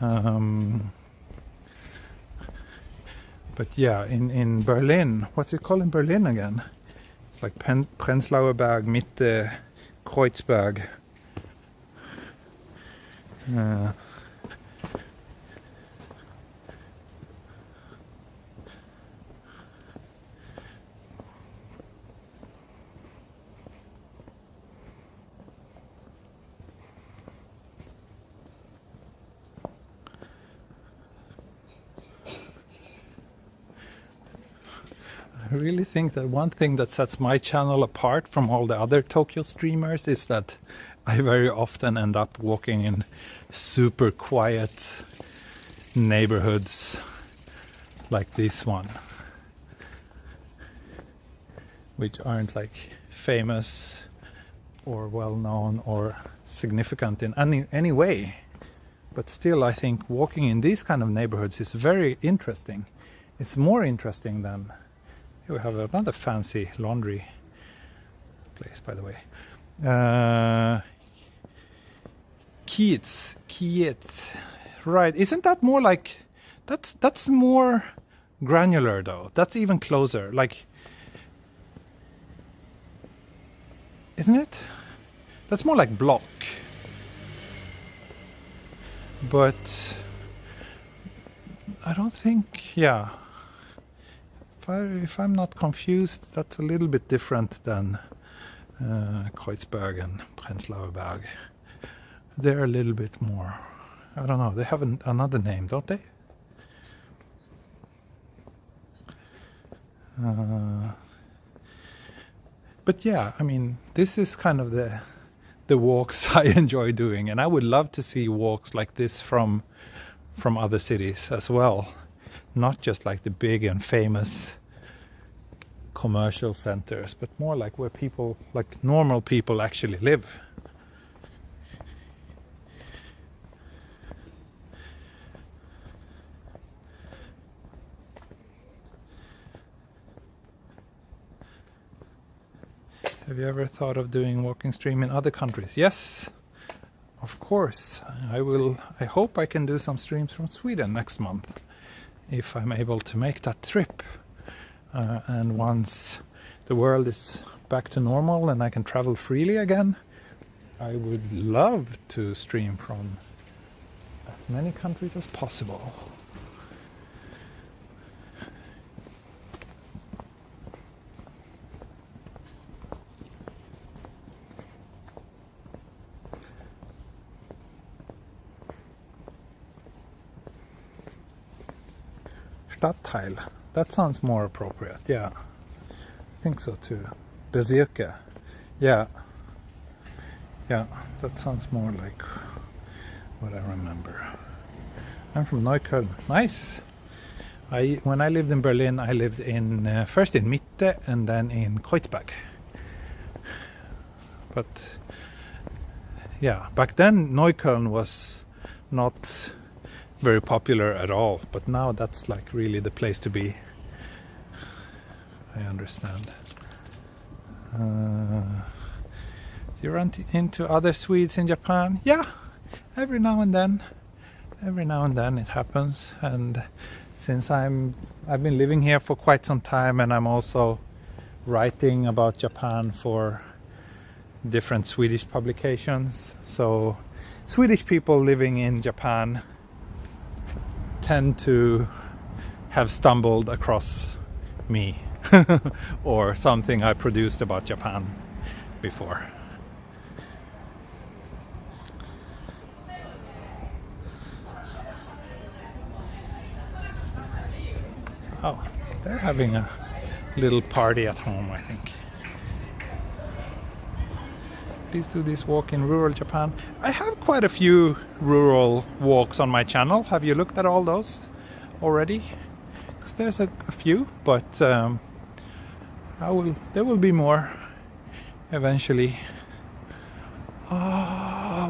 then. But yeah, in Berlin, what's it called in Berlin again? It's like Prenzlauer Berg, Mitte, Kreuzberg. I really think that one thing that sets my channel apart from all the other Tokyo streamers is that I very often end up walking in super quiet neighborhoods like this one, which aren't like famous or well known or significant in any way. But still, I think walking in these kind of neighborhoods is very interesting. It's more interesting than... We have another fancy laundry place, by the way. Kietz. Right, isn't that more like... That's more granular, though. That's even closer. Like... Isn't it? That's more like block. But... I don't think... Yeah. If I'm not confused, that's a little bit different than Kreuzberg and Prenzlauer Berg. They're a little bit more... I don't know, they have another name, don't they? But yeah, I mean, this is kind of the walks I enjoy doing, and I would love to see walks like this from other cities as well. Not just like the big and famous commercial centers, but more like where people, like normal people, actually live. Have you ever thought of doing walking stream in other countries? Yes, of course. I will. I hope I can do some streams from Sweden next month, if I'm able to make that trip. And once the world is back to normal and I can travel freely again, I would love to stream from as many countries as possible. Stadtteil. That sounds more appropriate, yeah. I think so too. Bezirke. Yeah. Yeah, that sounds more like what I remember. I'm from Neukölln. Nice! When I lived in Berlin, I lived in first in Mitte and then in Kreuzberg. But yeah, back then Neukölln was not very popular at all, but now that's like really the place to be. I understand. You run into other Swedes in Japan? Yeah, every now and then. Every now and then it happens, and since I've been living here for quite some time, and I'm also writing about Japan for different Swedish publications, so Swedish people living in Japan tend to have stumbled across me or something I produced about Japan before. Oh, they're having a little party at home, I think. Please do this walk in rural Japan. I have quite a few rural walks on my channel. Have you looked at all those already? Because there's a few, but there will be more eventually.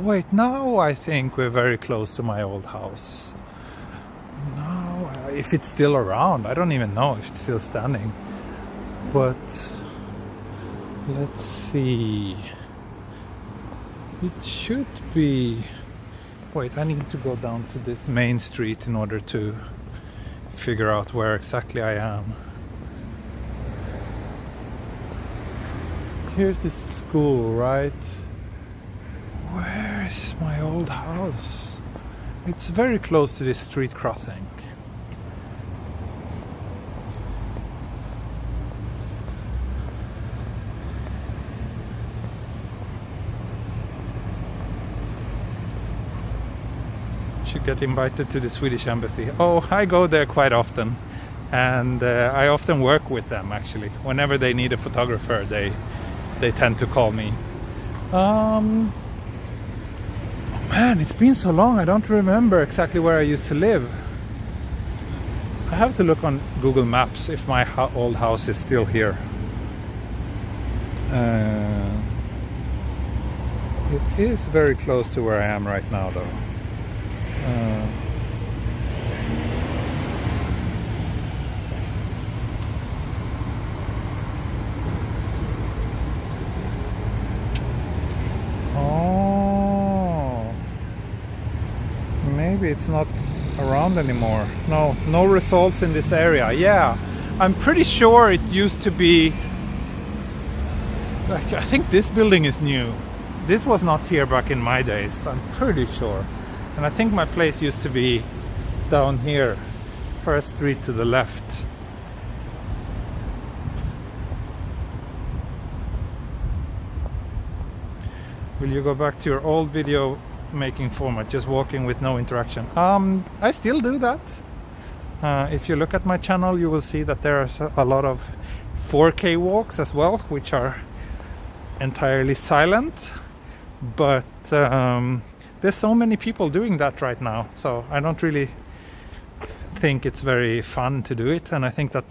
Wait, now I think we're very close to my old house. Now, if it's still around, I don't even know if it's still standing. But let's see. It should be. Wait, I need to go down to this main street in order to figure out where exactly I am. Here's this school, right? Where is my old house? It's very close to this street crossing. Should get invited to the Swedish embassy. Oh, I go there quite often, and I often work with them actually. Whenever they need a photographer, they tend to call me. Man, it's been so long, I don't remember exactly where I used to live. I have to look on Google Maps if my old house is still here. It is very close to where I am right now, though. Maybe it's not around anymore. No results in this area. Yeah, I'm pretty sure it used to be. Like, I think this building is new. This was not here back in my days. I'm pretty sure. And I think my place used to be down here, first street to the left. Will you go back to your old video making format, just walking with no interaction? I still do that. If you look at my channel, you will see that there are a lot of 4K walks as well, which are entirely silent. But there's so many people doing that right now, so I don't really think it's very fun to do it, and I think that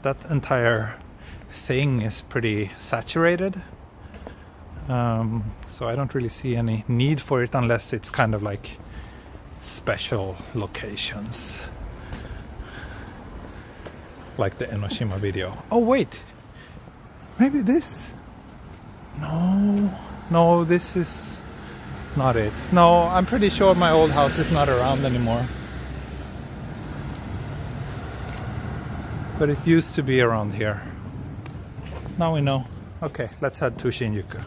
that entire thing is pretty saturated. So I don't really see any need for it unless it's kind of like special locations, like the Enoshima video. Oh wait, maybe this? No, this is not it. No, I'm pretty sure my old house is not around anymore. But it used to be around here. Now we know. Okay, let's head to Shinjuku.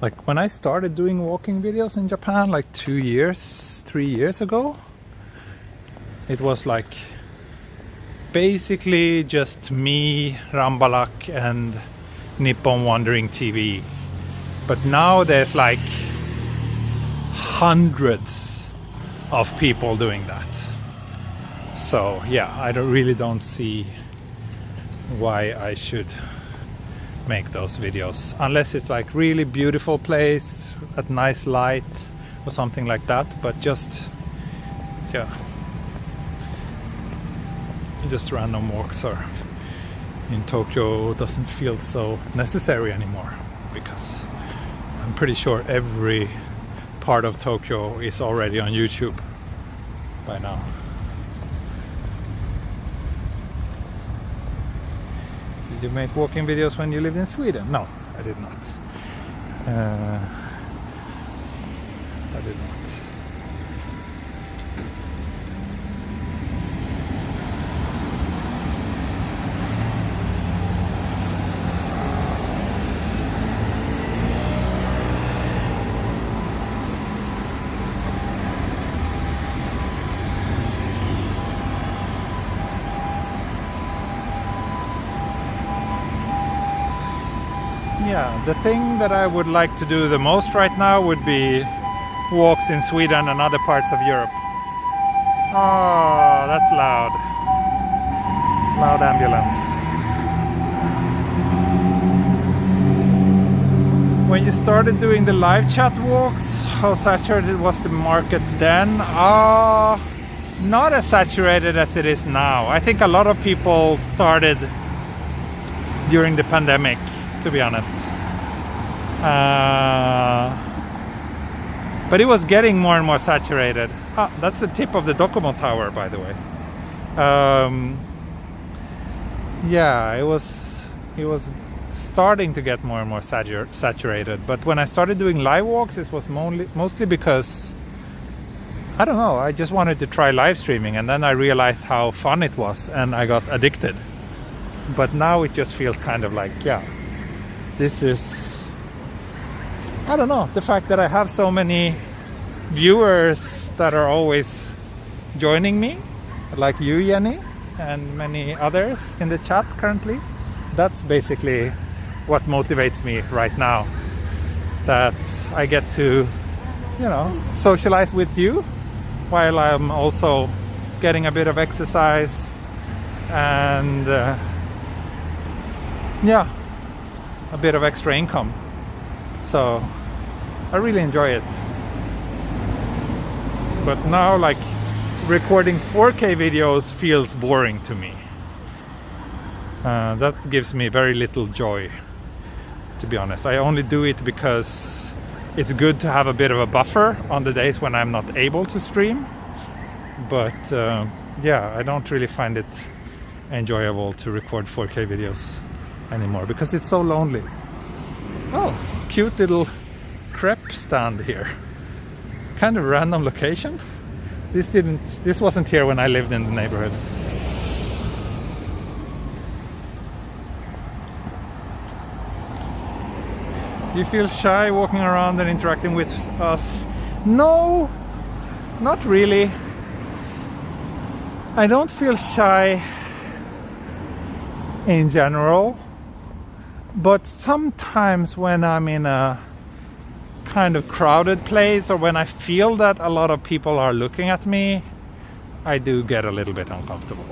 Like when I started doing walking videos in Japan like 3 years ago, it was like basically just me, Rambalak, and Nippon Wandering TV. But now there's like hundreds of people doing that. So yeah, I really don't see why I should make those videos unless it's like really beautiful place at nice light or something like that. But just random walks are in Tokyo doesn't feel so necessary anymore, because I'm pretty sure every part of Tokyo is already on YouTube by now. Did you make walking videos when you lived in Sweden? No, I did not. I did not. Yeah, the thing that I would like to do the most right now would be walks in Sweden and other parts of Europe. Oh, that's loud. Loud ambulance. When you started doing the live chat walks, how saturated was the market then? Not as saturated as it is now. I think a lot of people started during the pandemic, to be honest. But it was getting more and more saturated. That's the tip of the Docomo Tower, by the way. Yeah, it was starting to get more and more saturated. But when I started doing live walks, it was mostly because, I don't know, I just wanted to try live streaming, and then I realized how fun it was and I got addicted. But now it just feels kind of like, yeah, this is, I don't know, the fact that I have so many viewers that are always joining me, like you, Jenny, and many others in the chat currently. That's basically what motivates me right now, that I get to, you know, socialize with you while I'm also getting a bit of exercise and yeah, a bit of extra income. So I really enjoy it. But now, like, recording 4K videos feels boring to me. That gives me very little joy, to be honest. I only do it because it's good to have a bit of a buffer on the days when I'm not able to stream. But yeah, I don't really find it enjoyable to record 4K videos anymore because it's so lonely. Oh, cute little crepe stand here. Kind of random location. This wasn't here when I lived in the neighborhood. Do you feel shy walking around and interacting with us? No, not really. I don't feel shy in general, but sometimes when I'm in a kind of crowded place, or when I feel that a lot of people are looking at me, I do get a little bit uncomfortable.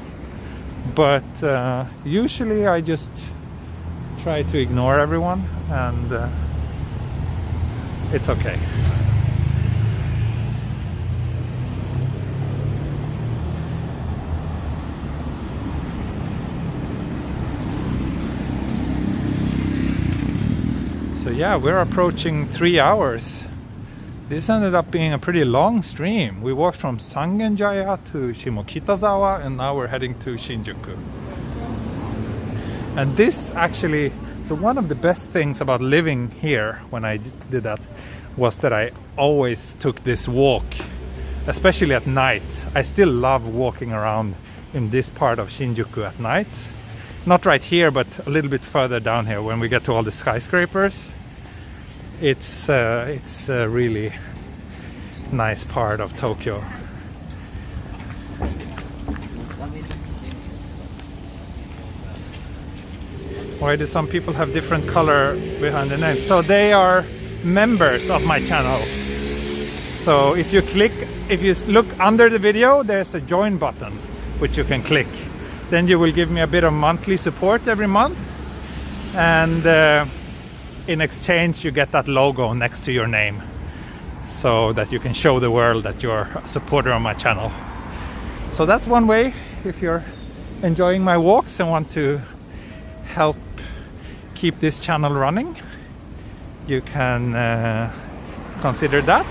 But usually I just try to ignore everyone, and it's okay. So yeah, we're approaching 3 hours. This ended up being a pretty long stream. We walked from Sangenjaya to Shimokitazawa, and now we're heading to Shinjuku. And this actually, so one of the best things about living here when I did that was that I always took this walk, especially at night. I still love walking around in this part of Shinjuku at night. Not right here, but a little bit further down here when we get to all the skyscrapers. It's a really nice part of Tokyo. Why do some people have different color behind the name? So they are members of my channel. So if you look under the video, there's a join button which you can click. Then you will give me a bit of monthly support every month, and in exchange you get that logo next to your name, so that you can show the world that you're a supporter of my channel. So that's one way. If you're enjoying my walks and want to help keep this channel running, you can consider that.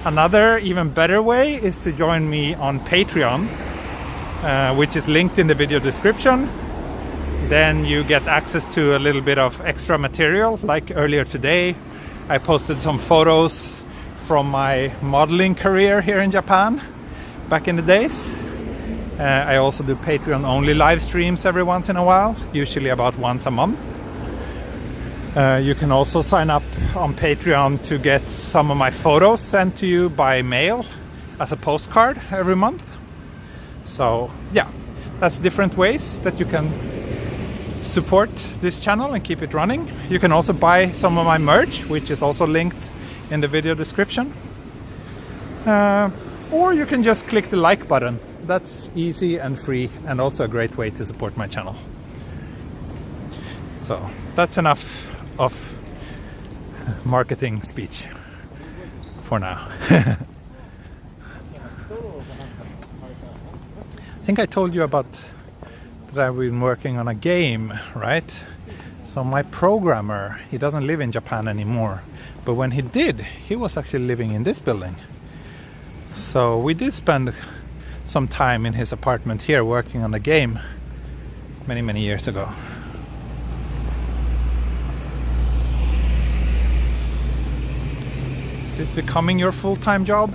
Another even better way is to join me on Patreon, which is linked in the video description. Then you get access to a little bit of extra material. Like earlier today, I posted some photos from my modeling career here in Japan back in the days. I also do Patreon only live streams every once in a while, usually about once a month. You can also sign up on Patreon to get some of my photos sent to you by mail as a postcard every month. So yeah, that's different ways that you can support this channel and keep it running. You can also buy some of my merch, which is also linked in the video description. or you can just click the like button. That's easy and free, and also a great way to support my channel. So that's enough of marketing speech for now. I think I told you about that I've been working on a game, right? So my programmer, he doesn't live in Japan anymore, but when he did, he was actually living in this building. So we did spend some time in his apartment here working on a game many years ago. Is this becoming your full-time job?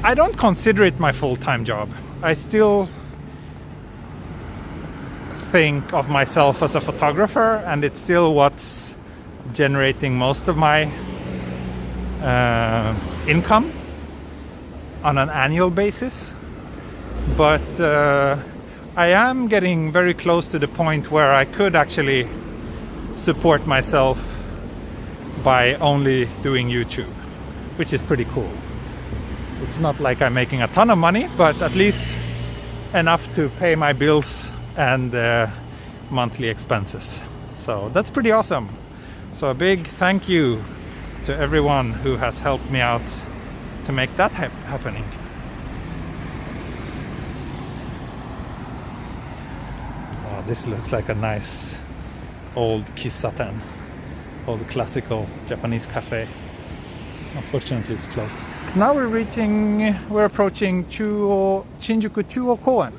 I don't consider it my full-time job. I still think of myself as a photographer, and it's still what's generating most of my income on an annual basis. But I am getting very close to the point where I could actually support myself by only doing YouTube, which is pretty cool. It's not like I'm making a ton of money, but at least enough to pay my bills and monthly expenses. So that's pretty awesome. So a big thank you to everyone who has helped me out to make that happening. Oh, this looks like a nice old kissaten, old classical Japanese cafe. Unfortunately, it's closed. So now we're approaching Shinjuku Chuo-koen,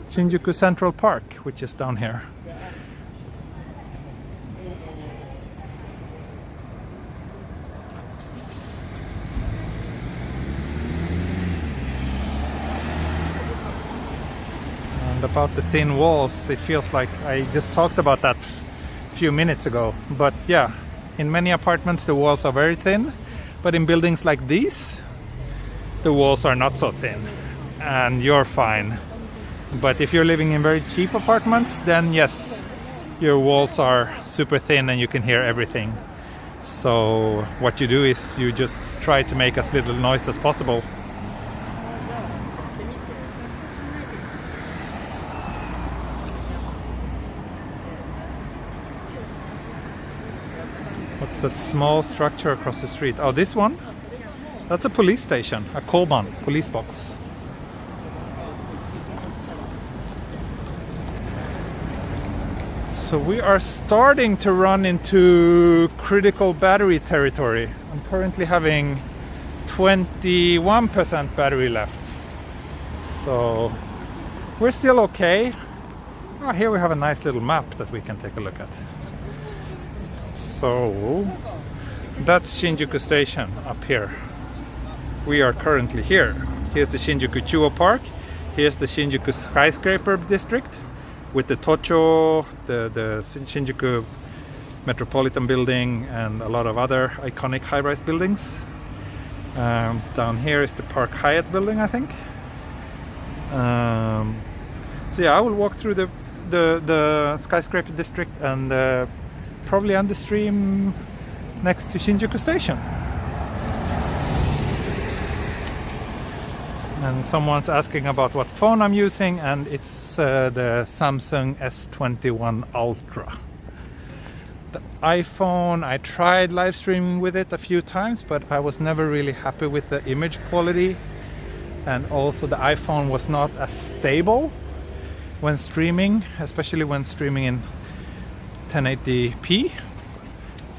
Shinjuku Central Park, which is down here. And about the thin walls, it feels like I just talked about that a few minutes ago. But yeah, in many apartments the walls are very thin, but in buildings like these, the walls are not so thin, and you're fine. But if you're living in very cheap apartments, then yes, your walls are super thin and you can hear everything. So what you do is you just try to make as little noise as possible. What's that small structure across the street? Oh, this one? That's a police station, a Koban police box. So we are starting to run into critical battery territory. I'm currently having 21% battery left. So we're still okay. Oh, here we have a nice little map that we can take a look at. So that's Shinjuku Station up here. We are currently here. Here's the Shinjuku Chuo Park. Here's the Shinjuku skyscraper district with the Tocho, the Shinjuku Metropolitan Building, and a lot of other iconic high-rise buildings. Down here is the Park Hyatt building, I think. So yeah, I will walk through the skyscraper district and probably end the stream next to Shinjuku Station. And someone's asking about what phone I'm using, and it's the Samsung S21 Ultra. The iPhone, I tried live streaming with it a few times, but I was never really happy with the image quality, and also the iPhone was not as stable when streaming, especially when streaming in 1080p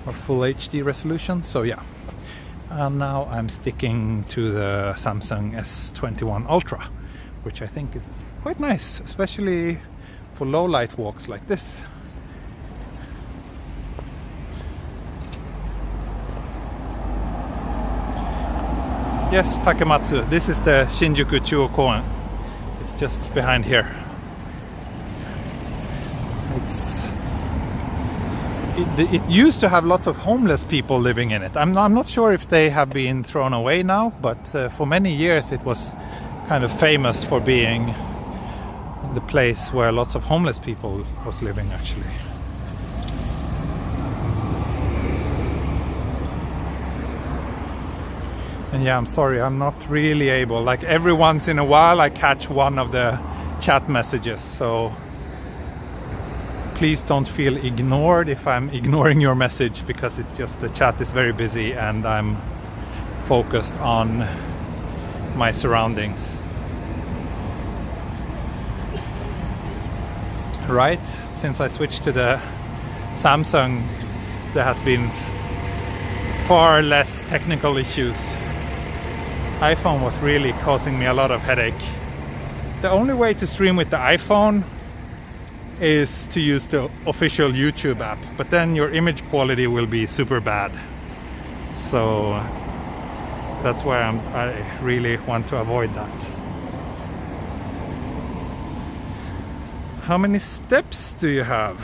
or full HD resolution. So yeah, now I'm sticking to the Samsung S21 Ultra, which I think is quite nice, especially for low light walks like this. Yes, Takematsu, this is the Shinjuku Chuo-koen. It's just behind here. It used to have lots of homeless people living in it. I'm not sure if they have been thrown away now, but for many years it was kind of famous for being the place where lots of homeless people was living, actually. Yeah, I'm sorry, I'm not really able. Like every once in a while I catch one of the chat messages, so please don't feel ignored if I'm ignoring your message, because it's just the chat is very busy and I'm focused on my surroundings. Right? Since I switched to the Samsung, there has been far less technical issues. iPhone was really causing me a lot of headache. The only way to stream with the iPhone is to use the official YouTube app, but then your image quality will be super bad. So that's why I really want to avoid that. How many steps do you have?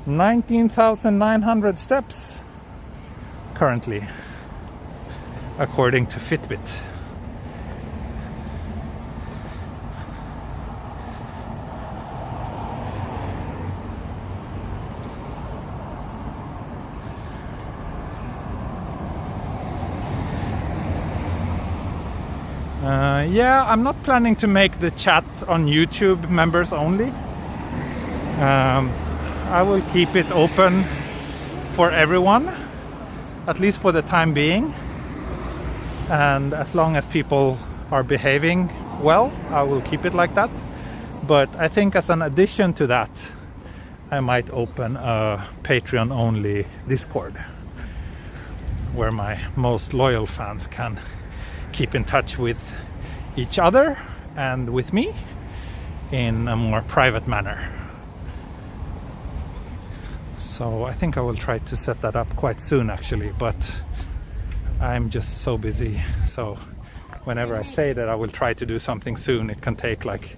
19,900 steps currently, according to Fitbit. Yeah, I'm not planning to make the chat on YouTube members only. I will keep it open for everyone, at least for the time being. And as long as people are behaving well, I will keep it like that. But I think as an addition to that, I might open a Patreon-only Discord where my most loyal fans can keep in touch with each other and with me in a more private manner. So I think I will try to set that up quite soon actually, but I'm just so busy. So whenever I say that I will try to do something soon, it can take like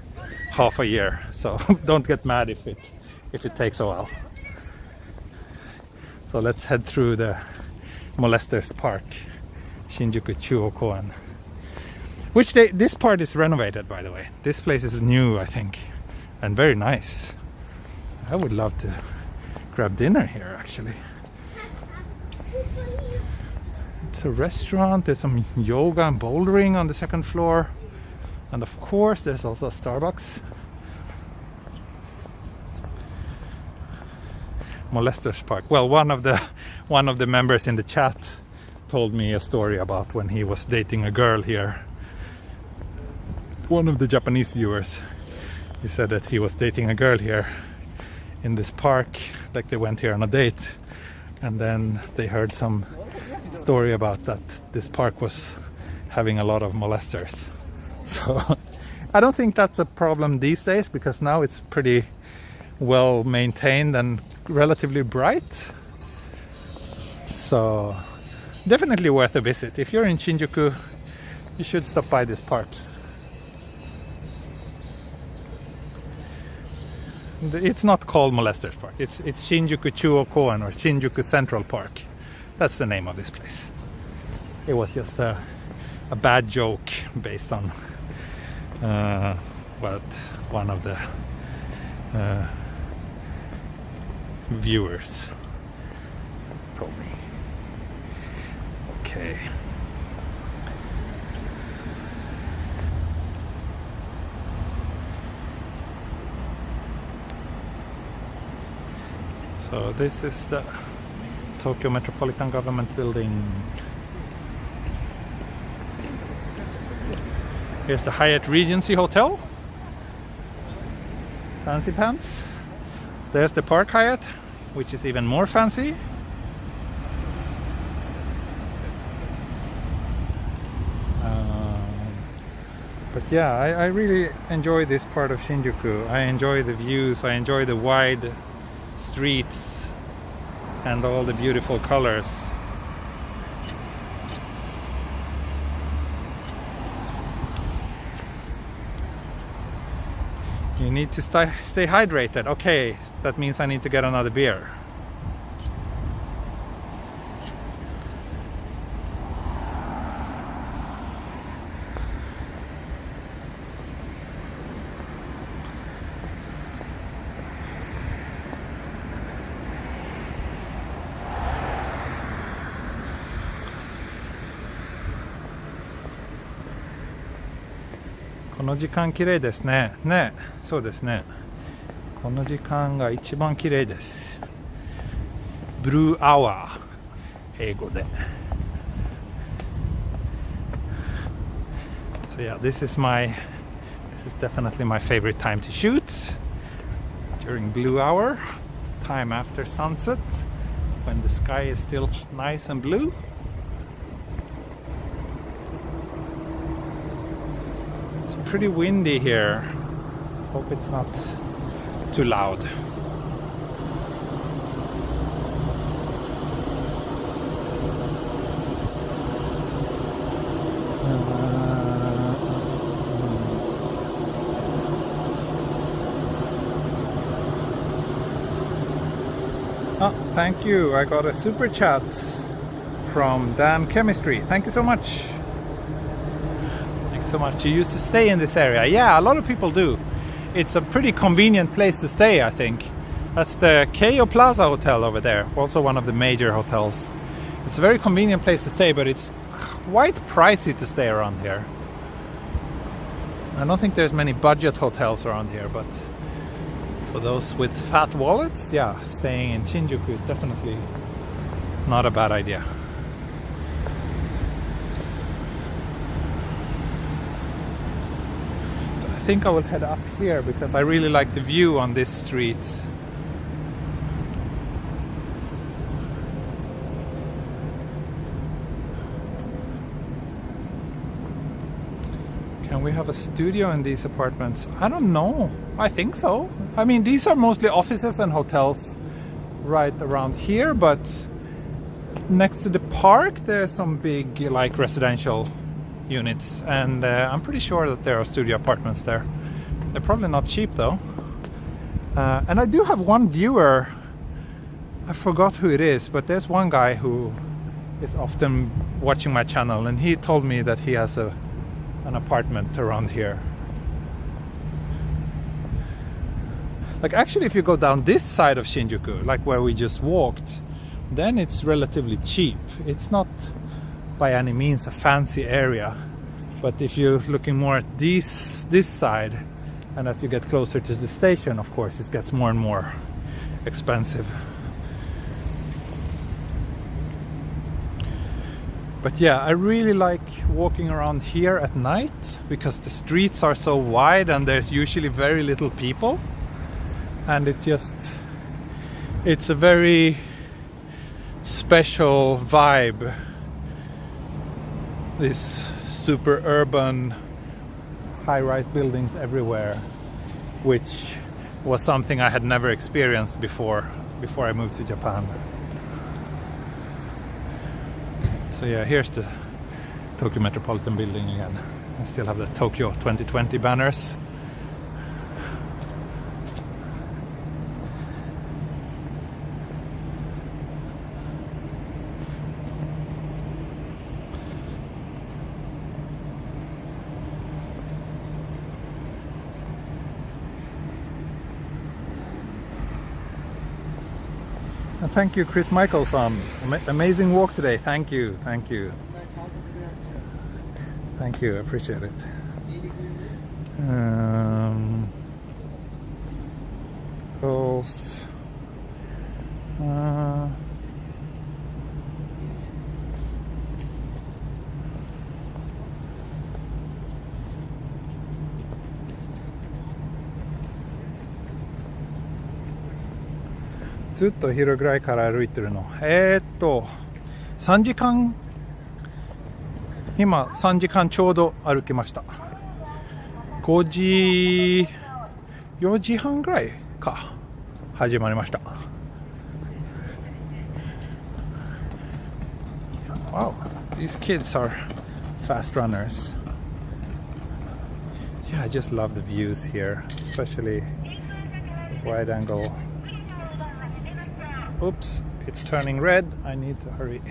half a year. So don't get mad if it takes a while. So let's head through the Molesters Park, Shinjuku Chuokoan. Which this part is renovated, by the way. This place is new, I think, and very nice. I would love to grab dinner here, actually. It's a restaurant. There's some yoga and bouldering on the second floor, and of course, there's also a Starbucks. Molesters Park. Well, one of the members in the chat told me a story about when he was dating a girl here. One of the Japanese viewers, he said that he was dating a girl here in this park, like they went here on a date, and then they heard some story about that this park was having a lot of molesters. So I don't think that's a problem these days, because now it's pretty well maintained and relatively bright. So definitely worth a visit. If you're in Shinjuku, you should stop by this park. It's not called Molesters Park. It's Shinjuku Chuokoan, or Shinjuku Central Park. That's the name of this place. It was just a bad joke based on what one of the viewers told me. Okay. So this is the Tokyo Metropolitan Government Building. Here's the Hyatt Regency Hotel. Fancy pants. There's the Park Hyatt, which is even more fancy. But yeah, I really enjoy this part of Shinjuku. I enjoy the views, I enjoy the wide streets and all the beautiful colors. You need to stay hydrated. Okay, that means I need to get another beer. この時間綺麗ですね。ね、そうですね。この時間が一番綺麗です。ブルーアワー、英語で。So yeah, this is definitely my favorite time to shoot. During blue hour, time after sunset, when the sky is still nice and blue. It's pretty windy here. Hope it's not too loud. Oh, thank you. I got a super chat from Dawn Chemistry. Thank you so much. Thanks so much. You used to stay in this area. Yeah, a lot of people do. It's a pretty convenient place to stay, I think. That's the Keio Plaza Hotel over there, also one of the major hotels. It's a very convenient place to stay, but it's quite pricey to stay around here. I don't think there's many budget hotels around here, but for those with fat wallets, yeah, staying in Shinjuku is definitely not a bad idea. So I think I will head up here because I really like the view on this street. Can we have a studio in these apartments? I don't know. I think so. I mean, these are mostly offices and hotels right around here, but next to the park there's some big like residential units, and I'm pretty sure that there are studio apartments there. They're probably not cheap though. And I do have one viewer. I forgot who it is, but there's one guy who is often watching my channel, and he told me that he has an apartment around here. Like actually, if you go down this side of Shinjuku, like where we just walked, then it's relatively cheap. It's not by any means a fancy area, but if you're looking more at this side, and as you get closer to the station, of course it gets more and more expensive. But yeah, I really like walking around here at night because the streets are so wide and there's usually very little people, and it's a very special vibe, this super urban high-rise buildings everywhere, which was something I had never experienced before I moved to Japan. So yeah, here's the Tokyo Metropolitan Building again. I still have the Tokyo 2020 banners. And thank you, Chris Michelson. Amazing walk today. Thank you. Thank you. Thank you. I appreciate it. Else.ずっと昼ぐらいから歩いてるの。3時間、今3時間ちょうど歩きました。4時半ぐらいか始まりました。Wow, these kids are fast runners. Yeah, I just love the views here, especially wide angle. Oops, it's turning red. I need to hurry.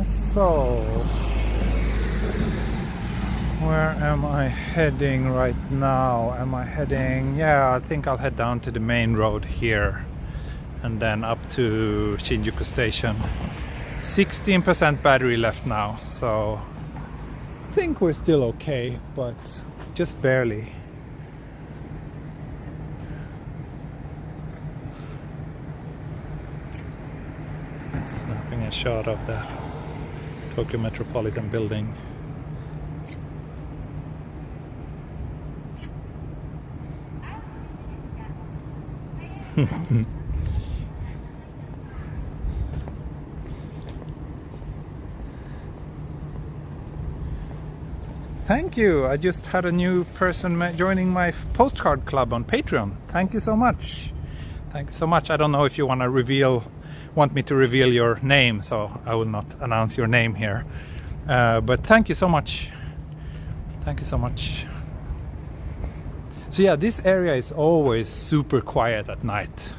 So Where am I heading right now? Am I heading... Yeah, I think I'll head down to the main road here and then up to Shinjuku station. 16% battery left now, so I think we're still okay, but just barely. Snapping a shot of the Tokyo Metropolitan building. Thank you. I just had a new person joining my postcard club on Patreon. Thank you so much. Thank you so much. I don't know if you want me to reveal your name, so I will not announce your name here. But thank you so much. Thank you so much. So yeah, this area is always super quiet at night.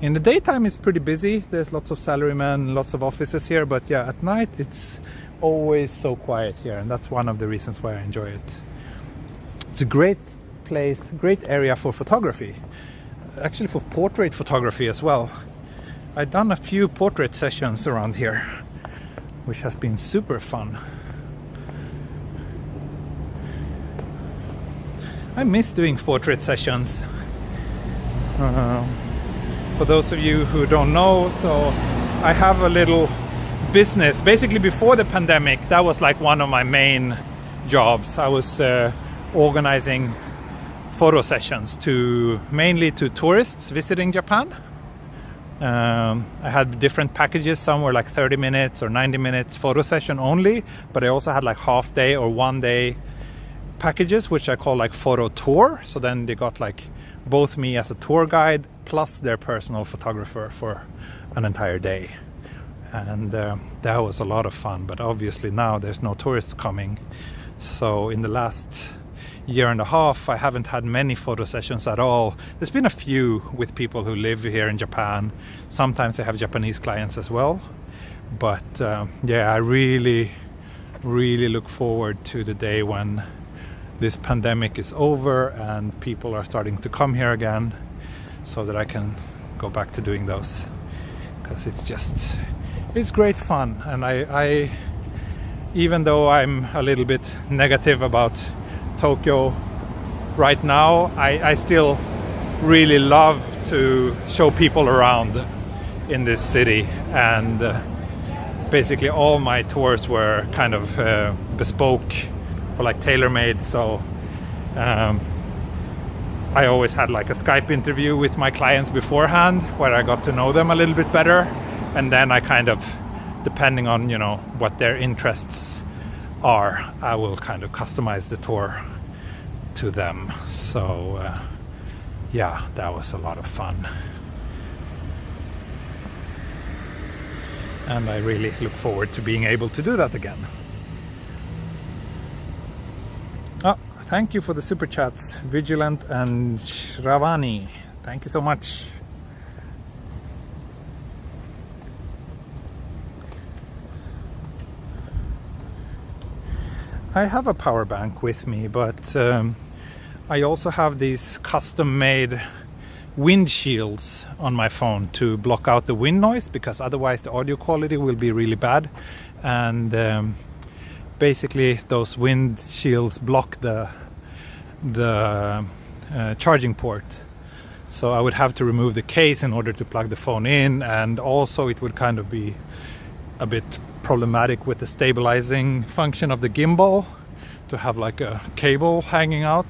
In the daytime it's pretty busy. There's lots of salarymen, lots of offices here, but yeah, at night it's always so quiet here, and that's one of the reasons why I enjoy it. It's a great place, great area for photography. Actually for portrait photography as well. I've done a few portrait sessions around here, which has been super fun. I miss doing portrait sessions. For those of you who don't know, so I have a little business. Basically before the pandemic, that was like one of my main jobs. I was organizing photo sessions mainly to tourists visiting Japan. I had different packages. Some were like 30 minutes or 90 minutes photo session only, but I also had like half day or 1 day packages, which I call like photo tour. So then they got like both me as a tour guide plus their personal photographer for an entire day. And that was a lot of fun, but obviously now there's no tourists coming. So in the last year and a half I haven't had many photo sessions at all. There's been a few with people who live here in Japan. Sometimes I have Japanese clients as well, but yeah, I really look forward to the day when this pandemic is over and people are starting to come here again, so that I can go back to doing those, because it's great fun. And I even though I'm a little bit negative about Tokyo right now, I still really love to show people around in this city. And basically all my tours were kind of bespoke or like tailor-made, so I always had like a Skype interview with my clients beforehand where I got to know them a little bit better, and then I kind of, depending on, you know, what their interests are, I will kind of customize the tour to them. So yeah, that was a lot of fun, and I really look forward to being able to do that again. Thank you for the super chats, Vigilant and Shravani. Thank you so much. I have a power bank with me, but I also have these custom-made windshields on my phone to block out the wind noise, because otherwise the audio quality will be really bad. And basically those windshields block the charging port, so I would have to remove the case in order to plug the phone in, and also it would kind of be a bit problematic with the stabilizing function of the gimbal to have like a cable hanging out.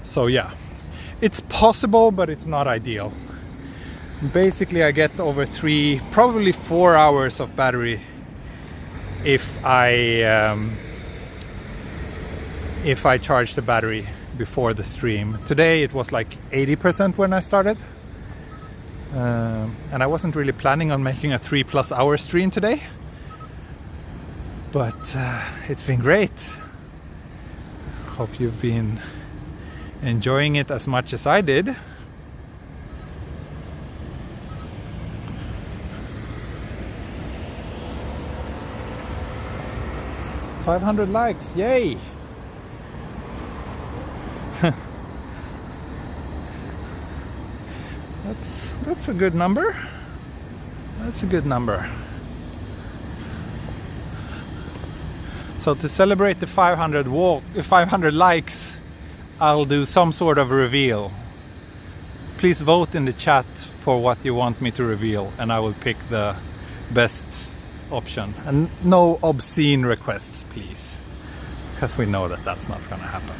So yeah, it's possible, but it's not ideal. Basically I get over 3, probably 4 hours of battery if I charge the battery before the stream. Today it was like 80% when I started, and I wasn't really planning on making a 3+ hour stream today, but it's been great. Hope you've been enjoying it as much as I did. $500 likes, yay! That's a good number. That's a good number. So to celebrate the 500 likes, I'll do some sort of reveal. Please vote in the chat for what you want me to reveal, and I will pick the best option. And no obscene requests, please, because we know that that's not going to happen.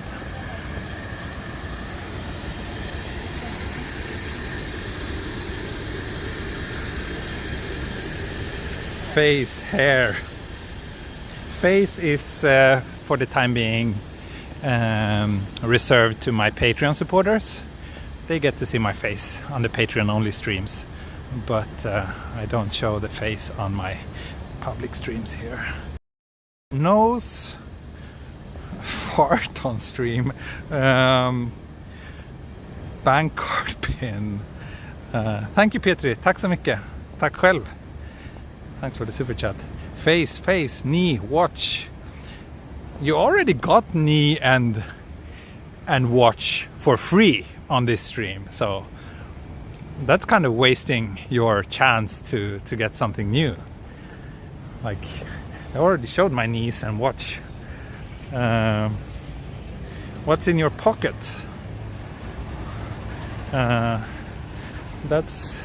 Face, hair. Face is for the time being reserved to my Patreon supporters. They get to see my face on the Patreon only streams, but I don't show the face on my public streams here. Nose, fart on stream, bank card pin. Thank you Petri, tack så mycket. Tack själv. Thanks for the super chat. Face, knee, watch. You already got knee and watch for free on this stream, so that's kind of wasting your chance to get something new. Like, I already showed my knees and watch. What's in your pocket? That's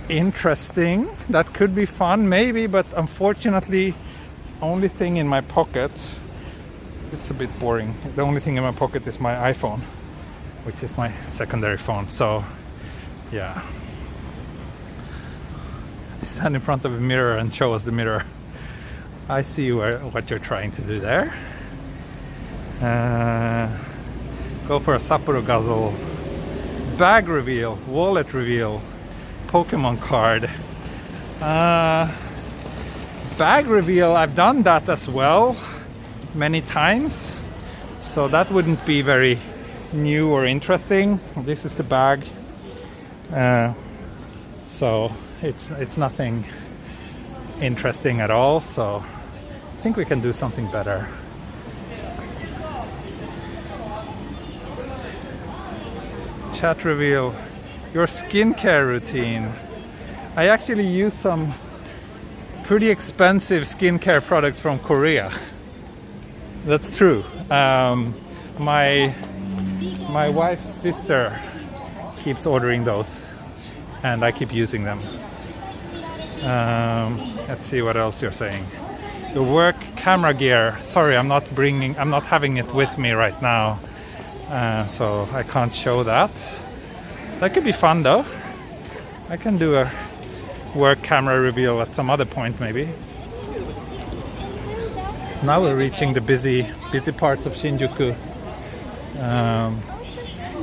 interesting. That could be fun maybe, but unfortunately only thing in my pocket, it's a bit boring. The only thing in my pocket is my iPhone, which is my secondary phone. So yeah, stand in front of a mirror and show us the mirror. I see what you're trying to do there. Go for a Sapporo guzzle. Bag reveal, wallet reveal, Pokemon card. Bag reveal, I've done that as well many times, so that wouldn't be very new or interesting. This is the bag, so it's nothing interesting at all, so I think we can do something better. Chat reveal, your skincare routine. I actually use some pretty expensive skincare products from Korea. That's true. My wife's sister keeps ordering those, and I keep using them. Let's see what else you're saying. The work camera gear. Sorry, I'm not having it with me right now, so I can't show that. That could be fun though. I can do a work camera reveal at some other point maybe. Now we're reaching the busy parts of Shinjuku.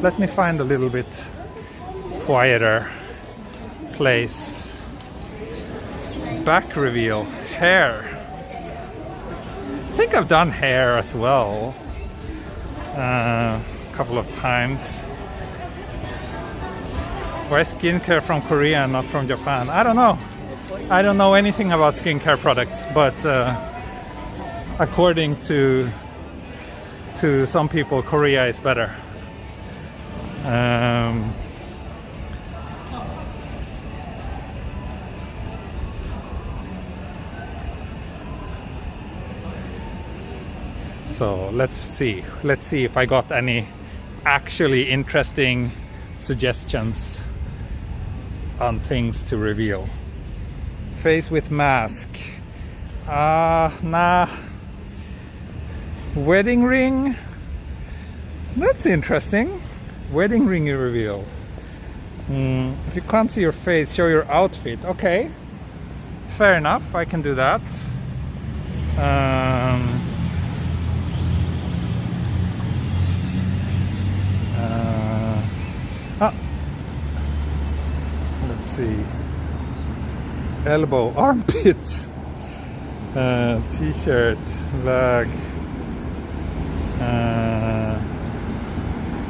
Let me find a little bit quieter place. Back reveal, hair. I think I've done hair as well a couple of times. Why skincare from Korea and not from Japan? I don't know. I don't know anything about skincare products, but according to some people, Korea is better. So let's see if I got any actually interesting suggestions on things to reveal. Face with mask. Nah. Wedding ring. That's interesting. Wedding ring reveal. If you can't see your face, show your outfit. Okay. Fair enough. I can do that. Let's see. Elbow, armpit, t-shirt, bag.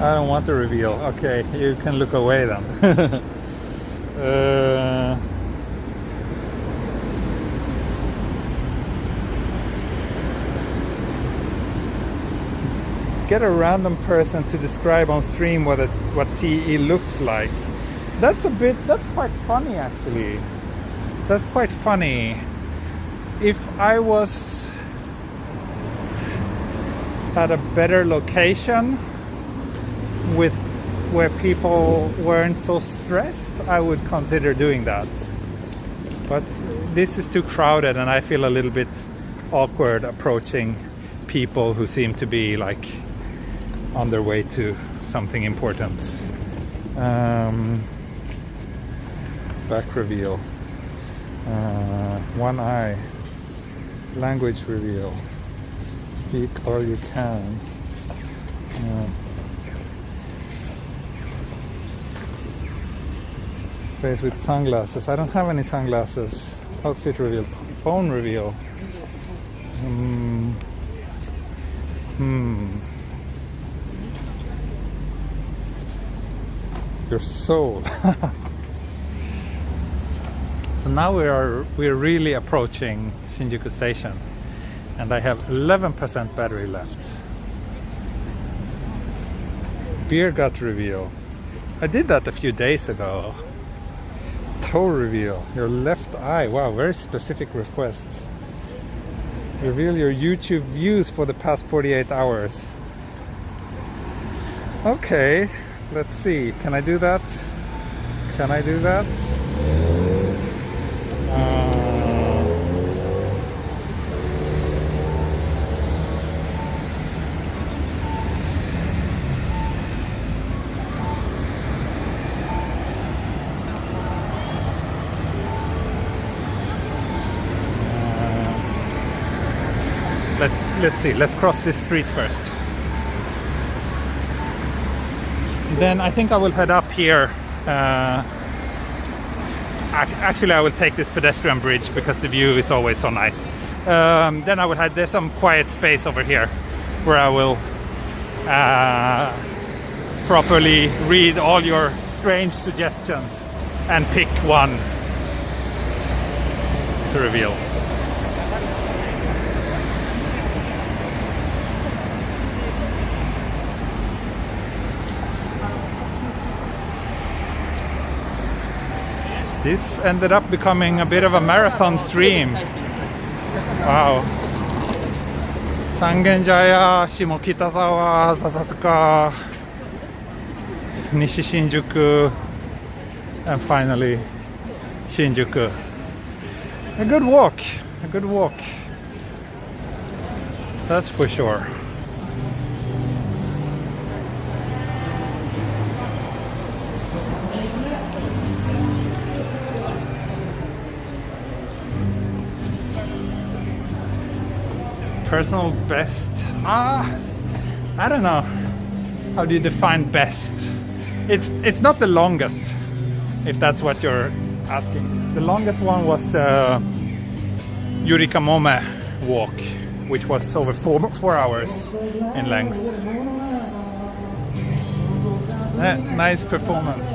I don't want to reveal. Okay, you can look away then. get a random person to describe on stream what TE looks like. That's quite funny actually. That's quite funny. If I was at a better location with where people weren't so stressed, I would consider doing that. But this is too crowded and I feel a little bit awkward approaching people who seem to be like on their way to something important. Back reveal. One eye. Language reveal. Speak all you can. Face with sunglasses. I don't have any sunglasses. Outfit reveal. Phone reveal. Your soul. So now we're really approaching Shinjuku station, and I have 11% battery left. Beer gut reveal. I did that a few days ago. Toe reveal. Your left eye. Wow, very specific request. Reveal your YouTube views for the past 48 hours. Okay, let's see. Can I do that? Can I do that? Let's see. Let's cross this street first. Then I think I will head up here. Actually, I will take this pedestrian bridge because the view is always so nice. Then I will have, there's some quiet space over here where I will properly read all your strange suggestions and pick one to reveal. This ended up becoming a bit of a marathon stream. Wow. Sangenjaya, Shimokitazawa, Sasasuka, Nishi Shinjuku, and finally Shinjuku. A good walk, a good walk. That's for sure. Personal best? I don't know. How do you define best? It's not the longest, if that's what you're asking. The longest one was the Yurikamome walk, which was over 4 hours in length. Nice performance.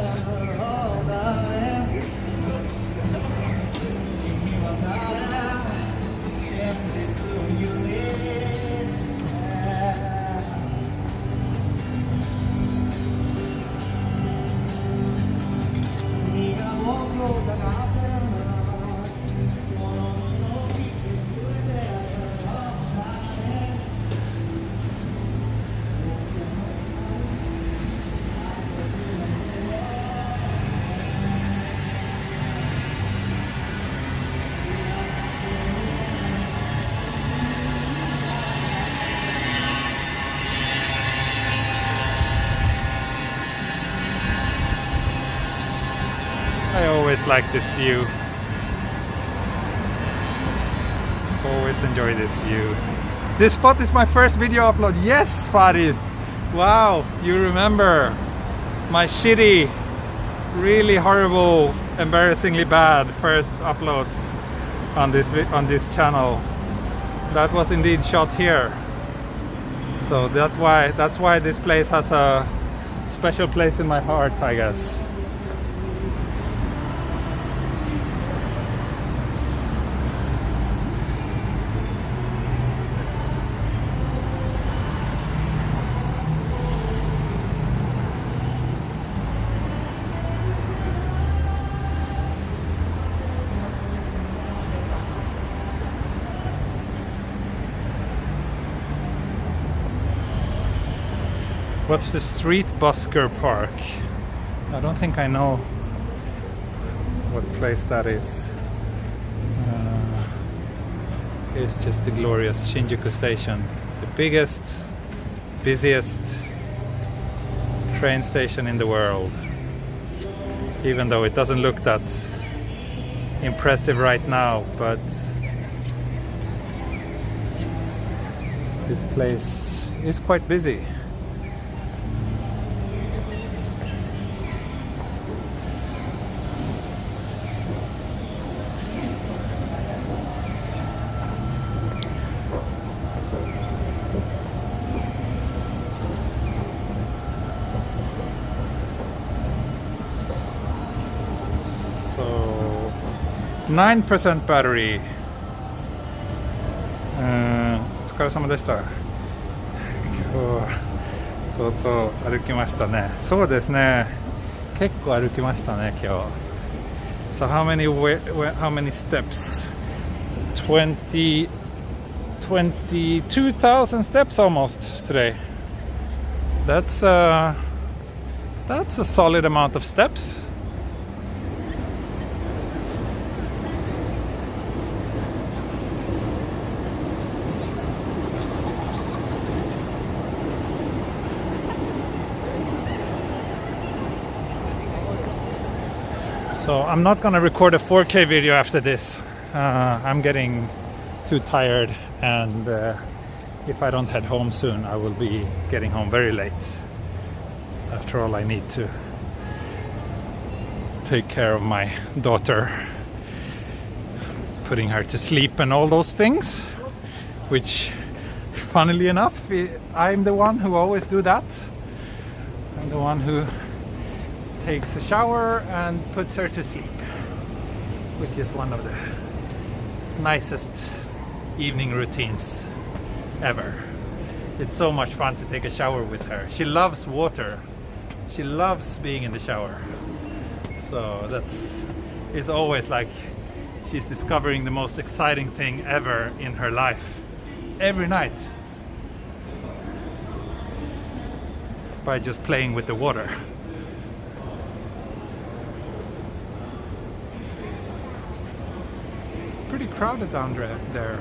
I always like this view. Always enjoy this view. This spot is my first video upload. Yes, Faris! Wow, you remember my shitty, really horrible, embarrassingly bad first uploads on this channel. That was indeed shot here. So that's why this place has a special place in my heart, I guess. What's the street busker park? I don't think I know what place that is. Here's just the glorious Shinjuku station, the biggest, busiest train station in the world. Even though it doesn't look that impressive right now, but this place is quite busy. So 9% battery. お疲れ様でした。今日は相当歩きましたね。そうですね。結構歩きましたね今日。So how many steps? 22,000 steps almost today. That's a solid amount of steps. So I'm not gonna record a 4K video after this. I'm getting too tired, and if I don't head home soon, I will be getting home very late. After all, I need to take care of my daughter, putting her to sleep and all those things, which, funnily enough, I'm the one who always do that. I'm the one who takes a shower and puts her to sleep, which is one of the nicest evening routines ever. It's so much fun to take a shower with her. She loves water. She loves being in the shower. So it's always like she's discovering the most exciting thing ever in her life every night by just playing with the water. Pretty crowded down there.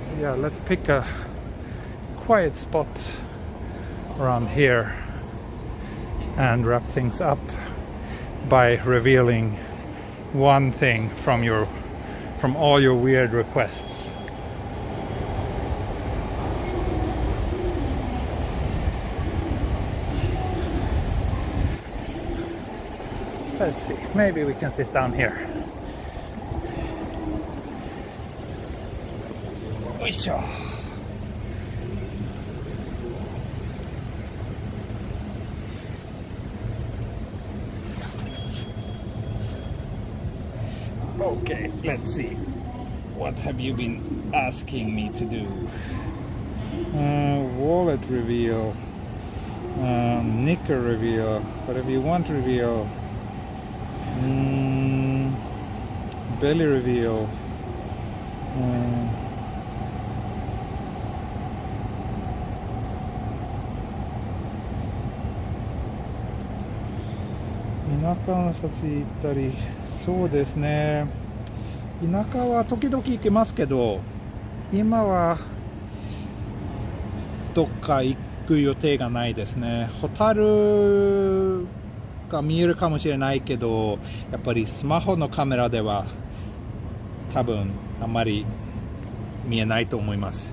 So yeah, let's pick a quiet spot around here and wrap things up by revealing one thing from all your weird requests. Let's see, maybe we can sit down here. Oisho. Okay, let's see. What have you been asking me to do? Wallet reveal, knicker reveal, whatever you want to reveal. Belly reveal.田舎の撮影行ったり、そうですね。田舎は時々行きますけど、今はどっか行く予定がないですね。ホタルが見えるかもしれないけど、やっぱりスマホのカメラでは多分あんまり見えないと思います。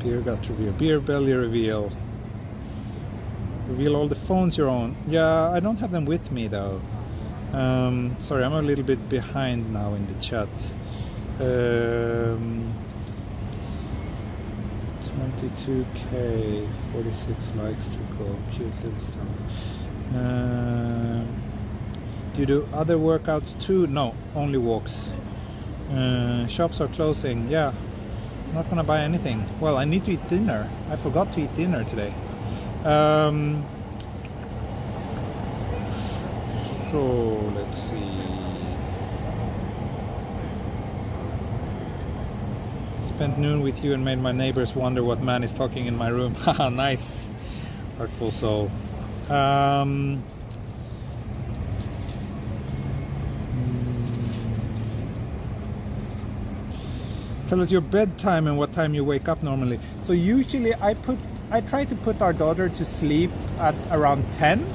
Beer gut reveal, beer belly reveal. Reveal all the phones you're on. Yeah, I don't have them with me though. Sorry, I'm a little bit behind now in the chat. 22k, 46 likes to go. Cute little stuff. Do you do other workouts too? No, only walks. Shops are closing. Yeah, not gonna buy anything. Well, I need to eat dinner. I forgot to eat dinner today. So let's see. spent noon with you and made my neighbors wonder what man is talking in my room. Haha, nice. Heartful soul. Tell us your bedtime and what time you wake up normally. So usually I try to put our daughter to sleep at around 10.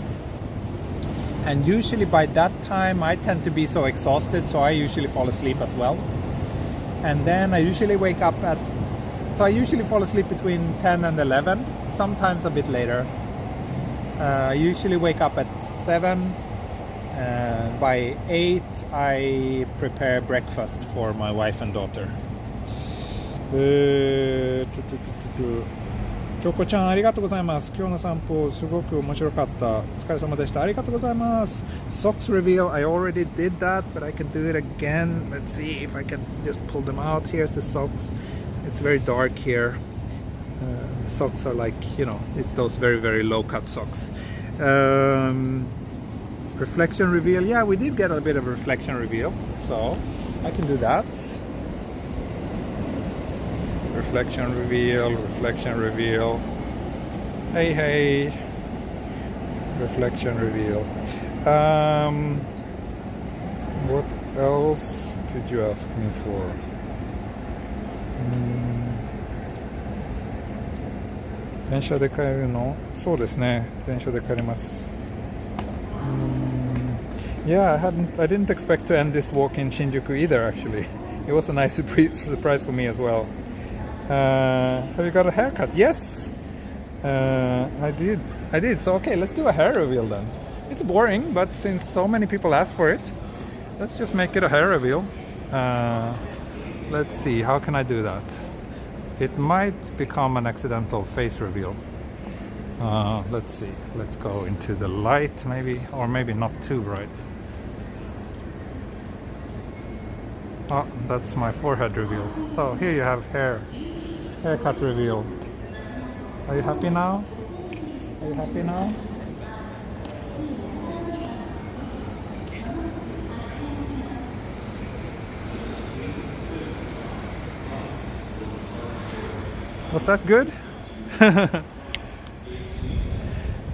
And usually by that time I tend to be so exhausted, so I usually fall asleep as well. And then I usually wake up so I usually fall asleep between 10 and 11, sometimes a bit later. I usually wake up at 7. By 8 I prepare breakfast for my wife and daughter. チョコちゃんありがとうございます。今日の散歩すごく面白かった。お疲れ様でした。ありがとうございます。Socks reveal, I already did that, but I can do it again. Let's see if I can just pull them out. Here's the socks. It's very dark here. The socks are like, you know, it's those very, very low cut socks. Reflection reveal, yeah, we did get a bit of reflection reveal, so I can do that. Reflection reveal, reflection reveal. Hey, hey. Reflection reveal. What else did you ask me for? 電車で帰るの？そうですね。電車で帰ります。Yeah, I didn't expect to end this walk in Shinjuku either, actually. It was a nice surprise for me as well. Have you got a haircut? Yes, I did. So okay, let's do a hair reveal then. It's boring, but since so many people asked for it, let's just make it a hair reveal. Let's see, how can I do that? It might become an accidental face reveal. Let's see. Let's go into the light, maybe, or maybe not too bright. Oh, that's my forehead reveal. So here you have haircut reveal. Are you happy now? Are you happy now? Was that good?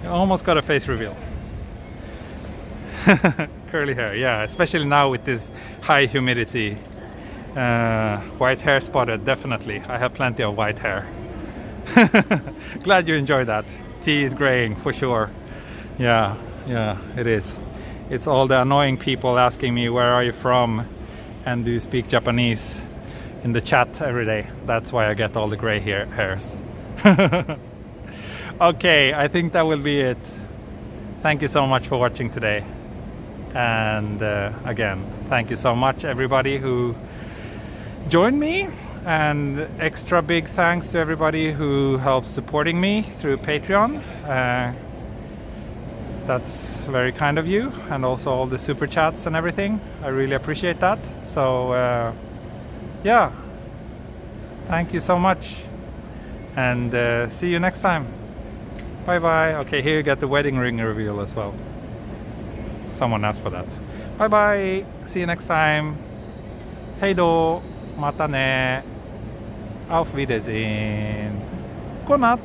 You almost got a face reveal. Curly hair, yeah, especially now with this high humidity. White hair spotted, definitely. I have plenty of white hair. Glad you enjoyed that. Tea is graying for sure. Yeah, it is. It's all the annoying people asking me where are you from and do you speak Japanese in the chat every day. That's why I get all the gray hairs. Okay, I think that will be it. Thank you so much for watching today. And again, thank you so much everybody who joined me, and extra big thanks to everybody who helps supporting me through Patreon. That's very kind of you, and also all the super chats and everything. I really appreciate that. So yeah, thank you so much, and see you next time. Bye bye. Okay, here you get the wedding ring reveal as well. Someone asked for that. Bye bye. See you next time. Heido. Mata ne. Auf Wiedersehen. Godnatt.